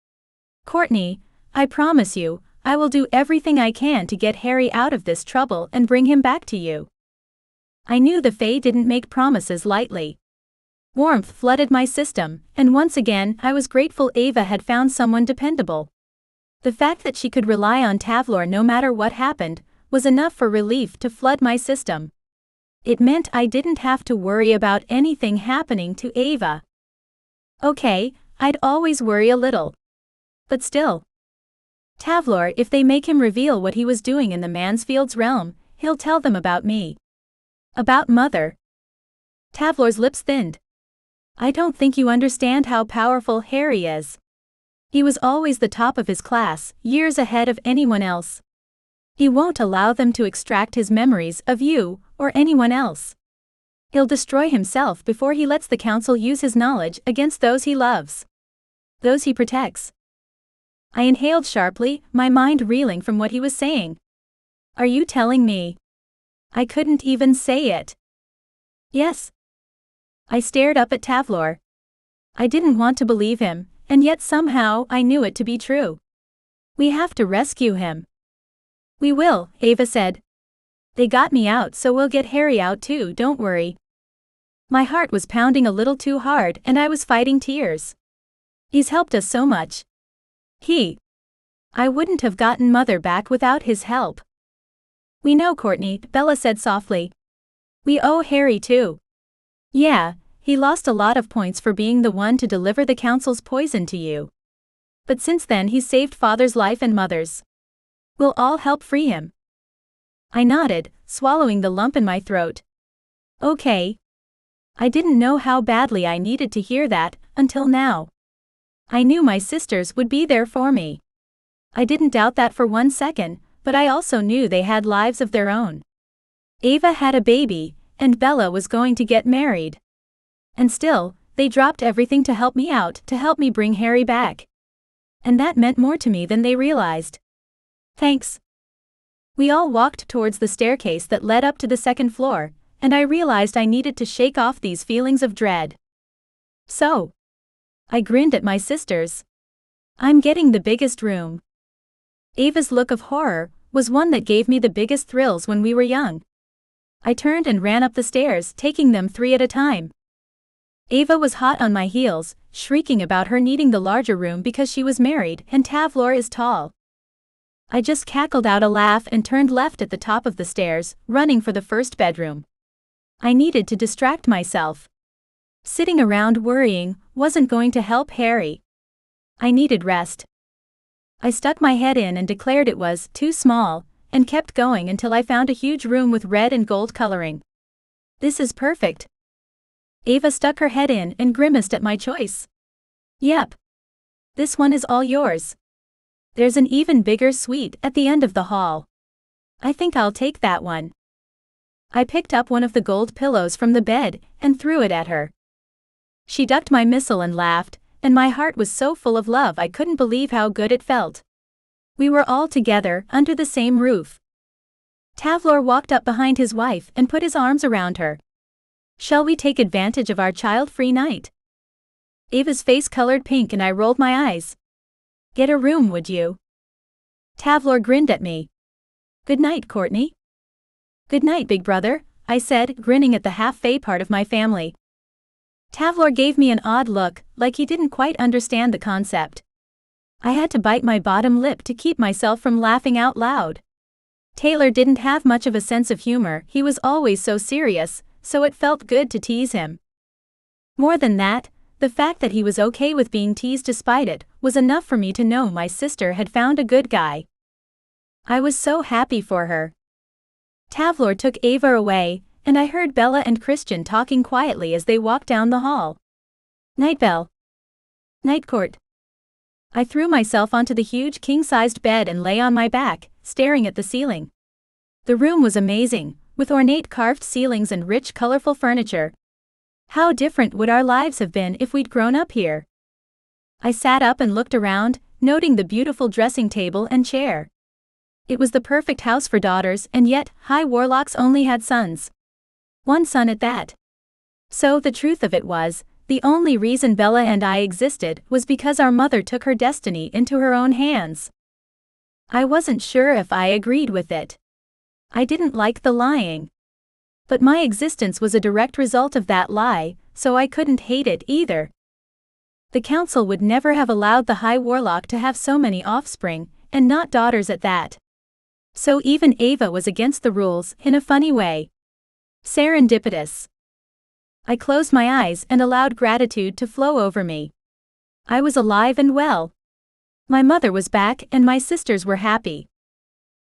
Courtney, I promise you, I will do everything I can to get Harry out of this trouble and bring him back to you. I knew the Fae didn't make promises lightly. Warmth flooded my system, and once again I was grateful Ava had found someone dependable. The fact that she could rely on Tavlor no matter what happened was enough for relief to flood my system. It meant I didn't have to worry about anything happening to Ava. Okay, I'd always worry a little. But still. Tavlor, if they make him reveal what he was doing in the Mansfield's realm, he'll tell them about me. About Mother. Tavlor's lips thinned. I don't think you understand how powerful Harry is. He was always the top of his class, years ahead of anyone else. He won't allow them to extract his memories of you, or anyone else. He'll destroy himself before he lets the council use his knowledge against those he loves. Those he protects. I inhaled sharply, my mind reeling from what he was saying. Are you telling me? I couldn't even say it. Yes. I stared up at Tavlor. I didn't want to believe him, and yet somehow I knew it to be true. We have to rescue him. We will, Ava said. They got me out, so we'll get Harry out too, don't worry. My heart was pounding a little too hard and I was fighting tears. He's helped us so much. I wouldn't have gotten Mother back without his help. We know, Courtney, Bella said softly. We owe Harry too. Yeah, he lost a lot of points for being the one to deliver the council's poison to you. But since then he's saved Father's life and Mother's. We'll all help free him. I nodded, swallowing the lump in my throat. Okay. I didn't know how badly I needed to hear that, until now. I knew my sisters would be there for me. I didn't doubt that for 1 second, but I also knew they had lives of their own. Ava had a baby, and Bella was going to get married. And still, they dropped everything to help me out, to help me bring Harry back. And that meant more to me than they realized. Thanks. We all walked towards the staircase that led up to the second floor, and I realized I needed to shake off these feelings of dread. So. I grinned at my sisters. I'm getting the biggest room. Ava's look of horror was one that gave me the biggest thrills when we were young. I turned and ran up the stairs, taking them 3 at a time. Ava was hot on my heels, shrieking about her needing the larger room because she was married and Tavlor is tall. I just cackled out a laugh and turned left at the top of the stairs, running for the first bedroom. I needed to distract myself. Sitting around worrying wasn't going to help Harry. I needed rest. I stuck my head in and declared it was too small, and kept going until I found a huge room with red and gold coloring. This is perfect. Ava stuck her head in and grimaced at my choice. Yep. This one is all yours. There's an even bigger suite at the end of the hall. I think I'll take that one. I picked up one of the gold pillows from the bed and threw it at her. She ducked my missile and laughed, and my heart was so full of love I couldn't believe how good it felt. We were all together, under the same roof. Tavlor walked up behind his wife and put his arms around her. Shall we take advantage of our child-free night? Ava's face colored pink and I rolled my eyes. Get a room, would you? Tavlor grinned at me. Good night, Courtney. Good night, big brother, I said, grinning at the half-fae part of my family. Tavlor gave me an odd look, like he didn't quite understand the concept. I had to bite my bottom lip to keep myself from laughing out loud. Taylor didn't have much of a sense of humor, he was always so serious, so it felt good to tease him. More than that, The fact that he was okay with being teased despite it was enough for me to know my sister had found a good guy. I was so happy for her. Tavlor took Ava away, and I heard Bella and Christian talking quietly as they walked down the hall. Night bell. Night court. I threw myself onto the huge king-sized bed and lay on my back, staring at the ceiling. The room was amazing, with ornate carved ceilings and rich colorful furniture. How different would our lives have been if we'd grown up here? I sat up and looked around, noting the beautiful dressing table and chair. It was the perfect house for daughters, and yet, high warlocks only had sons. One son at that. So the truth of it was, the only reason Bella and I existed was because our mother took her destiny into her own hands. I wasn't sure if I agreed with it. I didn't like the lying. But my existence was a direct result of that lie, so I couldn't hate it either. The council would never have allowed the High Warlock to have so many offspring, and not daughters at that. So even Ava was against the rules, in a funny way. Serendipitous. I closed my eyes and allowed gratitude to flow over me. I was alive and well. My mother was back and my sisters were happy.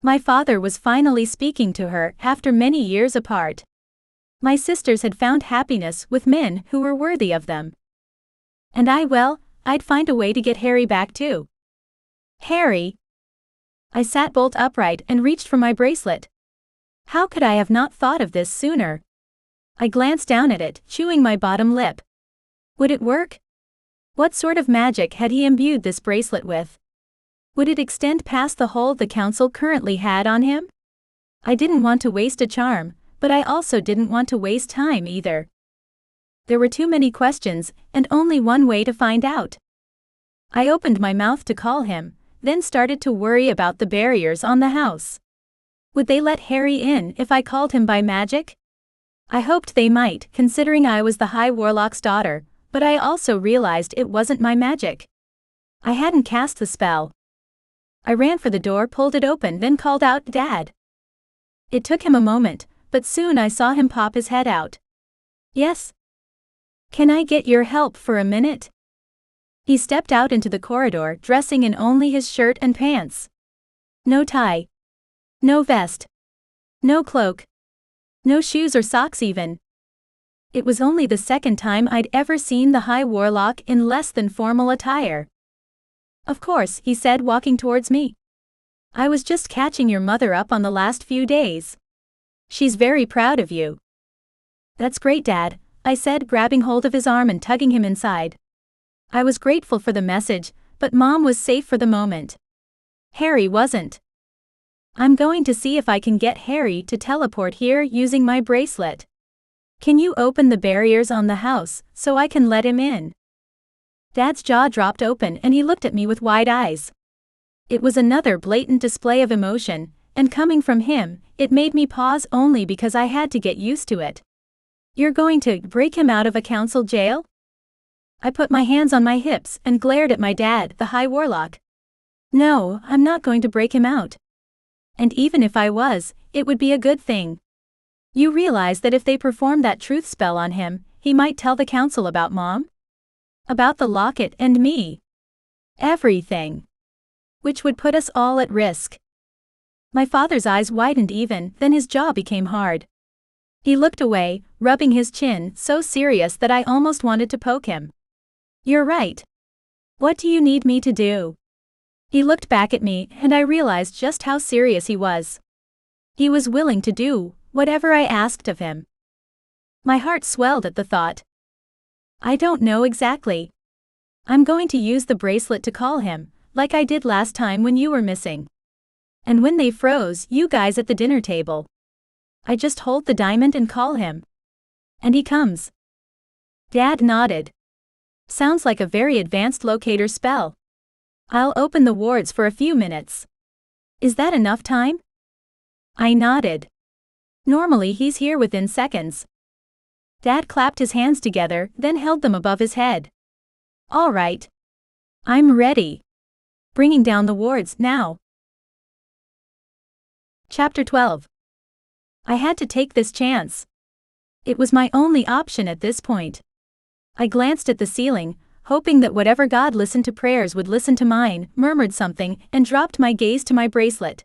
My father was finally speaking to her after many years apart. My sisters had found happiness with men who were worthy of them. And I'd find a way to get Harry back too. Harry? I sat bolt upright and reached for my bracelet. How could I have not thought of this sooner? I glanced down at it, chewing my bottom lip. Would it work? What sort of magic had he imbued this bracelet with? Would it extend past the hold the council currently had on him? I didn't want to waste a charm, but I also didn't want to waste time either. There were too many questions, and only one way to find out. I opened my mouth to call him, then started to worry about the barriers on the house. Would they let Harry in if I called him by magic? I hoped they might, considering I was the High Warlock's daughter, but I also realized it wasn't my magic. I hadn't cast the spell. I ran for the door, pulled it open, then called out, "Dad." It took him a moment, but soon I saw him pop his head out. "Yes? Can I get your help for a minute?" He stepped out into the corridor, dressing in only his shirt and pants. No tie. No vest. No cloak. No shoes or socks even. It was only the second time I'd ever seen the High Warlock in less than formal attire. "Of course," he said, walking towards me. "I was just catching your mother up on the last few days. She's very proud of you." "That's great, Dad," I said, grabbing hold of his arm and tugging him inside. I was grateful for the message, but Mom was safe for the moment. Harry wasn't. "I'm going to see if I can get Harry to teleport here using my bracelet. Can you open the barriers on the house so I can let him in?" Dad's jaw dropped open and he looked at me with wide eyes. It was another blatant display of emotion, and coming from him, it made me pause only because I had to get used to it. "You're going to break him out of a council jail?" I put my hands on my hips and glared at my dad, the High Warlock. "No, I'm not going to break him out. And even if I was, it would be a good thing. You realize that if they perform that truth spell on him, he might tell the council about Mom? About the locket and me. Everything. Which would put us all at risk." My father's eyes widened even, then his jaw became hard. He looked away, rubbing his chin, so serious that I almost wanted to poke him. "You're right. What do you need me to do?" He looked back at me, and I realized just how serious he was. He was willing to do whatever I asked of him. My heart swelled at the thought. "I don't know exactly. I'm going to use the bracelet to call him, like I did last time when you were missing. And when they froze you guys at the dinner table. I just hold the diamond and call him. And he comes." Dad nodded. "Sounds like a very advanced locator spell. I'll open the wards for a few minutes. Is that enough time?" I nodded. "Normally he's here within seconds." Dad clapped his hands together, then held them above his head. "All right. I'm ready. Bringing down the wards now." Chapter 12. I had to take this chance. It was my only option at this point. I glanced at the ceiling, hoping that whatever God listened to prayers would listen to mine, murmured something, and dropped my gaze to my bracelet.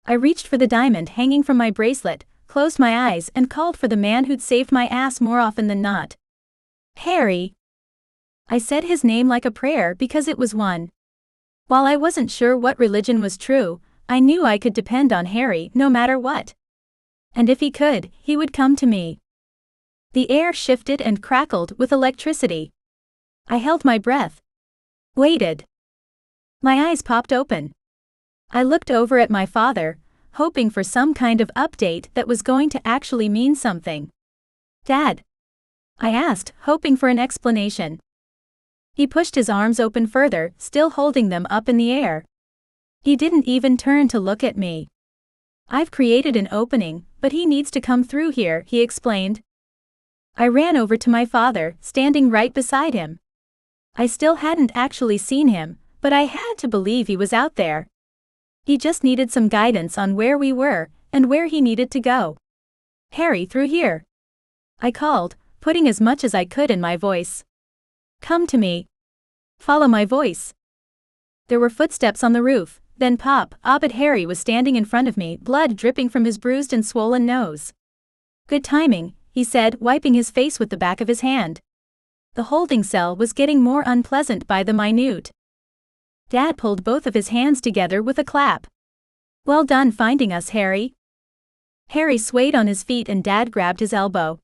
I reached for the diamond hanging from my bracelet, closed my eyes, and called for the man who'd saved my ass more often than not. Harry. I said his name like a prayer because it was one. While I wasn't sure what religion was true, I knew I could depend on Harry no matter what. And if he could, he would come to me. The air shifted and crackled with electricity. I held my breath. Waited. My eyes popped open. I looked over at my father, hoping for some kind of update that was going to actually mean something. Dad? I asked, hoping for an explanation. He pushed his arms open further, still holding them up in the air. He didn't even turn to look at me. I've created an opening, but he needs to come through here, he explained. I ran over to my father, standing right beside him. I still hadn't actually seen him, but I had to believe he was out there. He just needed some guidance on where we were, and where he needed to go. Harry, through here. I called, putting as much as I could in my voice. Come to me. Follow my voice. There were footsteps on the roof, then pop, but Harry was standing in front of me, blood dripping from his bruised and swollen nose. Good timing, he said, wiping his face with the back of his hand. The holding cell was getting more unpleasant by the minute. Dad pulled both of his hands together with a clap. Well done finding us, Harry. Harry swayed on his feet and Dad grabbed his elbow.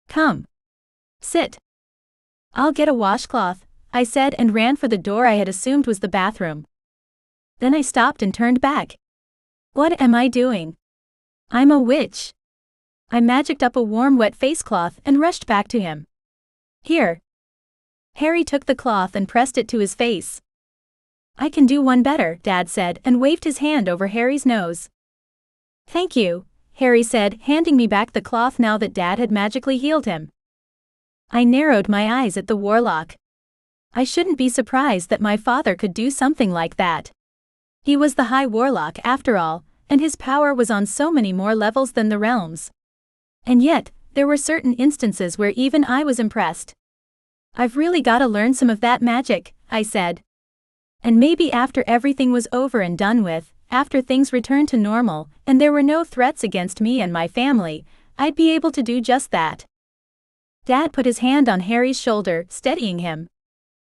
Come. Sit. I'll get a washcloth, I said and ran for the door I had assumed was the bathroom. Then I stopped and turned back. What am I doing? I'm a witch. I magicked up a warm wet face cloth and rushed back to him. Here. Harry took the cloth and pressed it to his face. I can do one better, Dad said and waved his hand over Harry's nose. Thank you, Harry said, handing me back the cloth now that Dad had magically healed him. I narrowed my eyes at the Warlock. I shouldn't be surprised that my father could do something like that. He was the High Warlock after all, and his power was on so many more levels than the realms. And yet, there were certain instances where even I was impressed. I've really gotta learn some of that magic, I said. And maybe after everything was over and done with, after things returned to normal, and there were no threats against me and my family, I'd be able to do just that. Dad put his hand on Harry's shoulder, steadying him.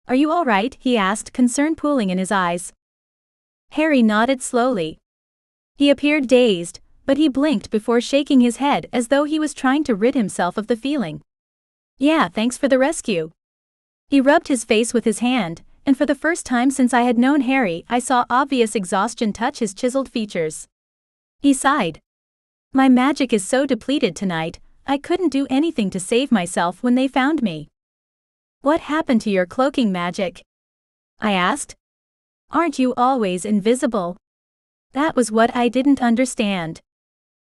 Are you all right? He asked, concern pooling in his eyes. Harry nodded slowly. He appeared dazed, but he blinked before shaking his head as though he was trying to rid himself of the feeling. Yeah, thanks for the rescue. He rubbed his face with his hand, and for the first time since I had known Harry, I saw obvious exhaustion touch his chiseled features. He sighed. My magic is so depleted tonight, I couldn't do anything to save myself when they found me. What happened to your cloaking magic? I asked. Aren't you always invisible? That was what I didn't understand.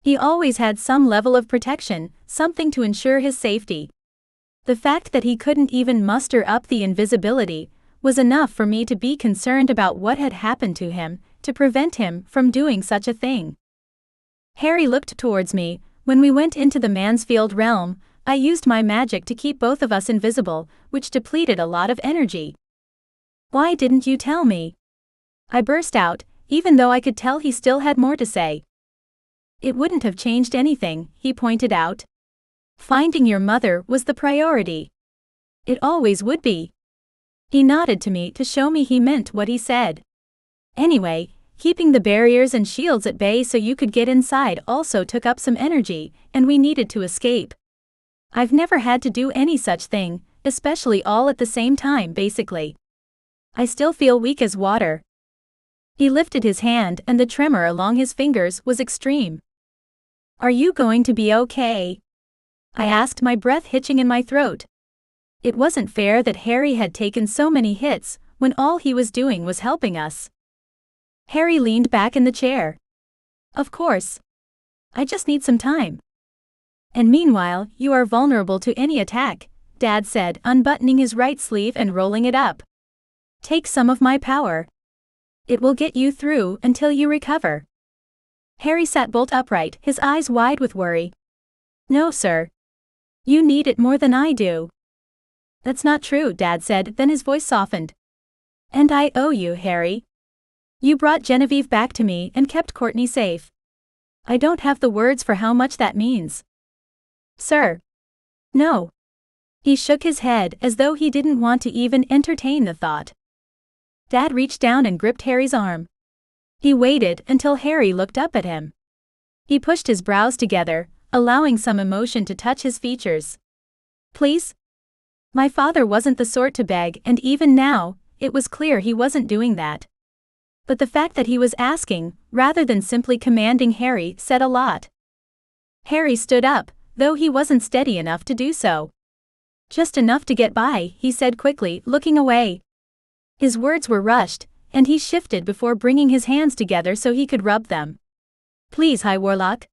He always had some level of protection, something to ensure his safety. The fact that he couldn't even muster up the invisibility was enough for me to be concerned about what had happened to him, to prevent him from doing such a thing. Harry looked towards me. When we went into the Mansfield realm, I used my magic to keep both of us invisible, which depleted a lot of energy. Why didn't you tell me? I burst out, even though I could tell he still had more to say. It wouldn't have changed anything, he pointed out. Finding your mother was the priority. It always would be. He nodded to me to show me he meant what he said. Anyway, keeping the barriers and shields at bay so you could get inside also took up some energy, and we needed to escape. I've never had to do any such thing, especially all at the same time basically. I still feel weak as water. He lifted his hand and the tremor along his fingers was extreme. Are you going to be okay? I asked, my breath hitching in my throat. It wasn't fair that Harry had taken so many hits when all he was doing was helping us. Harry leaned back in the chair. Of course. I just need some time. And meanwhile, you are vulnerable to any attack, Dad said, unbuttoning his right sleeve and rolling it up. Take some of my power. It will get you through until you recover. Harry sat bolt upright, his eyes wide with worry. No, sir. You need it more than I do. That's not true, Dad said, then his voice softened. And I owe you, Harry. You brought Genevieve back to me and kept Courtney safe. I don't have the words for how much that means. Sir. No. He shook his head as though he didn't want to even entertain the thought. Dad reached down and gripped Harry's arm. He waited until Harry looked up at him. He pushed his brows together, allowing some emotion to touch his features. Please? My father wasn't the sort to beg, and even now, it was clear he wasn't doing that. But the fact that he was asking, rather than simply commanding Harry, said a lot. Harry stood up, though he wasn't steady enough to do so. Just enough to get by, he said quickly, looking away. His words were rushed, and he shifted before bringing his hands together so he could rub them. Please, High Warlock.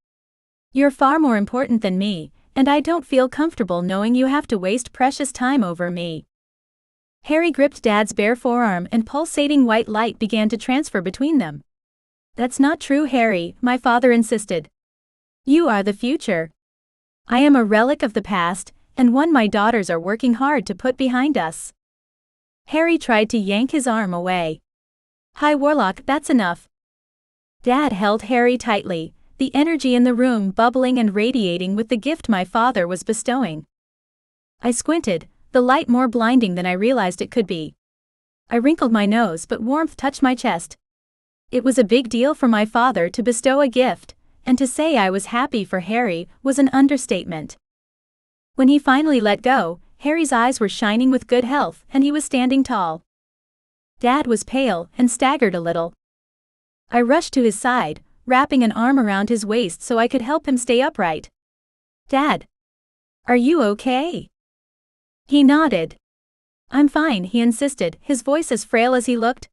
You're far more important than me, and I don't feel comfortable knowing you have to waste precious time over me. Harry gripped Dad's bare forearm and pulsating white light began to transfer between them. That's not true, Harry, my father insisted. You are the future. I am a relic of the past, and one my daughters are working hard to put behind us. Harry tried to yank his arm away. High Warlock, that's enough. Dad held Harry tightly, the energy in the room bubbling and radiating with the gift my father was bestowing. I squinted, the light more blinding than I realized it could be. I wrinkled my nose, but warmth touched my chest. It was a big deal for my father to bestow a gift, and to say I was happy for Harry was an understatement. When he finally let go, Harry's eyes were shining with good health, and he was standing tall. Dad was pale and staggered a little. I rushed to his side, wrapping an arm around his waist so I could help him stay upright. Dad. Are you okay? He nodded. I'm fine, he insisted, his voice as frail as he looked.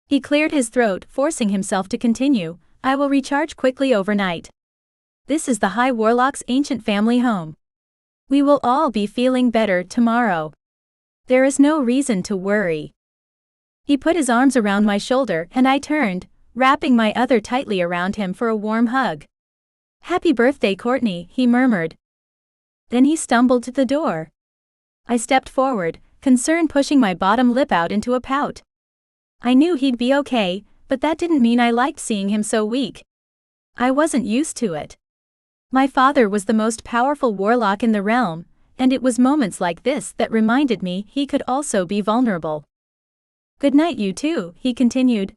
He cleared his throat, forcing himself to continue. I will recharge quickly overnight. This is the High Warlock's ancient family home. We will all be feeling better tomorrow. There is no reason to worry. He put his arms around my shoulder and I turned, wrapping my other tightly around him for a warm hug. Happy birthday, Courtney, he murmured. Then he stumbled to the door. I stepped forward, concern pushing my bottom lip out into a pout. I knew he'd be okay, but that didn't mean I liked seeing him so weak. I wasn't used to it. My father was the most powerful warlock in the realm, and it was moments like this that reminded me he could also be vulnerable. Good night, you two, he continued.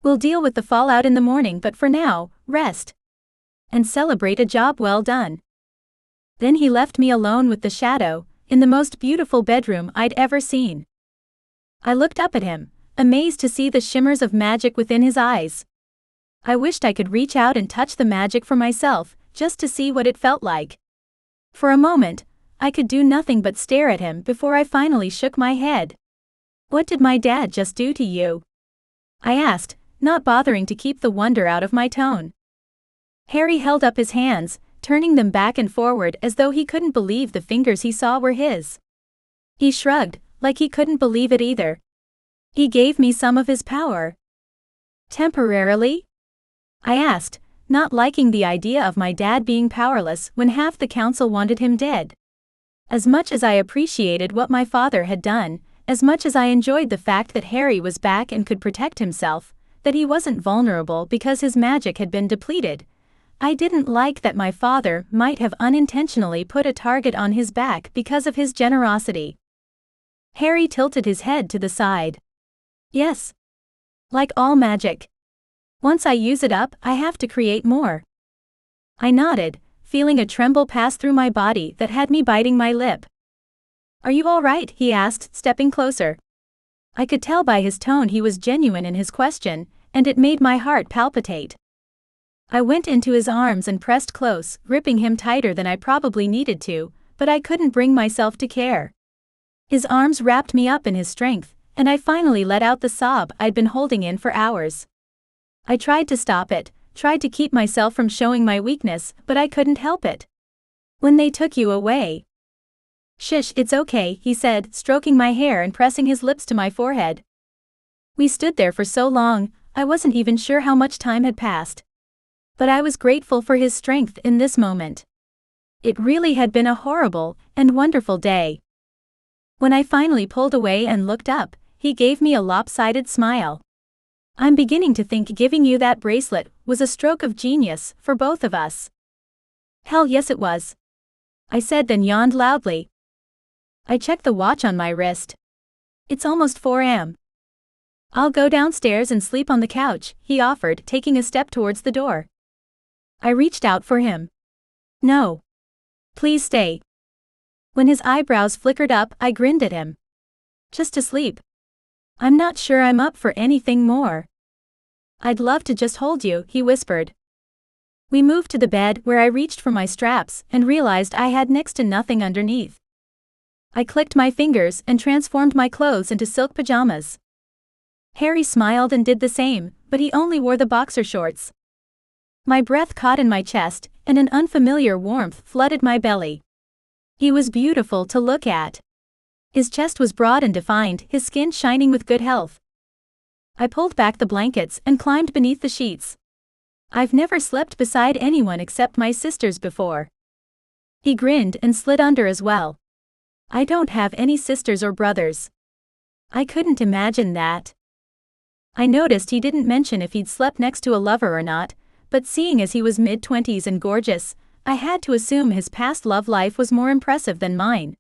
We'll deal with the fallout in the morning, but for now, rest. And celebrate a job well done. Then he left me alone with the shadow, in the most beautiful bedroom I'd ever seen. I looked up at him, amazed to see the shimmers of magic within his eyes. I wished I could reach out and touch the magic for myself, just to see what it felt like. For a moment, I could do nothing but stare at him before I finally shook my head. What did my dad just do to you? I asked, not bothering to keep the wonder out of my tone. Harry held up his hands, turning them back and forward as though he couldn't believe the fingers he saw were his. He shrugged, like he couldn't believe it either. He gave me some of his power. Temporarily? I asked, not liking the idea of my dad being powerless when half the council wanted him dead. As much as I appreciated what my father had done, as much as I enjoyed the fact that Harry was back and could protect himself, that he wasn't vulnerable because his magic had been depleted, I didn't like that my father might have unintentionally put a target on his back because of his generosity. Harry tilted his head to the side. Yes. Like all magic. Once I use it up, I have to create more. I nodded, feeling a tremble pass through my body that had me biting my lip. Are you all right? He asked, stepping closer. I could tell by his tone he was genuine in his question, and it made my heart palpitate. I went into his arms and pressed close, gripping him tighter than I probably needed to, but I couldn't bring myself to care. His arms wrapped me up in his strength, and I finally let out the sob I'd been holding in for hours. I tried to stop it, tried to keep myself from showing my weakness, but I couldn't help it. When they took you away. Shish, it's okay, he said, stroking my hair and pressing his lips to my forehead. We stood there for so long, I wasn't even sure how much time had passed. But I was grateful for his strength in this moment. It really had been a horrible and wonderful day. When I finally pulled away and looked up, he gave me a lopsided smile. I'm beginning to think giving you that bracelet was a stroke of genius for both of us. Hell yes it was, I said, then yawned loudly. I checked the watch on my wrist. It's almost 4 a.m. I'll go downstairs and sleep on the couch, he offered, taking a step towards the door. I reached out for him. No. Please stay. When his eyebrows flickered up, I grinned at him. Just to sleep. I'm not sure I'm up for anything more. I'd love to just hold you, he whispered. We moved to the bed, where I reached for my straps and realized I had next to nothing underneath. I clicked my fingers and transformed my clothes into silk pajamas. Harry smiled and did the same, but he only wore the boxer shorts. My breath caught in my chest, and an unfamiliar warmth flooded my belly. He was beautiful to look at. His chest was broad and defined, his skin shining with good health. I pulled back the blankets and climbed beneath the sheets. I've never slept beside anyone except my sisters before. He grinned and slid under as well. I don't have any sisters or brothers. I couldn't imagine that. I noticed he didn't mention if he'd slept next to a lover or not, but seeing as he was mid-20s and gorgeous, I had to assume his past love life was more impressive than mine.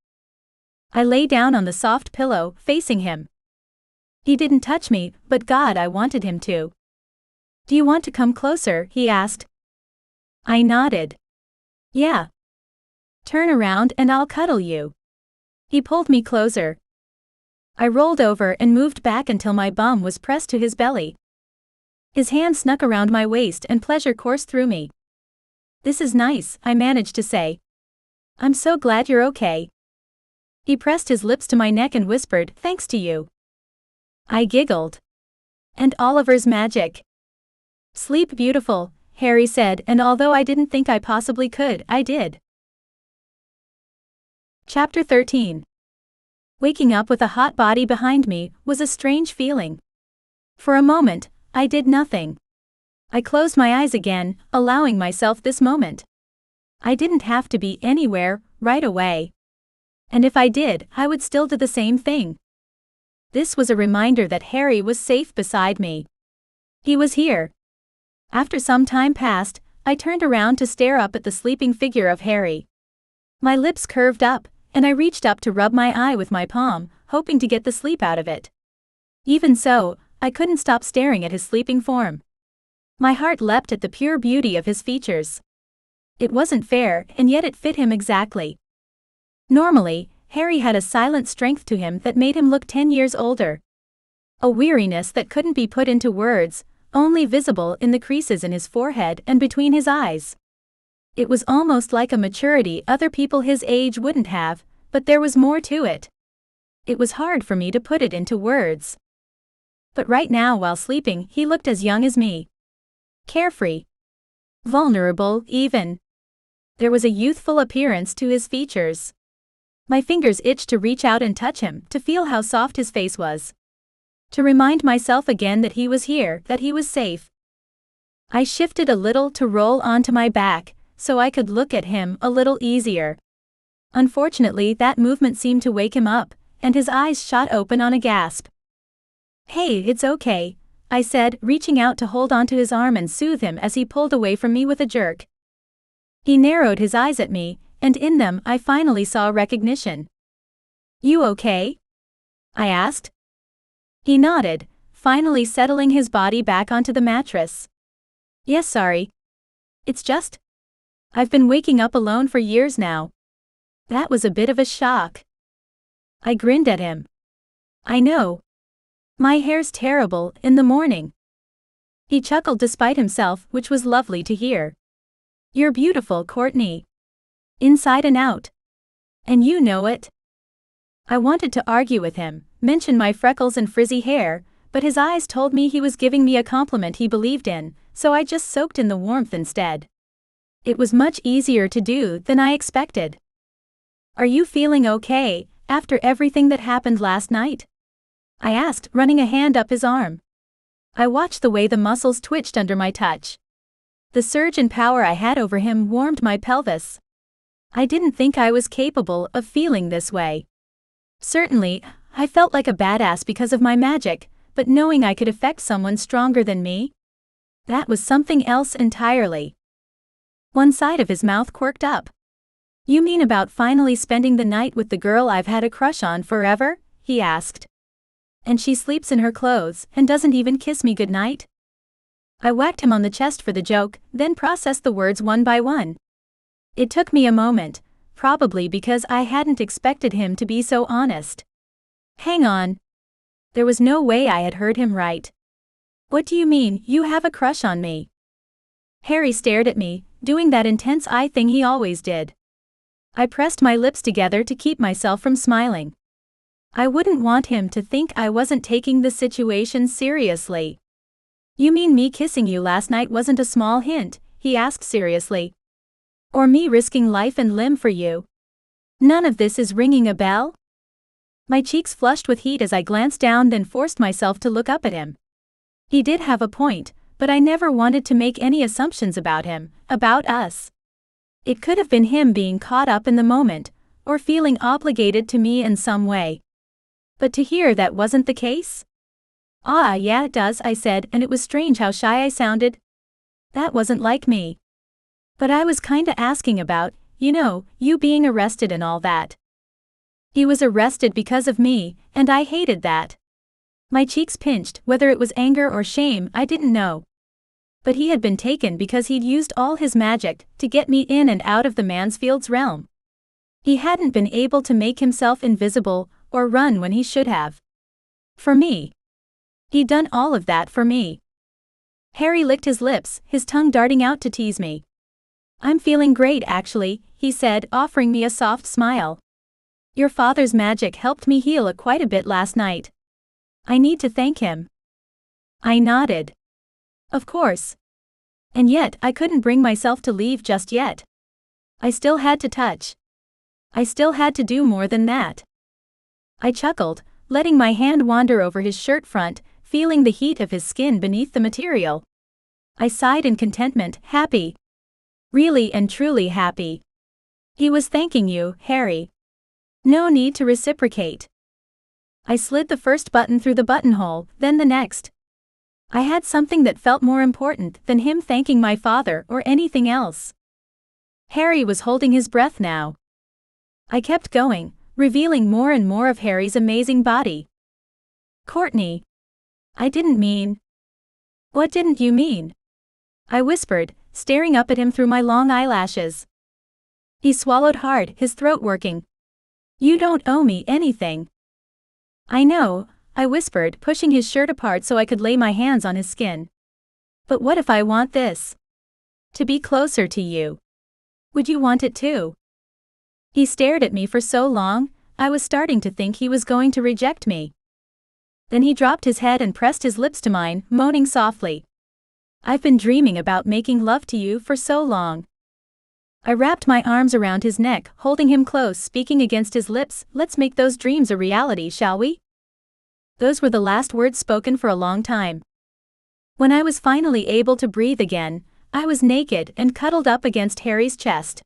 I lay down on the soft pillow, facing him. He didn't touch me, but God, I wanted him to. Do you want to come closer? He asked. I nodded. Yeah. Turn around and I'll cuddle you. He pulled me closer. I rolled over and moved back until my bum was pressed to his belly. His hand snuck around my waist and pleasure coursed through me. This is nice, I managed to say. I'm so glad you're okay. He pressed his lips to my neck and whispered, thanks to you. I giggled. And Oliver's magic. Sleep beautiful, Harry said, and although I didn't think I possibly could, I did. Chapter 13. Waking up with a hot body behind me was a strange feeling. For a moment, I did nothing. I closed my eyes again, allowing myself this moment. I didn't have to be anywhere right away. And if I did, I would still do the same thing. This was a reminder that Harry was safe beside me. He was here. After some time passed, I turned around to stare up at the sleeping figure of Harry. My lips curved up, and I reached up to rub my eye with my palm, hoping to get the sleep out of it. Even so, I couldn't stop staring at his sleeping form. My heart leapt at the pure beauty of his features. It wasn't fair, and yet it fit him exactly. Normally, Harry had a silent strength to him that made him look 10 years older. A weariness that couldn't be put into words, only visible in the creases in his forehead and between his eyes. It was almost like a maturity other people his age wouldn't have, but there was more to it. It was hard for me to put it into words. But right now, while sleeping, he looked as young as me. Carefree. Vulnerable, even. There was a youthful appearance to his features. My fingers itched to reach out and touch him, to feel how soft his face was. To remind myself again that he was here, that he was safe. I shifted a little to roll onto my back, so I could look at him a little easier. Unfortunately, that movement seemed to wake him up, and his eyes shot open on a gasp. Hey, it's okay, I said, reaching out to hold onto his arm and soothe him as he pulled away from me with a jerk. He narrowed his eyes at me, and in them I finally saw recognition. You okay? I asked. He nodded, finally settling his body back onto the mattress. Yes, sorry. It's just, I've been waking up alone for years now. That was a bit of a shock. I grinned at him. I know. My hair's terrible in the morning. He chuckled despite himself, which was lovely to hear. You're beautiful, Courtney. Inside and out. And you know it. I wanted to argue with him, mention my freckles and frizzy hair, but his eyes told me he was giving me a compliment he believed in, so I just soaked in the warmth instead. It was much easier to do than I expected. Are you feeling okay, after everything that happened last night? I asked, running a hand up his arm. I watched the way the muscles twitched under my touch. The surge in power I had over him warmed my pelvis. I didn't think I was capable of feeling this way. Certainly, I felt like a badass because of my magic, but knowing I could affect someone stronger than me? That was something else entirely. One side of his mouth quirked up. You mean about finally spending the night with the girl I've had a crush on forever? He asked. And she sleeps in her clothes and doesn't even kiss me goodnight? I whacked him on the chest for the joke, then processed the words one by one. It took me a moment, probably because I hadn't expected him to be so honest. Hang on. There was no way I had heard him right. What do you mean, you have a crush on me? Harry stared at me, doing that intense eye thing he always did. I pressed my lips together to keep myself from smiling. I wouldn't want him to think I wasn't taking the situation seriously. You mean me kissing you last night wasn't a small hint? He asked seriously. Or me risking life and limb for you? None of this is ringing a bell? My cheeks flushed with heat as I glanced down, then forced myself to look up at him. He did have a point, but I never wanted to make any assumptions about him, about us. It could have been him being caught up in the moment, or feeling obligated to me in some way. But to hear that wasn't the case? Ah, yeah, it does, I said, and it was strange how shy I sounded. That wasn't like me. But I was kinda asking about, you being arrested and all that. He was arrested because of me, and I hated that. My cheeks pinched, whether it was anger or shame, I didn't know. But he had been taken because he'd used all his magic to get me in and out of the Mansfield's realm. He hadn't been able to make himself invisible or run when he should have. For me. He'd done all of that for me. Harry licked his lips, his tongue darting out to tease me. I'm feeling great actually, he said, offering me a soft smile. Your father's magic helped me heal quite a bit last night. I need to thank him. I nodded. Of course. And yet I couldn't bring myself to leave just yet. I still had to touch. I still had to do more than that. I chuckled, letting my hand wander over his shirt front, feeling the heat of his skin beneath the material. I sighed in contentment, happy. Really and truly happy. He was thanking you, Harry. No need to reciprocate. I slid the first button through the buttonhole, then the next. I had something that felt more important than him thanking my father or anything else. Harry was holding his breath now. I kept going, revealing more and more of Harry's amazing body. Courtney. I didn't mean. What didn't you mean? I whispered, staring up at him through my long eyelashes. He swallowed hard, his throat working. You don't owe me anything. I know, I whispered, pushing his shirt apart so I could lay my hands on his skin. But what if I want this? To be closer to you. Would you want it too? He stared at me for so long, I was starting to think he was going to reject me. Then he dropped his head and pressed his lips to mine, moaning softly. I've been dreaming about making love to you for so long. I wrapped my arms around his neck, holding him close, speaking against his lips. Let's make those dreams a reality, shall we? Those were the last words spoken for a long time. When I was finally able to breathe again, I was naked and cuddled up against Harry's chest.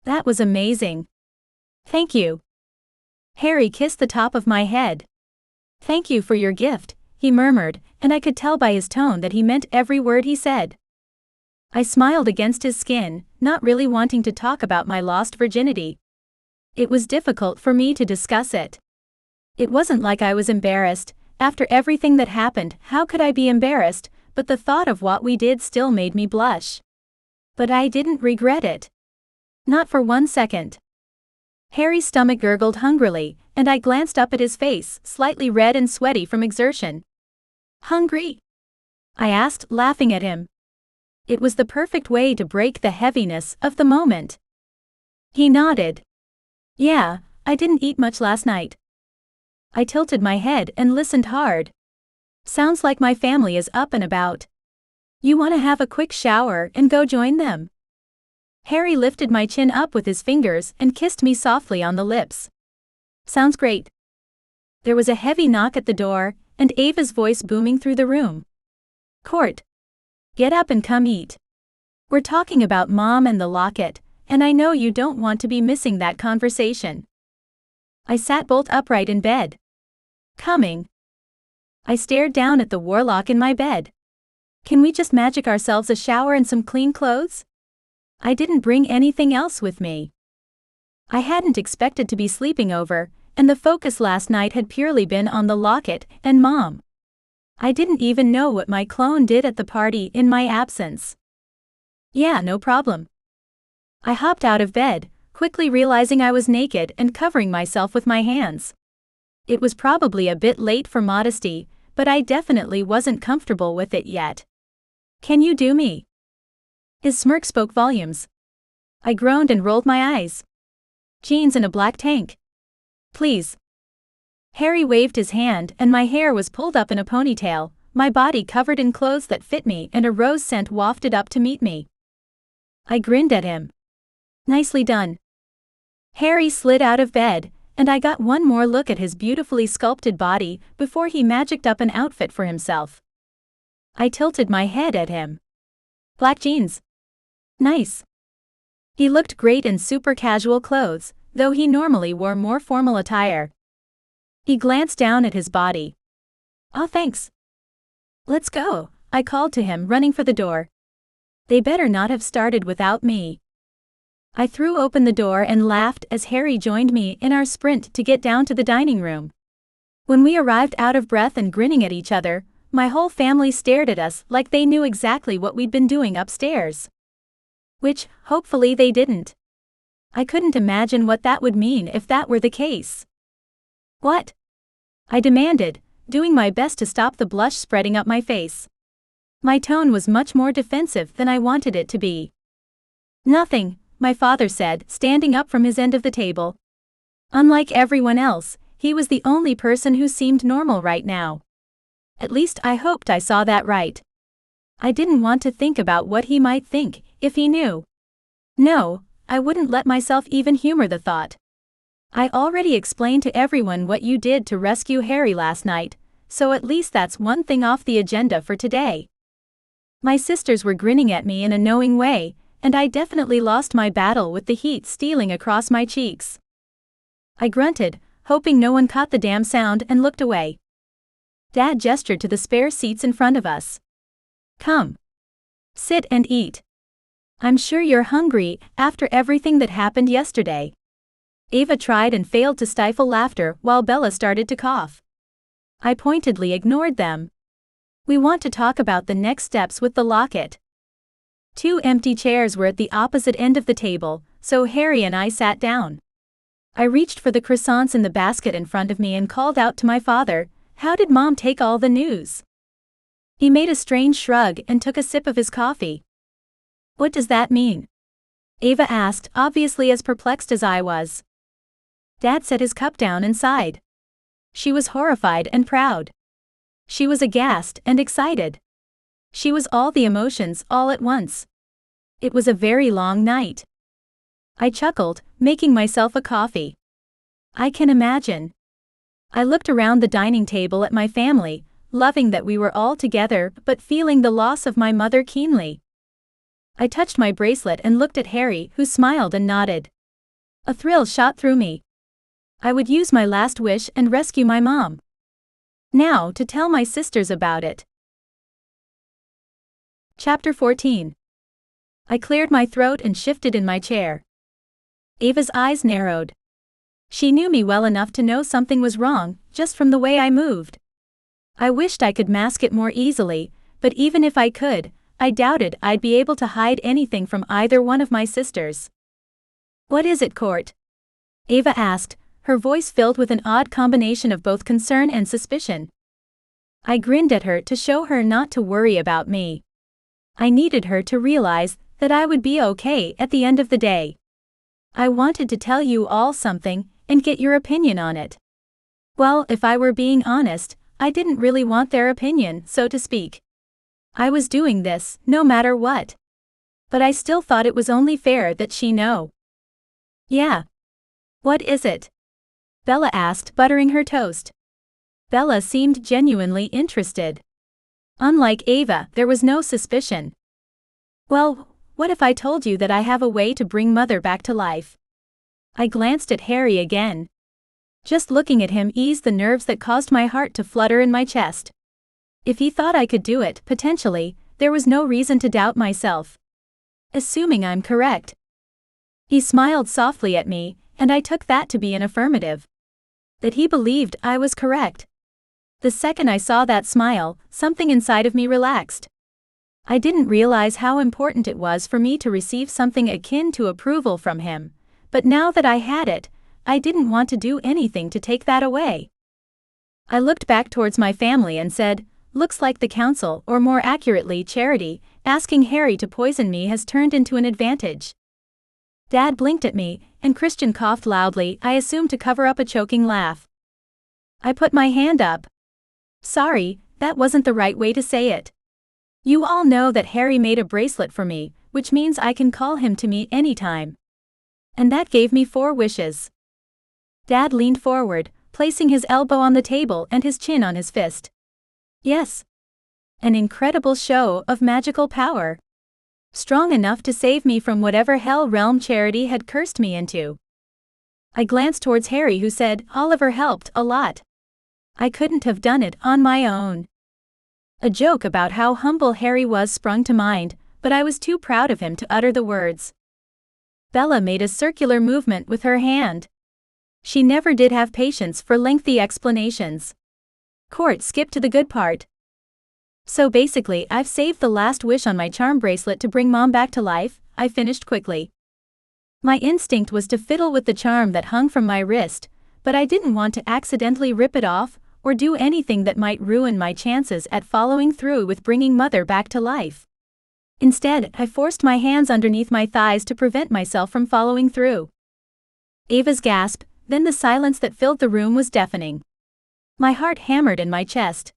That was amazing. Thank you. Harry kissed the top of my head. Thank you for your gift, he murmured, and I could tell by his tone that he meant every word he said. I smiled against his skin, not really wanting to talk about my lost virginity. It was difficult for me to discuss it. It wasn't like I was embarrassed. After everything that happened, how could I be embarrassed? But the thought of what we did still made me blush. But I didn't regret it. Not for 1 second. Harry's stomach gurgled hungrily, and I glanced up at his face, slightly red and sweaty from exertion. Hungry? I asked, laughing at him. It was the perfect way to break the heaviness of the moment. He nodded. Yeah, I didn't eat much last night. I tilted my head and listened hard. Sounds like my family is up and about. You want to have a quick shower and go join them? Harry lifted my chin up with his fingers and kissed me softly on the lips. Sounds great. There was a heavy knock at the door, and Ava's voice booming through the room. Court. Get up and come eat. We're talking about Mom and the locket, and I know you don't want to be missing that conversation. I sat bolt upright in bed. Coming. I stared down at the Warlock in my bed. Can we just magic ourselves a shower and some clean clothes? I didn't bring anything else with me. I hadn't expected to be sleeping over, and the focus last night had purely been on the locket and Mom. I didn't even know what my clone did at the party in my absence. Yeah, no problem. I hopped out of bed, quickly realizing I was naked and covering myself with my hands. It was probably a bit late for modesty, but I definitely wasn't comfortable with it yet. Can you do me? His smirk spoke volumes. I groaned and rolled my eyes. Jeans and a black tank. Please. Harry waved his hand and my hair was pulled up in a ponytail, my body covered in clothes that fit me and a rose scent wafted up to meet me. I grinned at him. Nicely done. Harry slid out of bed, and I got one more look at his beautifully sculpted body before he magicked up an outfit for himself. I tilted my head at him. Black jeans. Nice. He looked great in super casual clothes, though he normally wore more formal attire. He glanced down at his body. Oh, thanks. Let's go, I called to him, running for the door. They better not have started without me. I threw open the door and laughed as Harry joined me in our sprint to get down to the dining room. When we arrived out of breath and grinning at each other, my whole family stared at us like they knew exactly what we'd been doing upstairs. Which, hopefully they didn't. I couldn't imagine what that would mean if that were the case. What? I demanded, doing my best to stop the blush spreading up my face. My tone was much more defensive than I wanted it to be. Nothing, my father said, standing up from his end of the table. Unlike everyone else, he was the only person who seemed normal right now. At least I hoped I saw that right. I didn't want to think about what he might think, if he knew. No, I wouldn't let myself even humor the thought. I already explained to everyone what you did to rescue Harry last night, so at least that's one thing off the agenda for today. My sisters were grinning at me in a knowing way, and I definitely lost my battle with the heat stealing across my cheeks. I grunted, hoping no one caught the damn sound, and looked away. Dad gestured to the spare seats in front of us. Come. Sit and eat. I'm sure you're hungry after everything that happened yesterday. Ava tried and failed to stifle laughter while Bella started to cough. I pointedly ignored them. We want to talk about the next steps with the locket. 2 empty chairs were at the opposite end of the table, so Harry and I sat down. I reached for the croissants in the basket in front of me and called out to my father, "How did Mom take all the news?" He made a strange shrug and took a sip of his coffee. What does that mean? Ava asked, obviously as perplexed as I was. Dad set his cup down and sighed. She was horrified and proud. She was aghast and excited. She was all the emotions all at once. It was a very long night. I chuckled, making myself a coffee. I can imagine. I looked around the dining table at my family, loving that we were all together but feeling the loss of my mother keenly. I touched my bracelet and looked at Harry, who smiled and nodded. A thrill shot through me. I would use my last wish and rescue my mom. Now to tell my sisters about it. Chapter 14. I cleared my throat and shifted in my chair. Ava's eyes narrowed. She knew me well enough to know something was wrong, just from the way I moved. I wished I could mask it more easily, but even if I could, I doubted I'd be able to hide anything from either one of my sisters. What is it, Court? Ava asked, her voice filled with an odd combination of both concern and suspicion. I grinned at her to show her not to worry about me. I needed her to realize that I would be okay at the end of the day. I wanted to tell you all something and get your opinion on it. Well, if I were being honest, I didn't really want their opinion, so to speak. I was doing this, no matter what. But I still thought it was only fair that she know. Yeah. What is it? Bella asked, buttering her toast. Bella seemed genuinely interested. Unlike Ava, there was no suspicion. Well, what if I told you that I have a way to bring Mother back to life? I glanced at Harry again. Just looking at him eased the nerves that caused my heart to flutter in my chest. If he thought I could do it, potentially, there was no reason to doubt myself. Assuming I'm correct. He smiled softly at me, and I took that to be an affirmative. That he believed I was correct. The second I saw that smile, something inside of me relaxed. I didn't realize how important it was for me to receive something akin to approval from him, but now that I had it, I didn't want to do anything to take that away. I looked back towards my family and said, "Looks like the council, or more accurately Charity, asking Harry to poison me has turned into an advantage." Dad blinked at me, and Christian coughed loudly, I assumed to cover up a choking laugh. I put my hand up. "Sorry, that wasn't the right way to say it. You all know that Harry made a bracelet for me, which means I can call him to me anytime. And that gave me 4 wishes." Dad leaned forward, placing his elbow on the table and his chin on his fist. "Yes. An incredible show of magical power. Strong enough to save me from whatever hell realm Charity had cursed me into." I glanced towards Harry, who said, "Oliver helped a lot. I couldn't have done it on my own." A joke about how humble Harry was sprung to mind, but I was too proud of him to utter the words. Bella made a circular movement with her hand. She never did have patience for lengthy explanations. Court skipped to the good part. "So basically, I've saved the last wish on my charm bracelet to bring Mom back to life," I finished quickly. My instinct was to fiddle with the charm that hung from my wrist, but I didn't want to accidentally rip it off, or do anything that might ruin my chances at following through with bringing Mother back to life. Instead, I forced my hands underneath my thighs to prevent myself from following through. Ava's gasp, then the silence that filled the room was deafening. My heart hammered in my chest.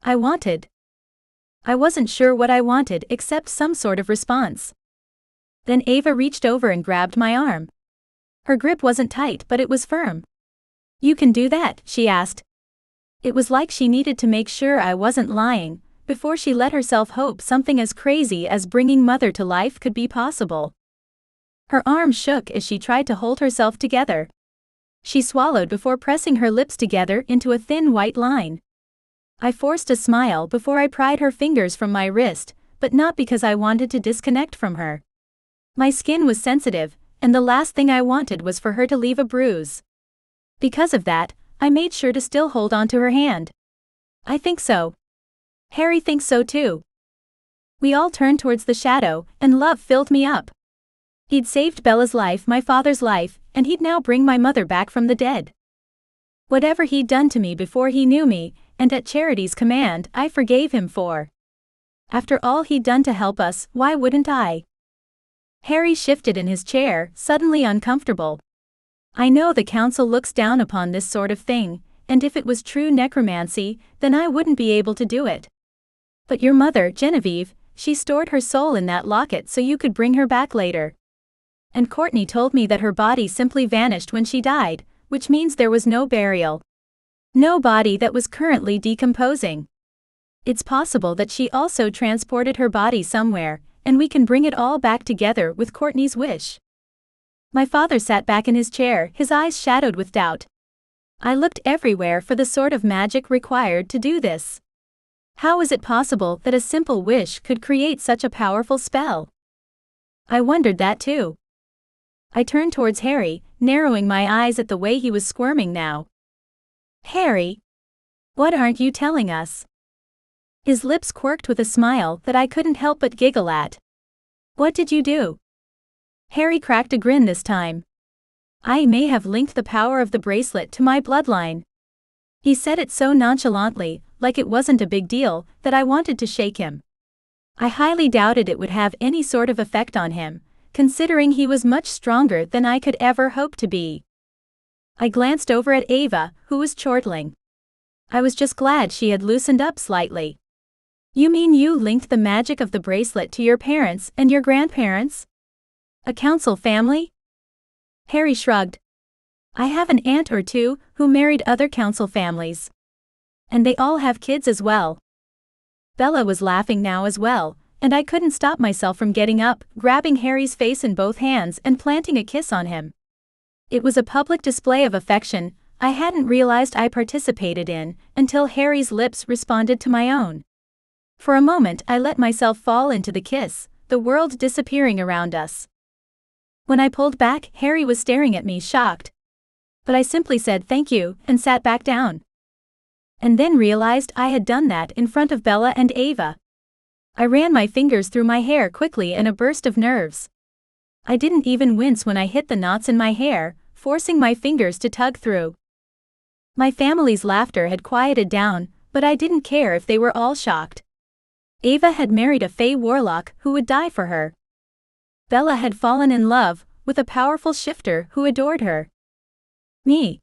I wasn't sure what I wanted except some sort of response. Then Ava reached over and grabbed my arm. Her grip wasn't tight, but it was firm. "You can do that?" she asked. It was like she needed to make sure I wasn't lying, before she let herself hope something as crazy as bringing Mother to life could be possible. Her arm shook as she tried to hold herself together. She swallowed before pressing her lips together into a thin white line. I forced a smile before I pried her fingers from my wrist, but not because I wanted to disconnect from her. My skin was sensitive, and the last thing I wanted was for her to leave a bruise. Because of that, I made sure to still hold onto her hand. "I think so. Harry thinks so too." We all turned towards the shadow, and love filled me up. He'd saved Bella's life, my father's life, and he'd now bring my mother back from the dead. Whatever he'd done to me before he knew me, and at Charity's command, I forgave him for. After all he'd done to help us, why wouldn't I? Harry shifted in his chair, suddenly uncomfortable. "I know the council looks down upon this sort of thing, and if it was true necromancy, then I wouldn't be able to do it. But your mother, Genevieve, she stored her soul in that locket so you could bring her back later. And Courtney told me that her body simply vanished when she died, which means there was no burial. No body that was currently decomposing. It's possible that she also transported her body somewhere, and we can bring it all back together with Courtney's wish." My father sat back in his chair, his eyes shadowed with doubt. I looked everywhere for the sort of magic required to do this. How was it possible that a simple wish could create such a powerful spell? I wondered that too. I turned towards Harry, narrowing my eyes at the way he was squirming now. "Harry, what aren't you telling us?" His lips quirked with a smile that I couldn't help but giggle at. "What did you do?" Harry cracked a grin this time. "I may have linked the power of the bracelet to my bloodline." He said it so nonchalantly, like it wasn't a big deal, that I wanted to shake him. I highly doubted it would have any sort of effect on him, considering he was much stronger than I could ever hope to be. I glanced over at Ava, who was chortling. I was just glad she had loosened up slightly. "You mean you linked the magic of the bracelet to your parents and your grandparents? A council family?" Harry shrugged. "I have an aunt or two who married other council families. And they all have kids as well." Bella was laughing now as well, and I couldn't stop myself from getting up, grabbing Harry's face in both hands and planting a kiss on him. It was a public display of affection, I hadn't realized I participated in, until Harry's lips responded to my own. For a moment I let myself fall into the kiss, the world disappearing around us. When I pulled back, Harry was staring at me shocked. But I simply said thank you, and sat back down. And then realized I had done that in front of Bella and Ava. I ran my fingers through my hair quickly in a burst of nerves. I didn't even wince when I hit the knots in my hair, forcing my fingers to tug through. My family's laughter had quieted down, but I didn't care if they were all shocked. Ava had married a Fey Warlock who would die for her. Bella had fallen in love with a powerful shifter who adored her. Me.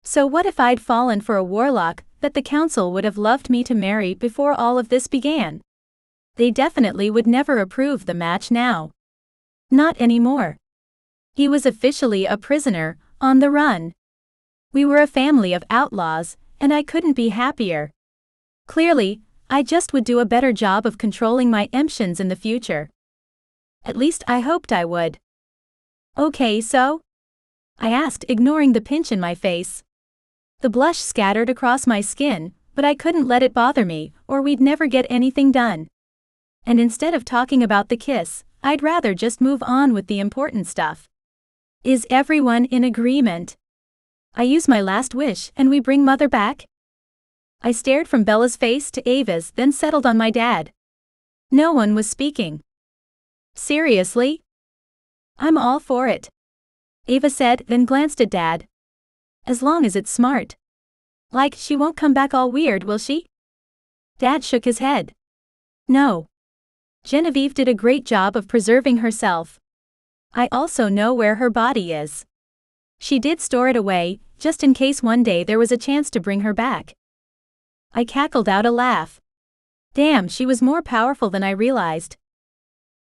So what if I'd fallen for a warlock that the council would have loved me to marry before all of this began? They definitely would never approve the match now. Not anymore. He was officially a prisoner, on the run. We were a family of outlaws, and I couldn't be happier. Clearly, I just would do a better job of controlling my emotions in the future. At least I hoped I would. Okay, so? I asked, ignoring the pinch in my face. The blush scattered across my skin, but I couldn't let it bother me, or we'd never get anything done. And instead of talking about the kiss, I'd rather just move on with the important stuff. Is everyone in agreement? I use my last wish and we bring Mother back? I stared from Bella's face to Ava's, then settled on my dad. No one was speaking. Seriously? I'm all for it. Ava said, then glanced at Dad. As long as it's smart. Like, she won't come back all weird, will she? Dad shook his head. No. Genevieve did a great job of preserving herself. I also know where her body is. She did store it away, just in case one day there was a chance to bring her back. I cackled out a laugh. Damn, she was more powerful than I realized.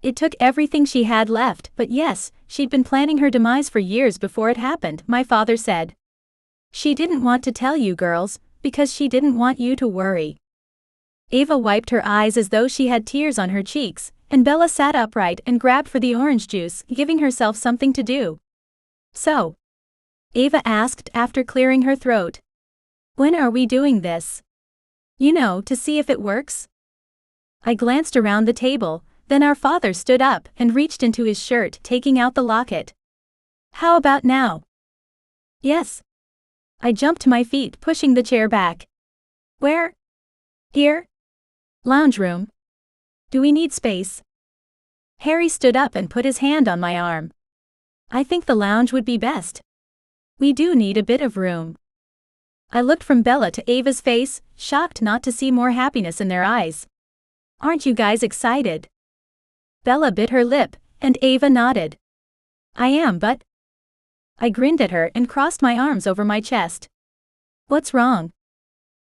It took everything she had left, but yes, she'd been planning her demise for years before it happened, my father said. She didn't want to tell you girls, because she didn't want you to worry. Ava wiped her eyes as though she had tears on her cheeks, and Bella sat upright and grabbed for the orange juice, giving herself something to do. So? Ava asked after clearing her throat. When are we doing this? You know, to see if it works? I glanced around the table, then our father stood up and reached into his shirt, taking out the locket. How about now? Yes. I jumped to my feet, pushing the chair back. Where? Here? Lounge room. Do we need space? Harry stood up and put his hand on my arm. I think the lounge would be best. We do need a bit of room. I looked from Bella to Ava's face, shocked not to see more happiness in their eyes. Aren't you guys excited? Bella bit her lip, and Ava nodded. I am, but... I grinned at her and crossed my arms over my chest. What's wrong?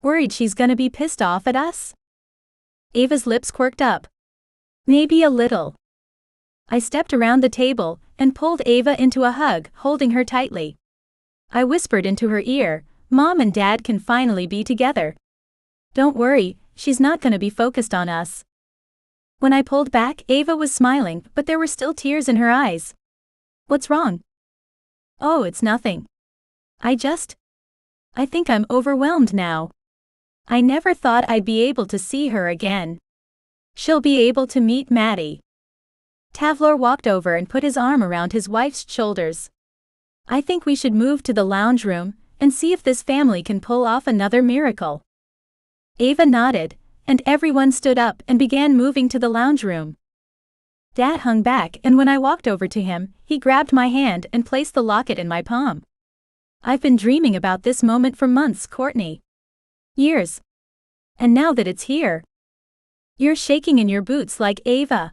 Worried she's gonna be pissed off at us? Ava's lips quirked up. Maybe a little. I stepped around the table and pulled Ava into a hug, holding her tightly. I whispered into her ear, Mom and Dad can finally be together. Don't worry, she's not gonna be focused on us. When I pulled back, Ava was smiling, but there were still tears in her eyes. What's wrong? Oh, it's nothing. I think I'm overwhelmed now. I never thought I'd be able to see her again. She'll be able to meet Maddie. Tavlor walked over and put his arm around his wife's shoulders. I think we should move to the lounge room and see if this family can pull off another miracle. Ava nodded, and everyone stood up and began moving to the lounge room. Dad hung back, and when I walked over to him, he grabbed my hand and placed the locket in my palm. I've been dreaming about this moment for months, Courtney. Years. And now that it's here. You're shaking in your boots like Ava.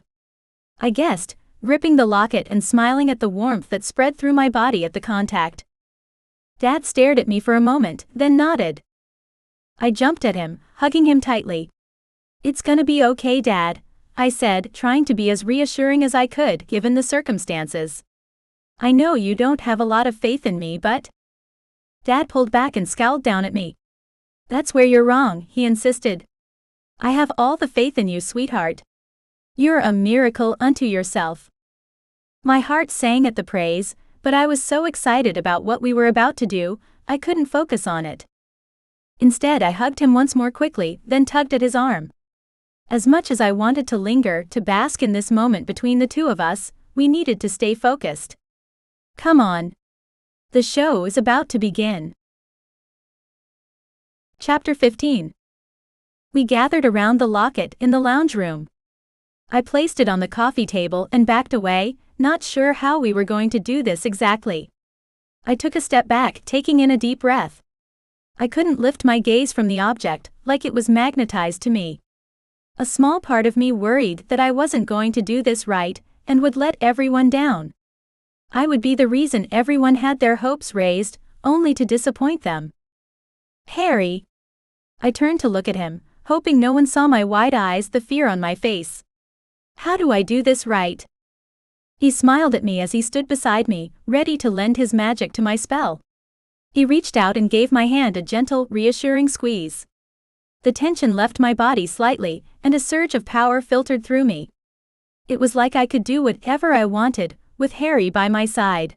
I guessed, gripping the locket and smiling at the warmth that spread through my body at the contact. Dad stared at me for a moment, then nodded. I jumped at him, hugging him tightly. It's gonna be okay, Dad, I said, trying to be as reassuring as I could given the circumstances. I know you don't have a lot of faith in me, but... Dad pulled back and scowled down at me. That's where you're wrong, he insisted. I have all the faith in you, sweetheart. You're a miracle unto yourself. My heart sang at the praise, but I was so excited about what we were about to do, I couldn't focus on it. Instead, I hugged him once more quickly, then tugged at his arm. As much as I wanted to linger, to bask in this moment between the two of us, we needed to stay focused. Come on. The show is about to begin. Chapter 15. We gathered around the locket in the lounge room. I placed it on the coffee table and backed away, not sure how we were going to do this exactly. I took a step back, taking in a deep breath. I couldn't lift my gaze from the object, like it was magnetized to me. A small part of me worried that I wasn't going to do this right, and would let everyone down. I would be the reason everyone had their hopes raised, only to disappoint them. Harry. I turned to look at him, hoping no one saw my wide eyes, the fear on my face. How do I do this right? He smiled at me as he stood beside me, ready to lend his magic to my spell. He reached out and gave my hand a gentle, reassuring squeeze. The tension left my body slightly, and a surge of power filtered through me. It was like I could do whatever I wanted, with Harry by my side.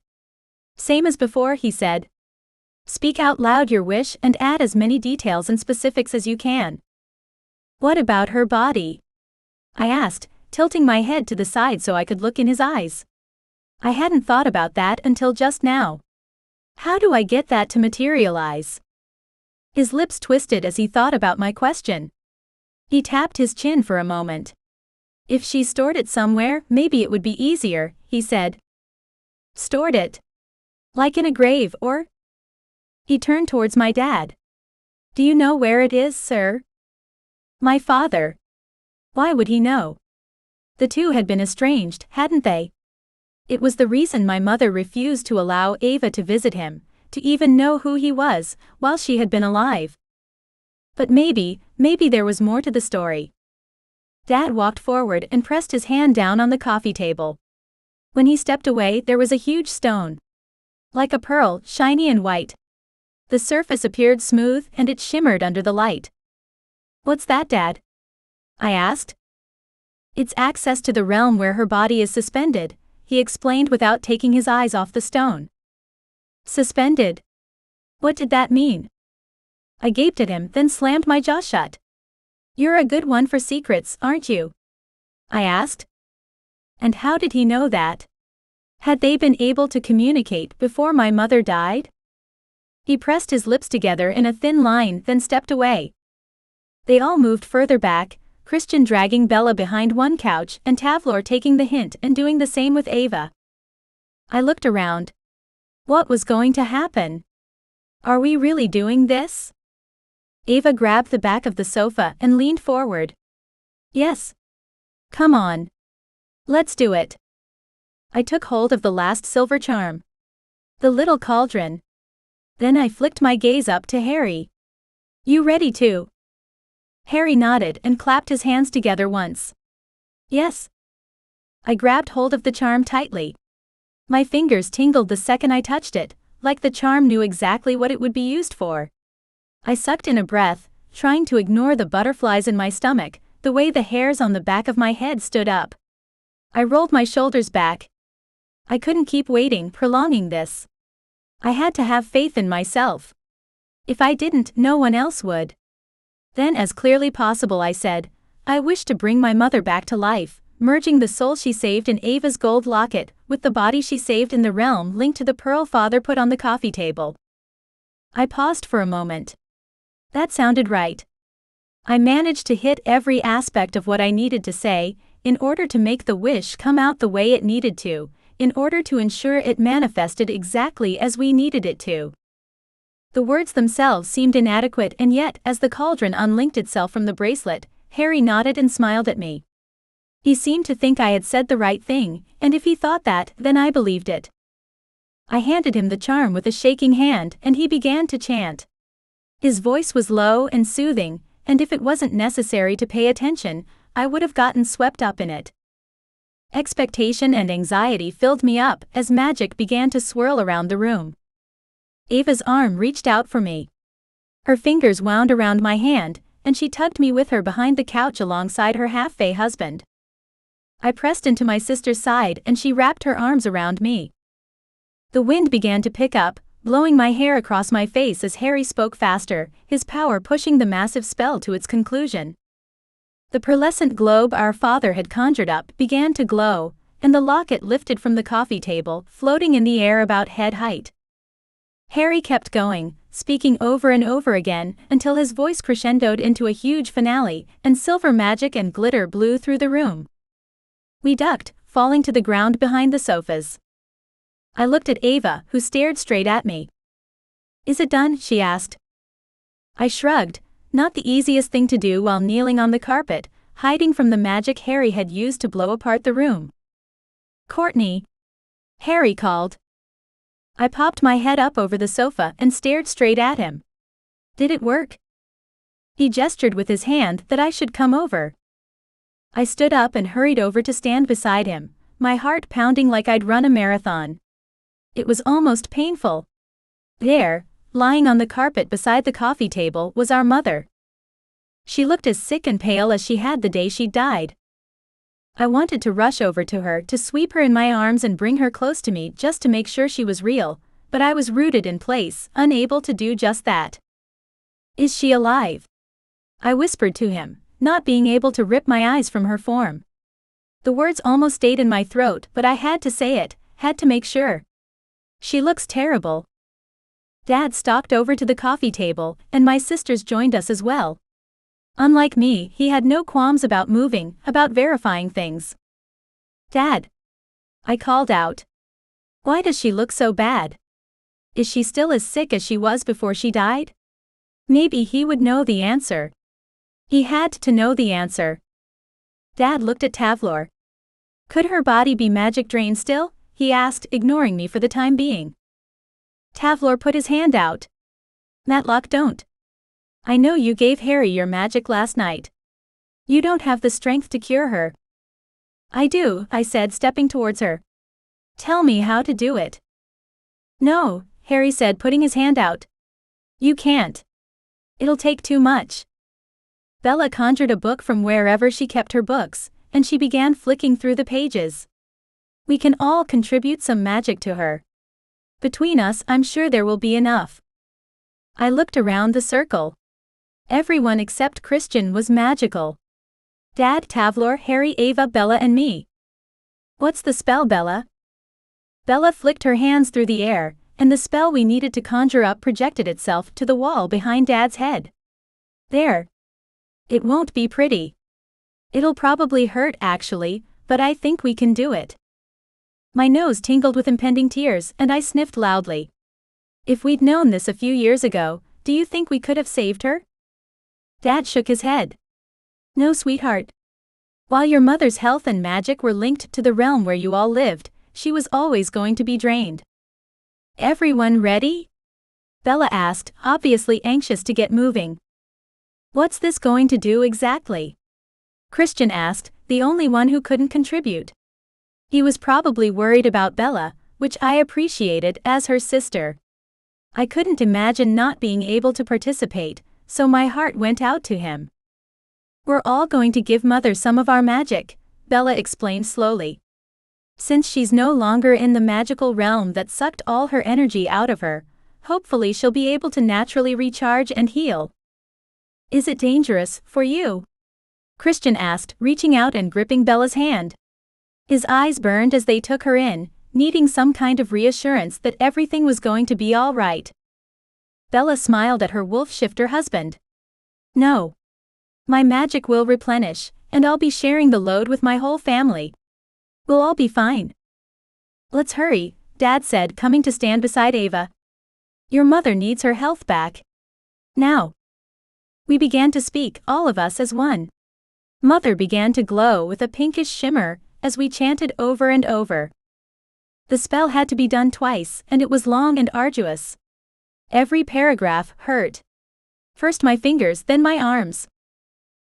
Same as before, he said. Speak out loud your wish and add as many details and specifics as you can. What about her body? I asked, tilting my head to the side so I could look in his eyes. I hadn't thought about that until just now. How do I get that to materialize? His lips twisted as he thought about my question. He tapped his chin for a moment. If she stored it somewhere, maybe it would be easier, he said. Stored it? Like in a grave, or? He turned towards my dad. Do you know where it is, sir? My father. Why would he know? The two had been estranged, hadn't they? It was the reason my mother refused to allow Ava to visit him, to even know who he was, while she had been alive. But maybe there was more to the story. Dad walked forward and pressed his hand down on the coffee table. When he stepped away, there was a huge stone. Like a pearl, shiny and white. The surface appeared smooth and it shimmered under the light. What's that, Dad? I asked. It's access to the realm where her body is suspended, he explained without taking his eyes off the stone. Suspended? What did that mean? I gaped at him, then slammed my jaw shut. You're a good one for secrets, aren't you? I asked. And how did he know that? Had they been able to communicate before my mother died? He pressed his lips together in a thin line, then stepped away. They all moved further back, Christian dragging Bella behind one couch and Tavlor taking the hint and doing the same with Ava. I looked around. What was going to happen? Are we really doing this? Ava grabbed the back of the sofa and leaned forward. Yes. Come on. Let's do it. I took hold of the last silver charm. The little cauldron. Then I flicked my gaze up to Harry. You ready too? Harry nodded and clapped his hands together once. Yes. I grabbed hold of the charm tightly. My fingers tingled the second I touched it, like the charm knew exactly what it would be used for. I sucked in a breath, trying to ignore the butterflies in my stomach, the way the hairs on the back of my head stood up. I rolled my shoulders back. I couldn't keep waiting, prolonging this. I had to have faith in myself. If I didn't, no one else would. Then, as clearly possible, I said, I wish to bring my mother back to life, merging the soul she saved in Ava's gold locket with the body she saved in the realm linked to the pearl father put on the coffee table. I paused for a moment. That sounded right. I managed to hit every aspect of what I needed to say, in order to make the wish come out the way it needed to, in order to ensure it manifested exactly as we needed it to. The words themselves seemed inadequate, and yet, as the cauldron unlinked itself from the bracelet, Harry nodded and smiled at me. He seemed to think I had said the right thing, and if he thought that, then I believed it. I handed him the charm with a shaking hand, and he began to chant. His voice was low and soothing, and if it wasn't necessary to pay attention, I would have gotten swept up in it. Expectation and anxiety filled me up as magic began to swirl around the room. Ava's arm reached out for me. Her fingers wound around my hand, and she tugged me with her behind the couch alongside her half-fae husband. I pressed into my sister's side and she wrapped her arms around me. The wind began to pick up, blowing my hair across my face as Harry spoke faster, his power pushing the massive spell to its conclusion. The pearlescent globe our father had conjured up began to glow, and the locket lifted from the coffee table, floating in the air about head height. Harry kept going, speaking over and over again, until his voice crescendoed into a huge finale, and silver magic and glitter blew through the room. We ducked, falling to the ground behind the sofas. I looked at Ava, who stared straight at me. "Is it done?" she asked. I shrugged, not the easiest thing to do while kneeling on the carpet, hiding from the magic Harry had used to blow apart the room. "Courtney!" Harry called. I popped my head up over the sofa and stared straight at him. "Did it work?" He gestured with his hand that I should come over. I stood up and hurried over to stand beside him, my heart pounding like I'd run a marathon. It was almost painful. There, lying on the carpet beside the coffee table, was our mother. She looked as sick and pale as she had the day she died. I wanted to rush over to her, to sweep her in my arms and bring her close to me just to make sure she was real, but I was rooted in place, unable to do just that. "Is she alive?" I whispered to him, not being able to rip my eyes from her form. The words almost stayed in my throat, but I had to say it, had to make sure. "She looks terrible." Dad stalked over to the coffee table, and my sisters joined us as well. Unlike me, he had no qualms about moving, about verifying things. "Dad!" I called out. "Why does she look so bad? Is she still as sick as she was before she died?" Maybe he would know the answer. He had to know the answer. Dad looked at Tavlor. "Could her body be magic drained still?" he asked, ignoring me for the time being. Tavlor put his hand out. "Matlock, don't. I know you gave Harry your magic last night. You don't have the strength to cure her." "I do," I said, stepping towards her. "Tell me how to do it." "No," Harry said, putting his hand out. "You can't. It'll take too much." Bella conjured a book from wherever she kept her books, and she began flicking through the pages. "We can all contribute some magic to her. Between us, I'm sure there will be enough." I looked around the circle. Everyone except Christian was magical. Dad, Tavlor, Harry, Ava, Bella and me. "What's the spell, Bella?" Bella flicked her hands through the air, and the spell we needed to conjure up projected itself to the wall behind Dad's head. "There. It won't be pretty. It'll probably hurt actually, but I think we can do it." My nose tingled with impending tears, and I sniffed loudly. If we'd known this a few years ago, do you think we could have saved her? Dad shook his head. "No, sweetheart. While your mother's health and magic were linked to the realm where you all lived, she was always going to be drained." "Everyone ready?" Bella asked, obviously anxious to get moving. "What's this going to do exactly?" Christian asked, the only one who couldn't contribute. He was probably worried about Bella, which I appreciated as her sister. I couldn't imagine not being able to participate, so my heart went out to him. "We're all going to give Mother some of our magic," Bella explained slowly. "Since she's no longer in the magical realm that sucked all her energy out of her, hopefully she'll be able to naturally recharge and heal." "Is it dangerous for you?" Christian asked, reaching out and gripping Bella's hand. His eyes burned as they took her in, needing some kind of reassurance that everything was going to be all right. Bella smiled at her wolf-shifter husband. "No. My magic will replenish, and I'll be sharing the load with my whole family. We'll all be fine." "Let's hurry," Dad said, coming to stand beside Ava. "Your mother needs her health back. Now." We began to speak, all of us as one. Mother began to glow with a pinkish shimmer, as we chanted over and over. The spell had to be done twice, and it was long and arduous. Every paragraph hurt. First my fingers, then my arms.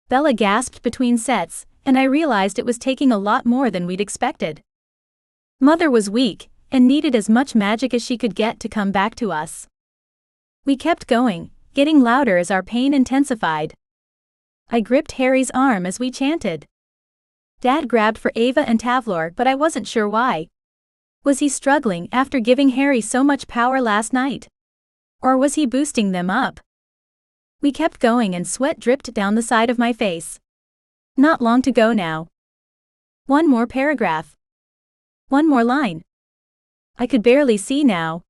Bella gasped between sets, and I realized it was taking a lot more than we'd expected. Mother was weak, and needed as much magic as she could get to come back to us. We kept going, getting louder as our pain intensified. I gripped Harry's arm as we chanted. Dad grabbed for Ava and Tavlor, but I wasn't sure why. Was he struggling after giving Harry so much power last night? Or was he boosting them up? We kept going and sweat dripped down the side of my face. Not long to go now. One more paragraph. One more line. I could barely see now.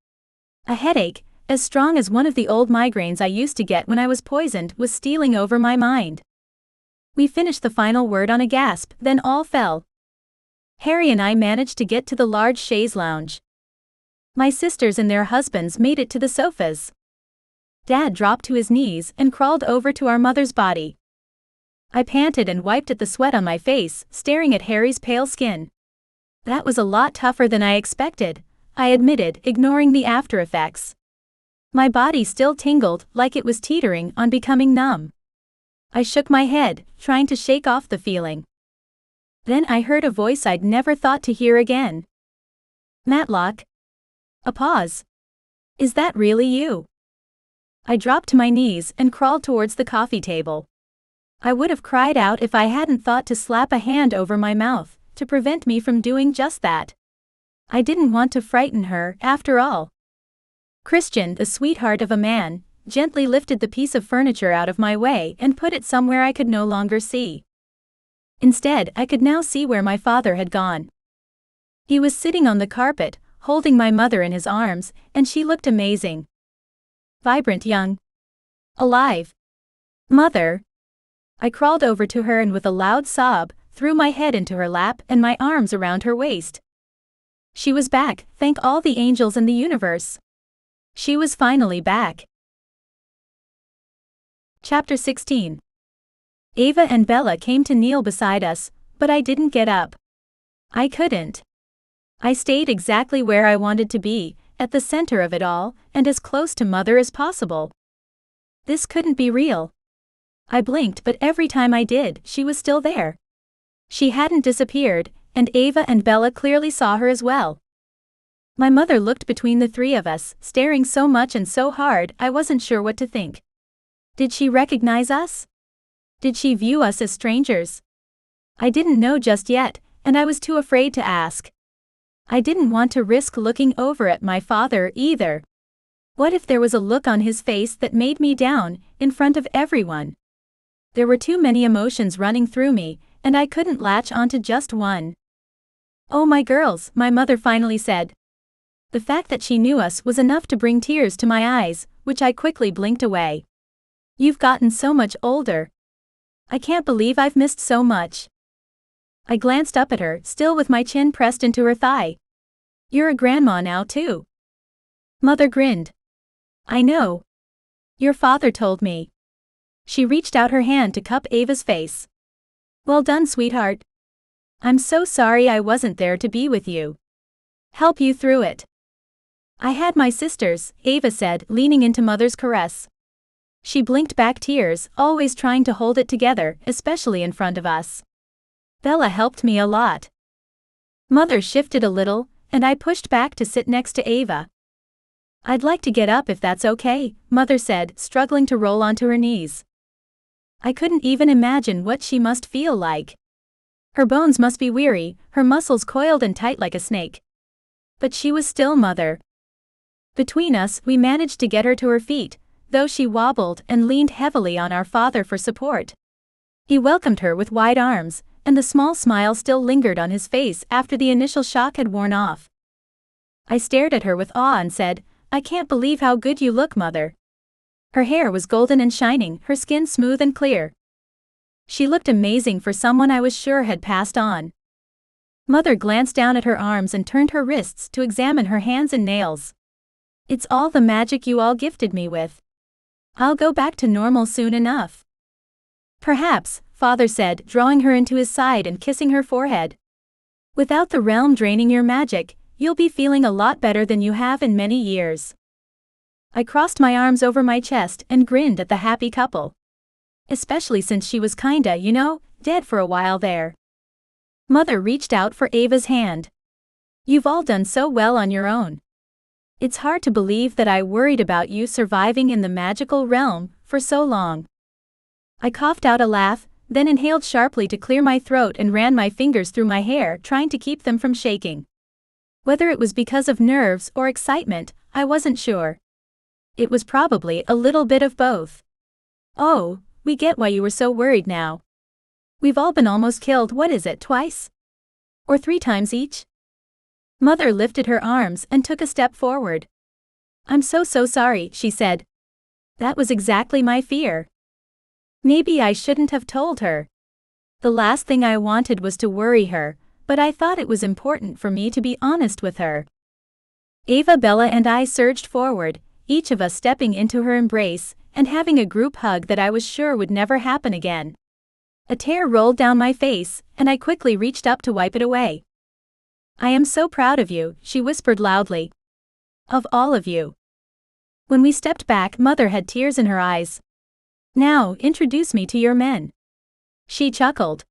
A headache, as strong as one of the old migraines I used to get when I was poisoned, was stealing over my mind. We finished the final word on a gasp, then all fell. Harry and I managed to get to the large chaise lounge. My sisters and their husbands made it to the sofas. Dad dropped to his knees and crawled over to our mother's body. I panted and wiped at the sweat on my face, staring at Harry's pale skin. That was a lot tougher than I expected, I admitted, ignoring the after effects. My body still tingled, like it was teetering on becoming numb. I shook my head, trying to shake off the feeling. Then I heard a voice I'd never thought to hear again. Matlock. A pause. Is that really you? I dropped to my knees and crawled towards the coffee table. I would have cried out if I hadn't thought to slap a hand over my mouth, to prevent me from doing just that. I didn't want to frighten her, after all. Christian, the sweetheart of a man, gently lifted the piece of furniture out of my way and put it somewhere I could no longer see. Instead, I could now see where my father had gone. He was sitting on the carpet, holding my mother in his arms, and she looked amazing. Vibrant, young. Alive. Mother. I crawled over to her and with a loud sob, threw my head into her lap and my arms around her waist. She was back, thank all the angels in the universe. She was finally back. Chapter 16. Ava and Bella came to kneel beside us, but I didn't get up. I couldn't. I stayed exactly where I wanted to be, at the center of it all, and as close to Mother as possible. This couldn't be real. I blinked, but every time I did, she was still there. She hadn't disappeared, and Ava and Bella clearly saw her as well. My mother looked between the three of us, staring so much and so hard I wasn't sure what to think. Did she recognize us? Did she view us as strangers? I didn't know just yet, and I was too afraid to ask. I didn't want to risk looking over at my father either. What if there was a look on his face that made me down, in front of everyone? There were too many emotions running through me, and I couldn't latch onto just one. "Oh, my girls," my mother finally said. The fact that she knew us was enough to bring tears to my eyes, which I quickly blinked away. "You've gotten so much older. I can't believe I've missed so much." I glanced up at her, still with my chin pressed into her thigh. "You're a grandma now too." Mother grinned. "I know. Your father told me." She reached out her hand to cup Ava's face. "Well done, sweetheart. I'm so sorry I wasn't there to be with you. Help you through it." "I had my sisters," Ava said, leaning into Mother's caress. She blinked back tears, always trying to hold it together, especially in front of us. "Bella helped me a lot." Mother shifted a little, and I pushed back to sit next to Ava. "I'd like to get up if that's okay," Mother said, struggling to roll onto her knees. I couldn't even imagine what she must feel like. Her bones must be weary, her muscles coiled and tight like a snake. But she was still Mother. Between us, we managed to get her to her feet, though she wobbled and leaned heavily on our father for support. He welcomed her with wide arms, and the small smile still lingered on his face after the initial shock had worn off. I stared at her with awe and said, "I can't believe how good you look, Mother." Her hair was golden and shining, her skin smooth and clear. She looked amazing for someone I was sure had passed on. Mother glanced down at her arms and turned her wrists to examine her hands and nails. "It's all the magic you all gifted me with. I'll go back to normal soon enough." "Perhaps," Father said, drawing her into his side and kissing her forehead. "Without the realm draining your magic, you'll be feeling a lot better than you have in many years." I crossed my arms over my chest and grinned at the happy couple. Especially since she was kinda, dead for a while there. Mother reached out for Ava's hand. "You've all done so well on your own. It's hard to believe that I worried about you surviving in the magical realm for so long." I coughed out a laugh, then inhaled sharply to clear my throat and ran my fingers through my hair, trying to keep them from shaking. Whether it was because of nerves or excitement, I wasn't sure. It was probably a little bit of both. Oh, we get why you were so worried now. We've all been almost killed, what is it, twice? Or 3 times each? Mother lifted her arms and took a step forward. I'm so sorry, she said. That was exactly my fear. Maybe I shouldn't have told her. The last thing I wanted was to worry her, but I thought it was important for me to be honest with her. Ava, Bella and I surged forward, each of us stepping into her embrace and having a group hug that I was sure would never happen again. A tear rolled down my face, and I quickly reached up to wipe it away. I am so proud of you, she whispered loudly. Of all of you. When we stepped back, Mother had tears in her eyes. Now, introduce me to your men. She chuckled.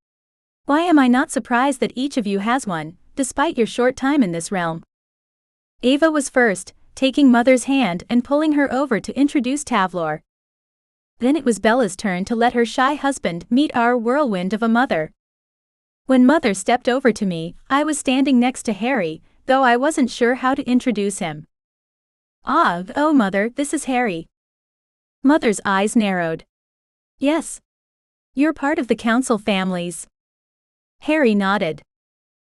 Why am I not surprised that each of you has one, despite your short time in this realm? Ava was first, taking Mother's hand and pulling her over to introduce Tavlor. Then it was Bella's turn to let her shy husband meet our whirlwind of a mother. When Mother stepped over to me, I was standing next to Harry, though I wasn't sure how to introduce him. Oh Mother, this is Harry. Mother's eyes narrowed. Yes. You're part of the council families. Harry nodded.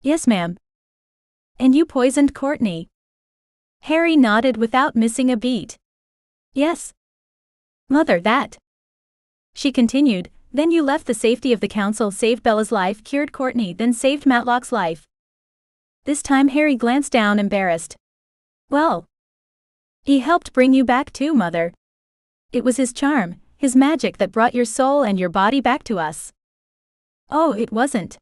Yes, ma'am. And you poisoned Courtney. Harry nodded without missing a beat. Yes. Mother, that. She continued, then you left the safety of the council, saved Bella's life, cured Courtney, then saved Matlock's life. This time Harry glanced down, embarrassed. Well. He helped bring you back too, Mother. It was his charm, his magic that brought your soul and your body back to us. Oh, it wasn't.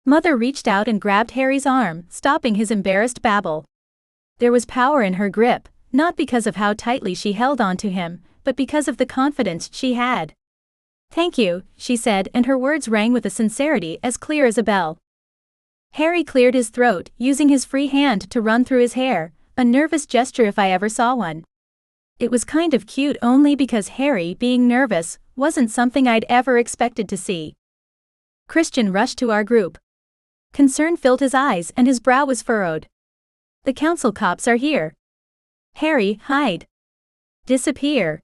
Mother reached out and grabbed Harry's arm, stopping his embarrassed babble. There was power in her grip, not because of how tightly she held on to him, but because of the confidence she had. Thank you, she said, and her words rang with a sincerity as clear as a bell. Harry cleared his throat, using his free hand to run through his hair, a nervous gesture if I ever saw one. It was kind of cute only because Harry being nervous wasn't something I'd ever expected to see. Christian rushed to our group. Concern filled his eyes and his brow was furrowed. The council cops are here. Harry, hide. Disappear.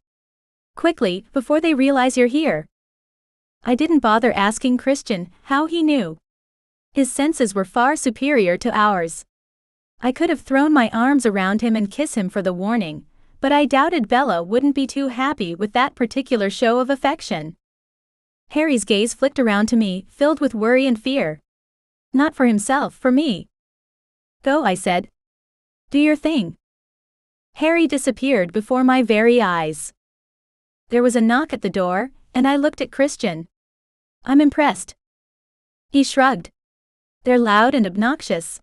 Quickly, before they realize you're here. I didn't bother asking Christian how he knew. His senses were far superior to ours. I could have thrown my arms around him and kissed him for the warning, but I doubted Bella wouldn't be too happy with that particular show of affection. Harry's gaze flicked around to me, filled with worry and fear. Not for himself, for me. Go, I said. Do your thing. Harry disappeared before my very eyes. There was a knock at the door, and I looked at Christian. I'm impressed. He shrugged. They're loud and obnoxious.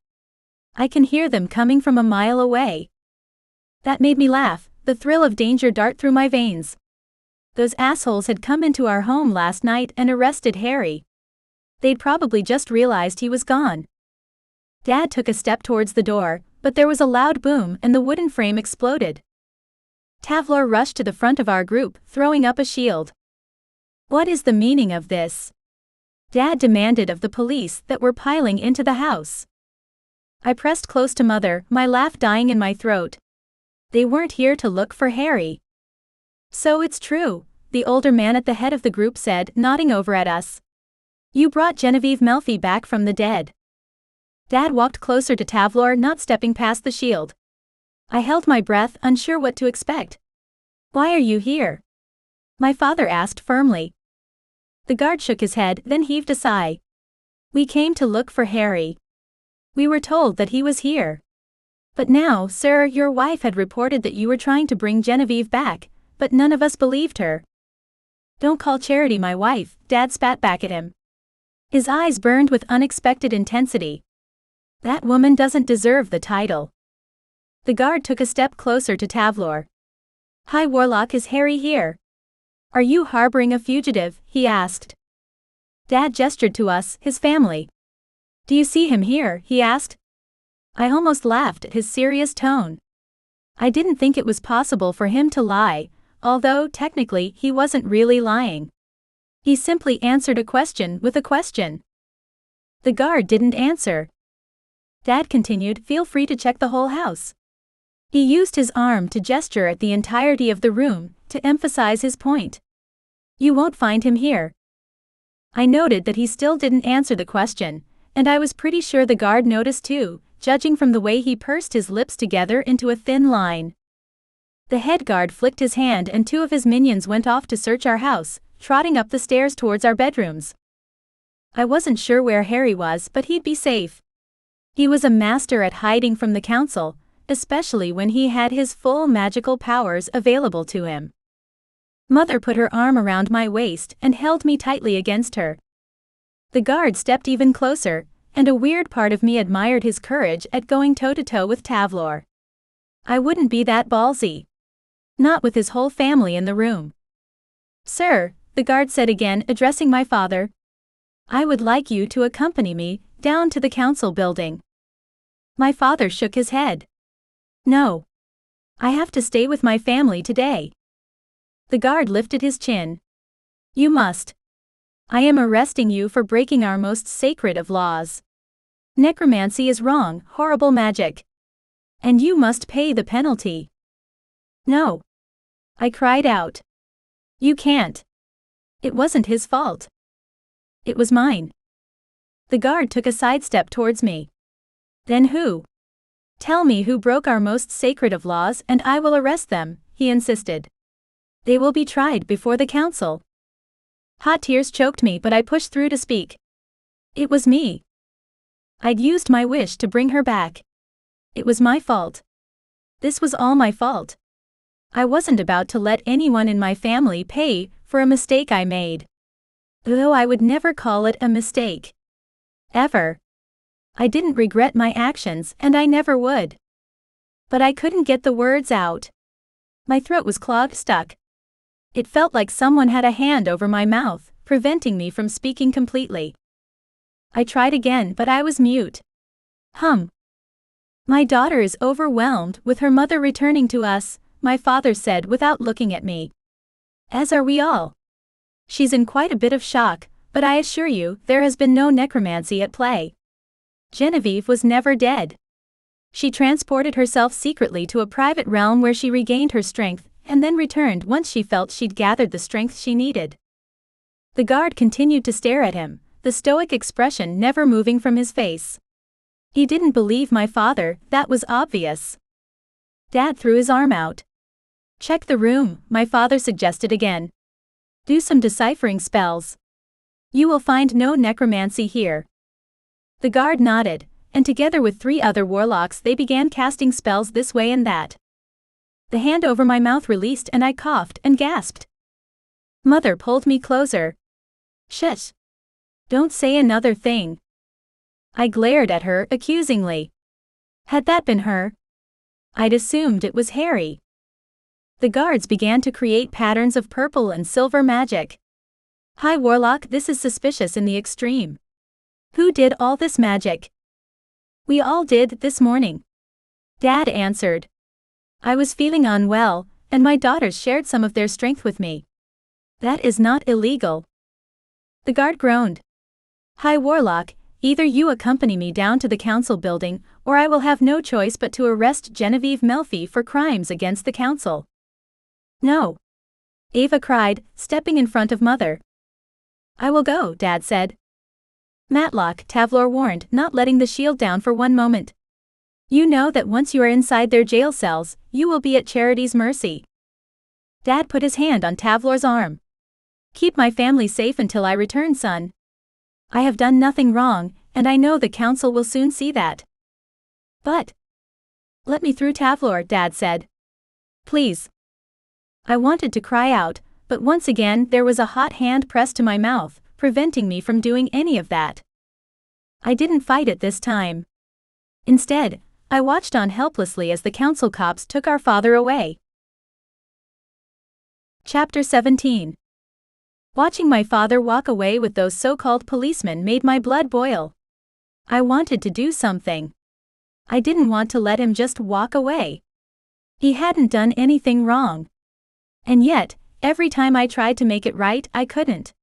I can hear them coming from a mile away. That made me laugh, the thrill of danger dart through my veins. Those assholes had come into our home last night and arrested Harry. They'd probably just realized he was gone. Dad took a step towards the door, but there was a loud boom and the wooden frame exploded. Tavlor rushed to the front of our group, throwing up a shield. What is the meaning of this? Dad demanded of the police that were piling into the house. I pressed close to Mother, my laugh dying in my throat. They weren't here to look for Harry. So it's true, the older man at the head of the group said, nodding over at us. You brought Genevieve Melfi back from the dead. Dad walked closer to Tavlor, not stepping past the shield. I held my breath, unsure what to expect. Why are you here? My father asked firmly. The guard shook his head, then heaved a sigh. We came to look for Harry. We were told that he was here. But now, sir, your wife had reported that you were trying to bring Genevieve back, but none of us believed her. Don't call Charity my wife, Dad spat back at him. His eyes burned with unexpected intensity. That woman doesn't deserve the title. The guard took a step closer to Tavlor. Hi Warlock, is Harry here? Are you harboring a fugitive? He asked. Dad gestured to us, his family. Do you see him here? He asked. I almost laughed at his serious tone. I didn't think it was possible for him to lie, although technically he wasn't really lying. He simply answered a question with a question. The guard didn't answer. Dad continued, "Feel free to check the whole house." He used his arm to gesture at the entirety of the room, to emphasize his point. "You won't find him here." I noted that he still didn't answer the question, and I was pretty sure the guard noticed too, judging from the way he pursed his lips together into a thin line. The head guard flicked his hand and 2 of his minions went off to search our house, trotting up the stairs towards our bedrooms. I wasn't sure where Harry was, but he'd be safe. He was a master at hiding from the council, especially when he had his full magical powers available to him. Mother put her arm around my waist and held me tightly against her. The guard stepped even closer, and a weird part of me admired his courage at going toe-to-toe with Tavlor. I wouldn't be that ballsy. Not with his whole family in the room. "Sir," the guard said again, addressing my father, "I would like you to accompany me down to the council building." My father shook his head. "No. I have to stay with my family today." The guard lifted his chin. "You must. I am arresting you for breaking our most sacred of laws. Necromancy is wrong, horrible magic. And you must pay the penalty." "No." I cried out. "You can't. It wasn't his fault. It was mine." The guard took a sidestep towards me. "Then who? Tell me who broke our most sacred of laws and I will arrest them," he insisted. "They will be tried before the council." Hot tears choked me, but I pushed through to speak. "It was me. I'd used my wish to bring her back. It was my fault. This was all my fault. I wasn't about to let anyone in my family pay for a mistake I made. Though I would never call it a mistake. Ever. I didn't regret my actions and I never would." But I couldn't get the words out. My throat was clogged, stuck. It felt like someone had a hand over my mouth, preventing me from speaking completely. I tried again, but I was mute. "My daughter is overwhelmed with her mother returning to us," my father said without looking at me. "As are we all. She's in quite a bit of shock, but I assure you, there has been no necromancy at play. Genevieve was never dead. She transported herself secretly to a private realm where she regained her strength, and then returned once she felt she'd gathered the strength she needed." The guard continued to stare at him, the stoic expression never moving from his face. He didn't believe my father, that was obvious. Dad threw his arm out. "Check the room," my father suggested again. "Do some deciphering spells. You will find no necromancy here." The guard nodded, and together with 3 other warlocks they began casting spells this way and that. The hand over my mouth released and I coughed and gasped. Mother pulled me closer. "Shush. Don't say another thing." I glared at her accusingly. Had that been her? I'd assumed it was Harry. The guards began to create patterns of purple and silver magic. "Hi Warlock, this is suspicious in the extreme. Who did all this magic?" "We all did this morning," Dad answered. "I was feeling unwell, and my daughters shared some of their strength with me. That is not illegal." The guard groaned. "Hi Warlock, either you accompany me down to the council building, or I will have no choice but to arrest Genevieve Melfi for crimes against the council." "No," Ava cried, stepping in front of Mother. "I will go," Dad said. "Matlock," Tavlor warned, not letting the shield down for one moment. "You know that once you are inside their jail cells, you will be at Charity's mercy." Dad put his hand on Tavlor's arm. "Keep my family safe until I return, son. I have done nothing wrong, and I know the council will soon see that." "But..." "Let me through, Tavlor," Dad said. "Please." I wanted to cry out, but once again there was a hot hand pressed to my mouth, preventing me from doing any of that. I didn't fight it this time. Instead, I watched on helplessly as the council cops took our father away. Chapter 17. Watching my father walk away with those so-called policemen made my blood boil. I wanted to do something. I didn't want to let him just walk away. He hadn't done anything wrong. And yet, every time I tried to make it right, I couldn't.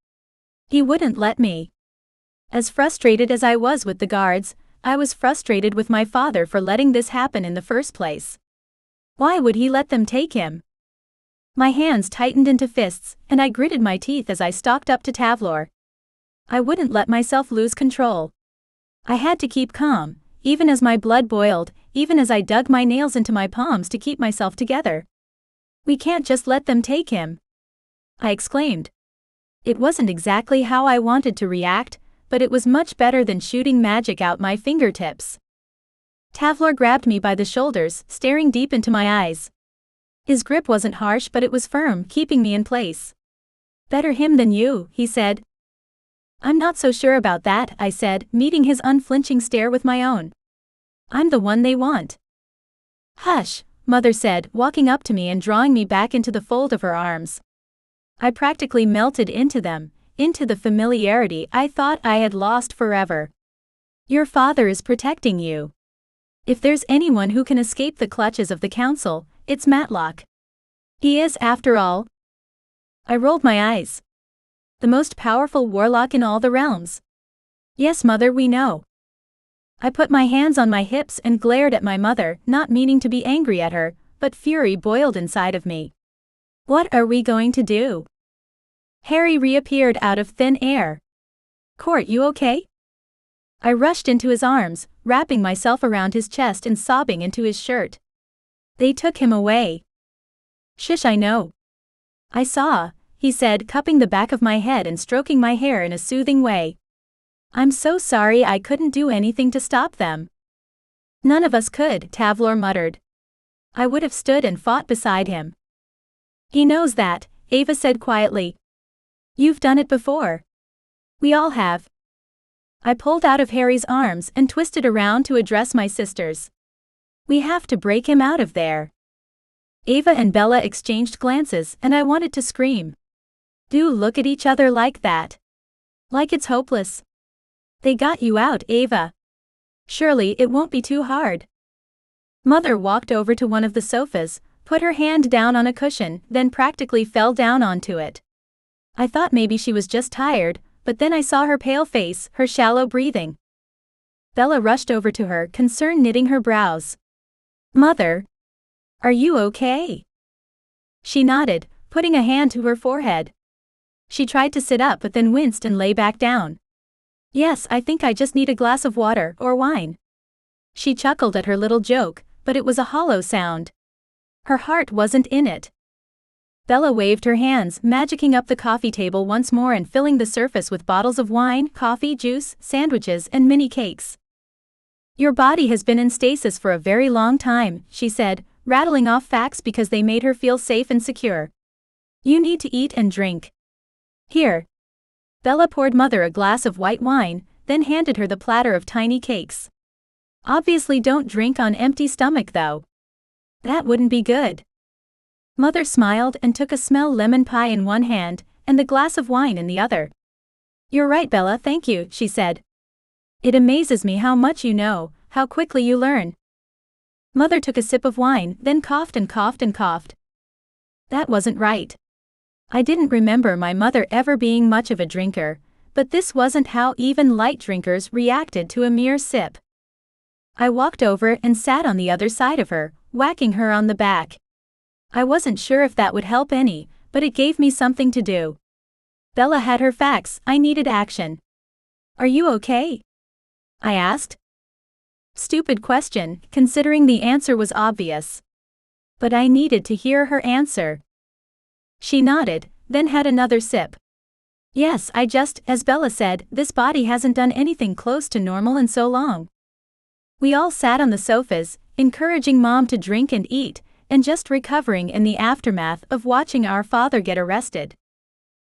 He wouldn't let me. As frustrated as I was with the guards, I was frustrated with my father for letting this happen in the first place. Why would he let them take him? My hands tightened into fists, and I gritted my teeth as I stalked up to Tavlor. I wouldn't let myself lose control. I had to keep calm, even as my blood boiled, even as I dug my nails into my palms to keep myself together. We can't just let them take him, I exclaimed. It wasn't exactly how I wanted to react, but it was much better than shooting magic out my fingertips. Tavlor grabbed me by the shoulders, staring deep into my eyes. His grip wasn't harsh, but it was firm, keeping me in place. Better him than you, he said. I'm not so sure about that, I said, meeting his unflinching stare with my own. I'm the one they want. Hush, Mother said, walking up to me and drawing me back into the fold of her arms. I practically melted into them, into the familiarity I thought I had lost forever. Your father is protecting you. If there's anyone who can escape the clutches of the council, it's Matlock. He is, after all. I rolled my eyes. The most powerful warlock in all the realms. Yes, Mother, we know. I put my hands on my hips and glared at my mother, not meaning to be angry at her, but fury boiled inside of me. What are we going to do? Harry reappeared out of thin air. Court, you okay? I rushed into his arms, wrapping myself around his chest and sobbing into his shirt. They took him away. Shush, I know. I saw, he said, cupping the back of my head and stroking my hair in a soothing way. I'm so sorry I couldn't do anything to stop them. None of us could, Tavlor muttered. I would have stood and fought beside him. He knows that, Ava said quietly. You've done it before. We all have. I pulled out of Harry's arms and twisted around to address my sisters. We have to break him out of there. Ava and Bella exchanged glances, and I wanted to scream. Do look at each other like that. Like it's hopeless. They got you out, Ava. Surely it won't be too hard. Mother walked over to one of the sofas, put her hand down on a cushion, then practically fell down onto it. I thought maybe she was just tired, but then I saw her pale face, her shallow breathing. Bella rushed over to her, concern knitting her brows. Mother, are you okay? She nodded, putting a hand to her forehead. She tried to sit up but then winced and lay back down. Yes, I think I just need a glass of water or wine. She chuckled at her little joke, but it was a hollow sound. Her heart wasn't in it. Bella waved her hands, magicking up the coffee table once more and filling the surface with bottles of wine, coffee, juice, sandwiches, and mini cakes. Your body has been in stasis for a very long time, she said, rattling off facts because they made her feel safe and secure. You need to eat and drink. Here. Bella poured Mother a glass of white wine, then handed her the platter of tiny cakes. Obviously don't drink on empty stomach though. That wouldn't be good. Mother smiled and took a small lemon pie in one hand, and the glass of wine in the other. You're right, Bella, thank you, she said. It amazes me how much you know, how quickly you learn. Mother took a sip of wine, then coughed and coughed and coughed. That wasn't right. I didn't remember my mother ever being much of a drinker, but this wasn't how even light drinkers reacted to a mere sip. I walked over and sat on the other side of her, whacking her on the back. I wasn't sure if that would help any, but it gave me something to do. Bella had her facts, I needed action. Are you okay? I asked. Stupid question, considering the answer was obvious. But I needed to hear her answer. She nodded, then had another sip. Yes, as Bella said, this body hasn't done anything close to normal in so long. We all sat on the sofas, encouraging Mom to drink and eat, and just recovering in the aftermath of watching our father get arrested.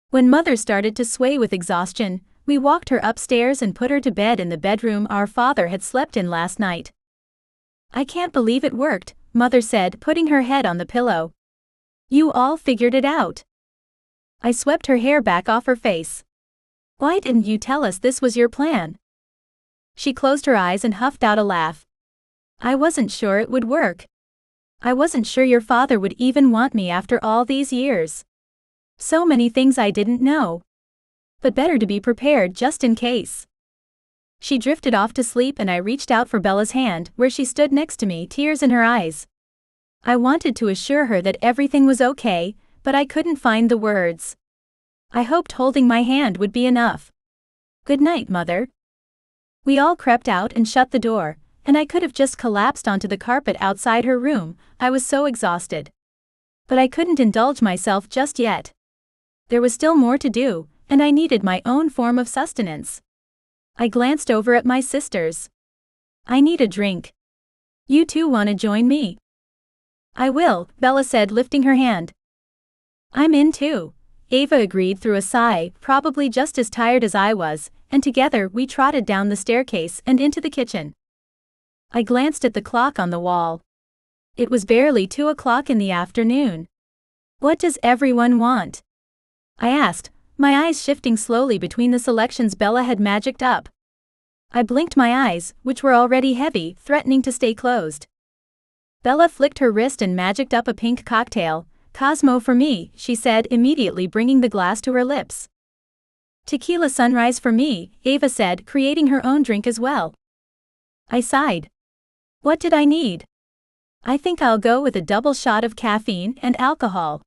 When Mother started to sway with exhaustion, we walked her upstairs and put her to bed in the bedroom our father had slept in last night. I can't believe it worked, Mother said, putting her head on the pillow. You all figured it out. I swept her hair back off her face. Why didn't you tell us this was your plan? She closed her eyes and huffed out a laugh. I wasn't sure it would work. I wasn't sure your father would even want me after all these years. So many things I didn't know. But better to be prepared just in case. She drifted off to sleep and I reached out for Bella's hand where she stood next to me, tears in her eyes. I wanted to assure her that everything was okay, but I couldn't find the words. I hoped holding my hand would be enough. "Good night, Mother." We all crept out and shut the door, and I could have just collapsed onto the carpet outside her room, I was so exhausted. But I couldn't indulge myself just yet. There was still more to do, and I needed my own form of sustenance. I glanced over at my sisters. "I need a drink. You two want to join me?" "I will," Bella said, lifting her hand. "I'm in too," Ava agreed through a sigh, probably just as tired as I was, and together we trotted down the staircase and into the kitchen. I glanced at the clock on the wall. It was barely 2 o'clock in the afternoon. "What does everyone want?" I asked, my eyes shifting slowly between the selections Bella had magicked up. I blinked my eyes, which were already heavy, threatening to stay closed. Bella flicked her wrist and magicked up a pink cocktail. "Cosmo for me," she said, immediately bringing the glass to her lips. "Tequila sunrise for me," Ava said, creating her own drink as well. I sighed. What did I need? "I think I'll go with a double shot of caffeine and alcohol."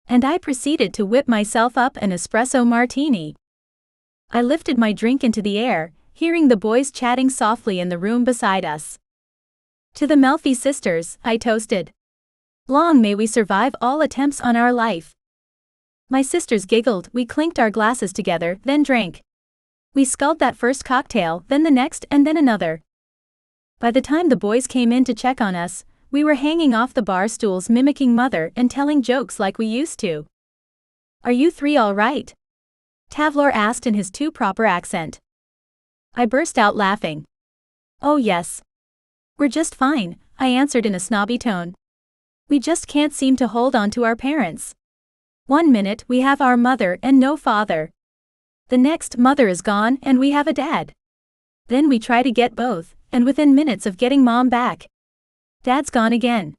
And I proceeded to whip myself up an espresso martini. I lifted my drink into the air, hearing the boys chatting softly in the room beside us. "To the Melfi sisters," I toasted. "Long may we survive all attempts on our life." My sisters giggled, we clinked our glasses together, then drank. We sculled that first cocktail, then the next, and then another. By the time the boys came in to check on us, we were hanging off the bar stools mimicking Mother and telling jokes like we used to. "Are you three all right?" Tavlor asked in his too proper accent. I burst out laughing. "Oh yes. We're just fine," I answered in a snobby tone. "We just can't seem to hold on to our parents. One minute we have our mother and no father. The next, Mother is gone and we have a dad. Then we try to get both, and within minutes of getting Mom back, Dad's gone again.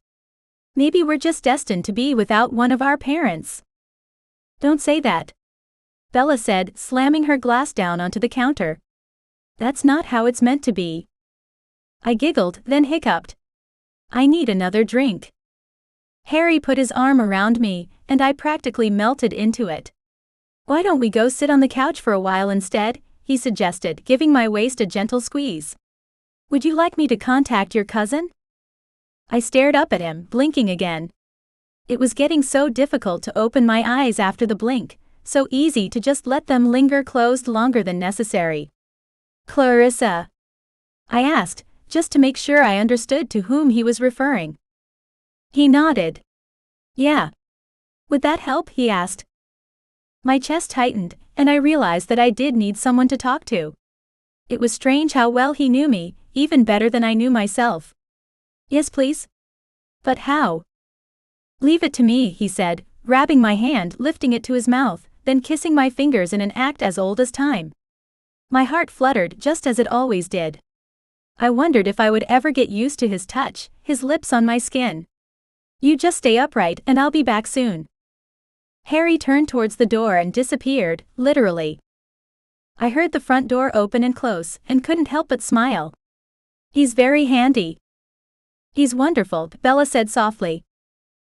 Maybe we're just destined to be without one of our parents." "Don't say that," Bella said, slamming her glass down onto the counter. "That's not how it's meant to be." I giggled, then hiccuped. "I need another drink." Harry put his arm around me, and I practically melted into it. "Why don't we go sit on the couch for a while instead?" he suggested, giving my waist a gentle squeeze. "Would you like me to contact your cousin?" I stared up at him, blinking again. It was getting so difficult to open my eyes after the blink, so easy to just let them linger closed longer than necessary. "Clarissa?" I asked, just to make sure I understood to whom he was referring. He nodded. "Yeah. Would that help?" he asked. My chest tightened, and I realized that I did need someone to talk to. It was strange how well he knew me, even better than I knew myself. "Yes, please." "But how?" "Leave it to me," he said, grabbing my hand, lifting it to his mouth, then kissing my fingers in an act as old as time. My heart fluttered just as it always did. I wondered if I would ever get used to his touch, his lips on my skin. "You just stay upright and I'll be back soon." Harry turned towards the door and disappeared, literally. I heard the front door open and close, and couldn't help but smile. "He's very handy." "He's wonderful," Bella said softly.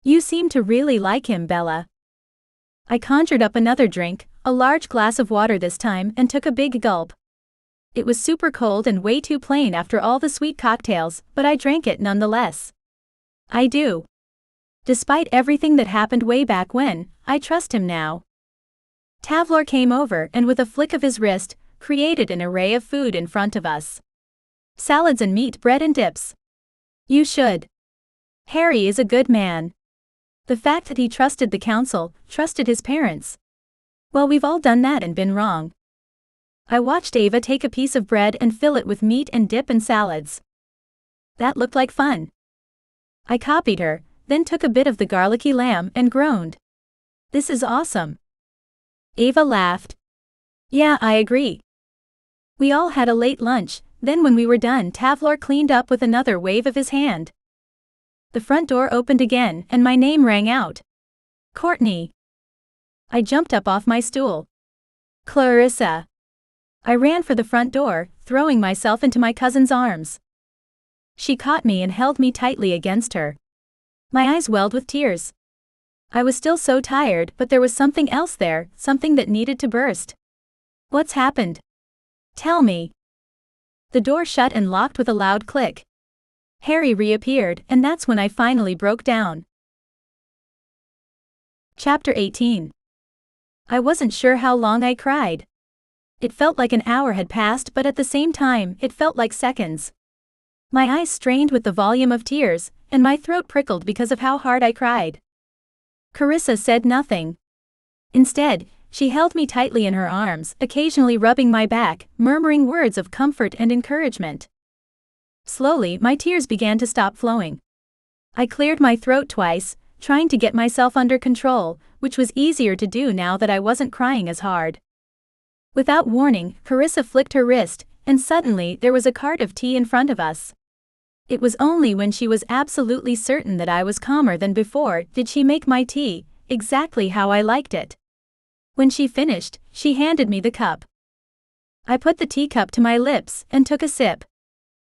"You seem to really like him, Bella." I conjured up another drink, a large glass of water this time, and took a big gulp. It was super cold and way too plain after all the sweet cocktails, but I drank it nonetheless. I do. Despite everything that happened way back when, I trust him now. Tavlor came over and with a flick of his wrist, created an array of food in front of us. Salads and meat, bread and dips. "You should. Harry is a good man." The fact that he trusted the council, trusted his parents. Well, we've all done that and been wrong. I watched Ava take a piece of bread and fill it with meat and dip and salads. That looked like fun. I copied her, then took a bit of the garlicky lamb and groaned. "This is awesome." Ava laughed. "Yeah, I agree." We all had a late lunch, then when we were done, Tavlor cleaned up with another wave of his hand. The front door opened again and my name rang out. "Courtney." I jumped up off my stool. "Clarissa." I ran for the front door, throwing myself into my cousin's arms. She caught me and held me tightly against her. My eyes welled with tears. I was still so tired, but there was something else there, something that needed to burst. What's happened? Tell me. The door shut and locked with a loud click. Harry reappeared, and that's when I finally broke down. Chapter 18. I wasn't sure how long I cried. It felt like an hour had passed, but at the same time, it felt like seconds. My eyes strained with the volume of tears, and my throat prickled because of how hard I cried. Carissa said nothing. Instead, she held me tightly in her arms, occasionally rubbing my back, murmuring words of comfort and encouragement. Slowly, my tears began to stop flowing. I cleared my throat twice, trying to get myself under control, which was easier to do now that I wasn't crying as hard. Without warning, Carissa flicked her wrist, and suddenly there was a cart of tea in front of us. It was only when she was absolutely certain that I was calmer than before did she make my tea, exactly how I liked it. When she finished, she handed me the cup. I put the teacup to my lips and took a sip.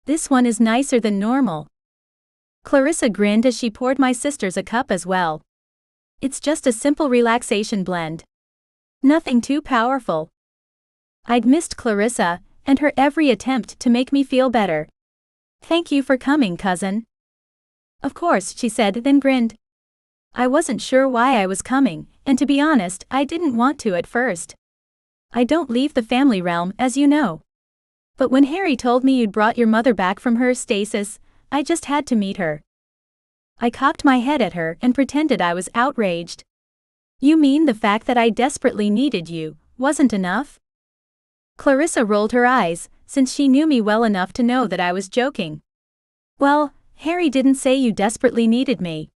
This one is nicer than normal. Clarissa grinned as she poured my sisters a cup as well. It's just a simple relaxation blend. Nothing too powerful. I'd missed Clarissa, and her every attempt to make me feel better. Thank you for coming, cousin. Of course, she said, then grinned. I wasn't sure why I was coming, and to be honest, I didn't want to at first. I don't leave the family realm, as you know. But when Harry told me you'd brought your mother back from her stasis, I just had to meet her. I cocked my head at her and pretended I was outraged. You mean the fact that I desperately needed you wasn't enough? Clarissa rolled her eyes, since she knew me well enough to know that I was joking. Well, Harry didn't say you desperately needed me.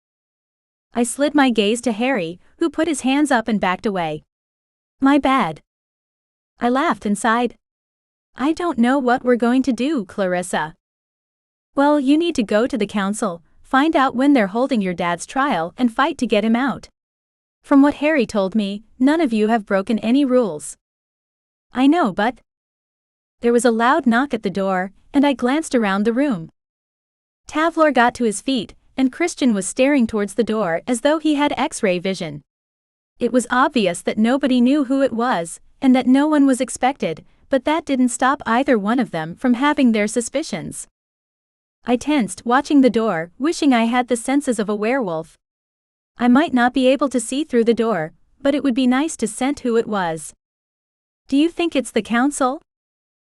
I slid my gaze to Harry, who put his hands up and backed away. My bad. I laughed and sighed. I don't know what we're going to do, Clarissa. Well, you need to go to the council, find out when they're holding your dad's trial, and fight to get him out. From what Harry told me, none of you have broken any rules. I know, but... There was a loud knock at the door, and I glanced around the room. Tavlor got to his feet, and Christian was staring towards the door as though he had X-ray vision. It was obvious that nobody knew who it was, and that no one was expected, but that didn't stop either one of them from having their suspicions. I tensed, watching the door, wishing I had the senses of a werewolf. I might not be able to see through the door, but it would be nice to scent who it was. Do you think it's the council?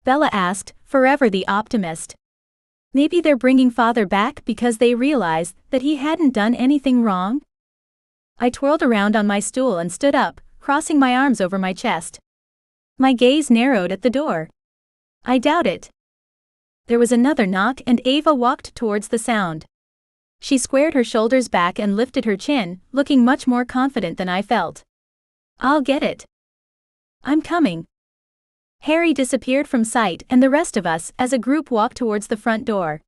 Bella asked, forever the optimist. Maybe they're bringing father back because they realized that he hadn't done anything wrong? I twirled around on my stool and stood up, crossing my arms over my chest. My gaze narrowed at the door. I doubt it. There was another knock and Ava walked towards the sound. She squared her shoulders back and lifted her chin, looking much more confident than I felt. I'll get it. I'm coming. Harry disappeared from sight and the rest of us as a group walked towards the front door.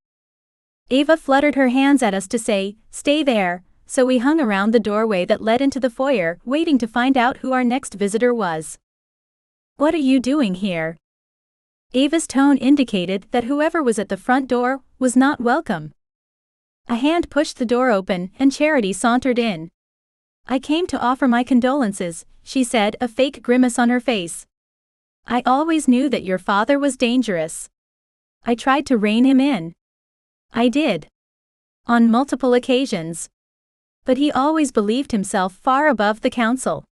Ava fluttered her hands at us to say, "Stay there," so we hung around the doorway that led into the foyer, waiting to find out who our next visitor was. What are you doing here? Ava's tone indicated that whoever was at the front door was not welcome. A hand pushed the door open and Charity sauntered in. I came to offer my condolences, she said, a fake grimace on her face. I always knew that your father was dangerous. I tried to rein him in. I did. On multiple occasions. But he always believed himself far above the council.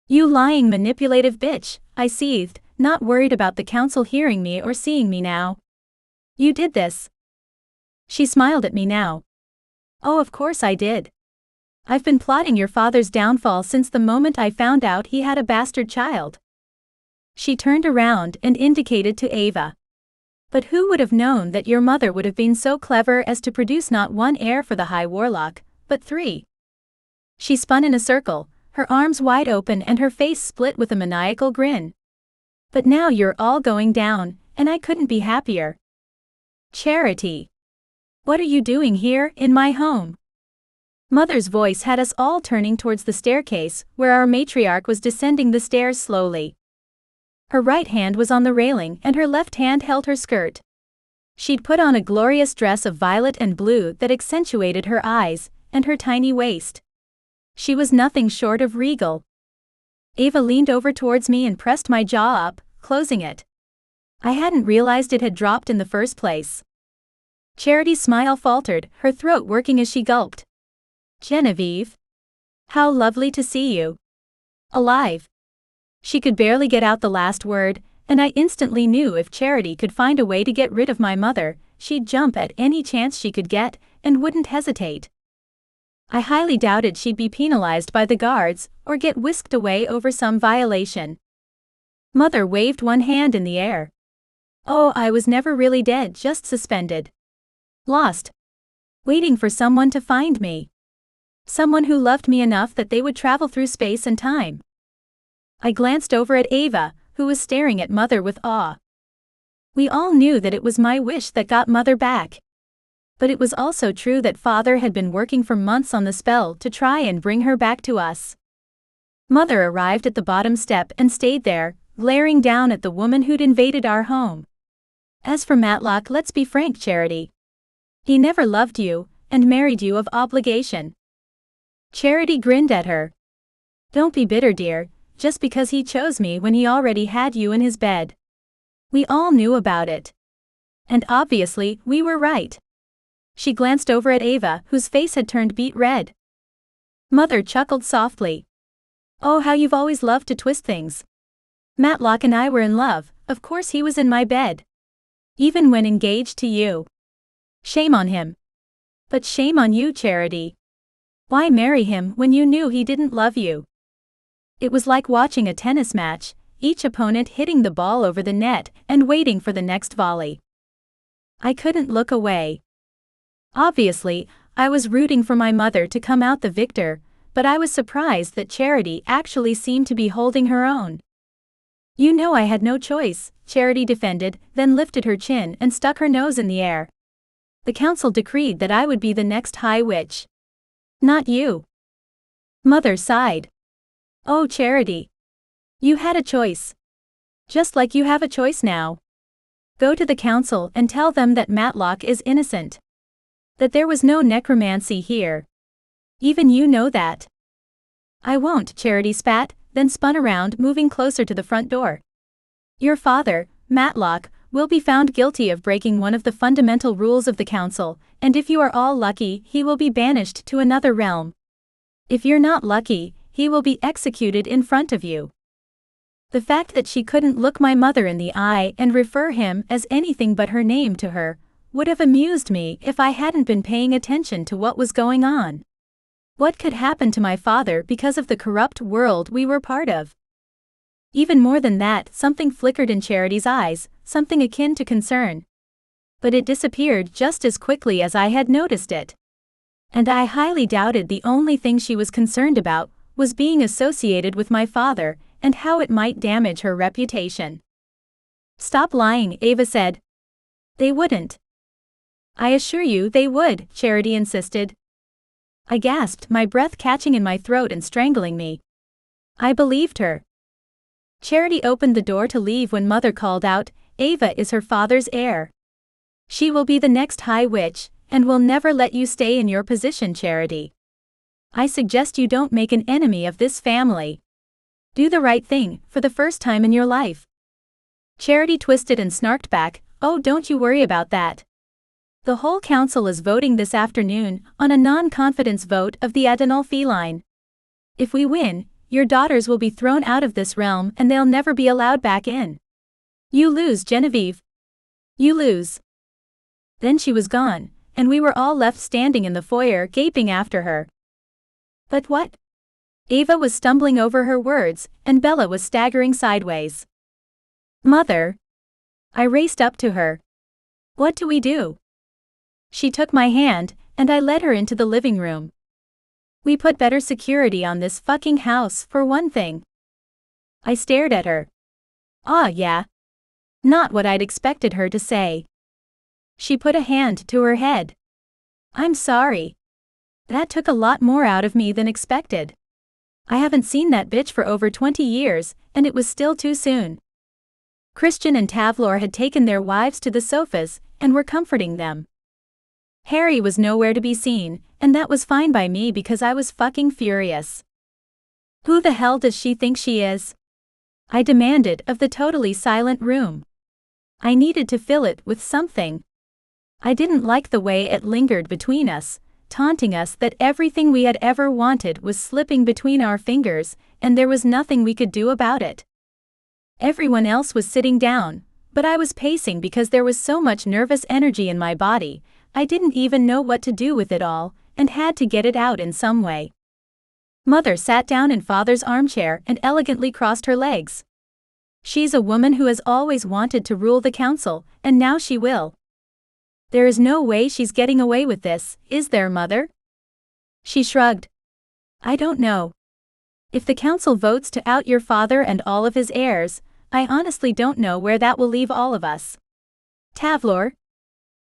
You lying manipulative bitch, I seethed, not worried about the council hearing me or seeing me now. You did this. She smiled at me now. Oh, of course I did. I've been plotting your father's downfall since the moment I found out he had a bastard child. She turned around and indicated to Ava. But who would have known that your mother would have been so clever as to produce not one heir for the High Warlock, but 3? She spun in a circle, her arms wide open and her face split with a maniacal grin. But now you're all going down, and I couldn't be happier. Charity. What are you doing here, in my home? Mother's voice had us all turning towards the staircase, where our matriarch was descending the stairs slowly. Her right hand was on the railing and her left hand held her skirt. She'd put on a glorious dress of violet and blue that accentuated her eyes and her tiny waist. She was nothing short of regal. Ava leaned over towards me and pressed my jaw up, closing it. I hadn't realized it had dropped in the first place. Charity's smile faltered, her throat working as she gulped. Genevieve. How lovely to see you. Alive. She could barely get out the last word, and I instantly knew if Charity could find a way to get rid of my mother, she'd jump at any chance she could get, and wouldn't hesitate. I highly doubted she'd be penalized by the guards, or get whisked away over some violation. Mother waved one hand in the air. Oh, I was never really dead, just suspended. Lost. Waiting for someone to find me. Someone who loved me enough that they would travel through space and time. I glanced over at Ava, who was staring at Mother with awe. We all knew that it was my wish that got Mother back. But it was also true that Father had been working for months on the spell to try and bring her back to us. Mother arrived at the bottom step and stayed there, glaring down at the woman who'd invaded our home. As for Matlock, let's be frank, Charity. He never loved you, and married you of obligation. Charity grinned at her. Don't be bitter, dear, just because he chose me when he already had you in his bed. We all knew about it. And obviously, we were right. She glanced over at Ava, whose face had turned beet red. Mother chuckled softly. Oh, how you've always loved to twist things. Matlock and I were in love, of course he was in my bed. Even when engaged to you. Shame on him. But shame on you, Charity. Why marry him when you knew he didn't love you? It was like watching a tennis match, each opponent hitting the ball over the net and waiting for the next volley. I couldn't look away. Obviously, I was rooting for my mother to come out the victor, but I was surprised that Charity actually seemed to be holding her own. You know I had no choice, Charity defended, then lifted her chin and stuck her nose in the air. The council decreed that I would be the next High Witch. Not you. Mother sighed. Oh, Charity. You had a choice. Just like you have a choice now. Go to the council and tell them that Matlock is innocent. That there was no necromancy here. Even you know that. I won't, Charity spat, then spun around, moving closer to the front door. Your father, Matlock, will be found guilty of breaking one of the fundamental rules of the council, and if you are all lucky, he will be banished to another realm. If you're not lucky, he will be executed in front of you. The fact that she couldn't look my mother in the eye and refer him as anything but her name to her would have amused me if I hadn't been paying attention to what was going on. What could happen to my father because of the corrupt world we were part of? Even more than that, something flickered in Charity's eyes, something akin to concern. But it disappeared just as quickly as I had noticed it. And I highly doubted the only thing she was concerned about was being associated with my father and how it might damage her reputation. Stop lying, Ava said. They wouldn't. I assure you they would, Charity insisted. I gasped, my breath catching in my throat and strangling me. I believed her. Charity opened the door to leave when Mother called out, Ava is her father's heir. She will be the next High Witch, and will never let you stay in your position, Charity. I suggest you don't make an enemy of this family. Do the right thing, for the first time in your life. Charity twisted and snarked back, oh, don't you worry about that. The whole council is voting this afternoon on a non-confidence vote of the Adenal feline. If we win, your daughters will be thrown out of this realm and they'll never be allowed back in. You lose, Genevieve. You lose. Then she was gone, and we were all left standing in the foyer gaping after her. But what? Ava was stumbling over her words, and Bella was staggering sideways. Mother. I raced up to her. What do we do? She took my hand, and I led her into the living room. We put better security on this fucking house, for one thing. I stared at her. Ah, yeah. Not what I'd expected her to say. She put a hand to her head. I'm sorry. That took a lot more out of me than expected. I haven't seen that bitch for over 20 years, and it was still too soon. Christian and Tavlor had taken their wives to the sofas and were comforting them. Harry was nowhere to be seen, and that was fine by me because I was fucking furious. Who the hell does she think she is? I demanded of the totally silent room. I needed to fill it with something. I didn't like the way it lingered between us, taunting us that everything we had ever wanted was slipping between our fingers, and there was nothing we could do about it. Everyone else was sitting down, but I was pacing because there was so much nervous energy in my body. I didn't even know what to do with it all, and had to get it out in some way. Mother sat down in Father's armchair and elegantly crossed her legs. She's a woman who has always wanted to rule the council, and now she will. There is no way she's getting away with this, is there, Mother? She shrugged. I don't know. If the council votes to out your father and all of his heirs, I honestly don't know where that will leave all of us. Tavlor?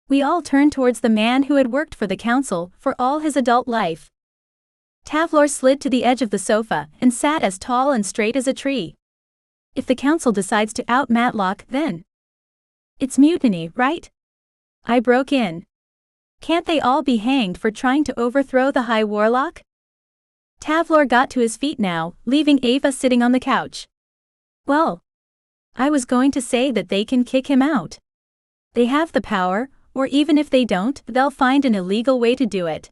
We all turned towards the man who had worked for the council for all his adult life. Tavlor slid to the edge of the sofa and sat as tall and straight as a tree. If the council decides to out Matlock, then it's mutiny, right? I broke in. Can't they all be hanged for trying to overthrow the High Warlock? Tavlor got to his feet now, leaving Ava sitting on the couch. Well, I was going to say that they can kick him out. They have the power, or even if they don't, they'll find an illegal way to do it.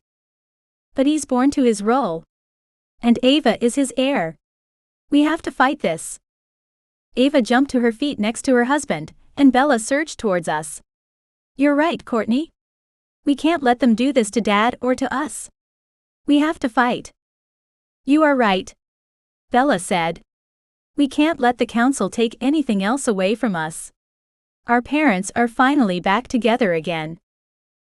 But he's born to his role. And Ava is his heir. We have to fight this. Ava jumped to her feet next to her husband, and Bella surged towards us. You're right, Courtney. We can't let them do this to Dad or to us. We have to fight. You are right, Bella said. We can't let the council take anything else away from us. Our parents are finally back together again.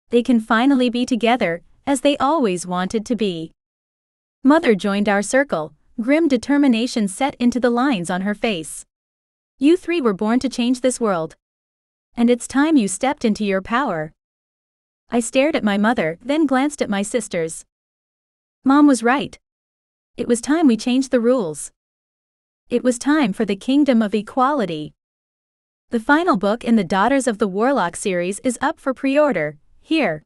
They can finally be together, as they always wanted to be. Mother joined our circle, grim determination set into the lines on her face. You three were born to change this world. And it's time you stepped into your power. I stared at my mother, then glanced at my sisters. Mom was right. It was time we changed the rules. It was time for the Kingdom of Equality. The final book in the Daughters of the Warlock series is up for pre-order, here.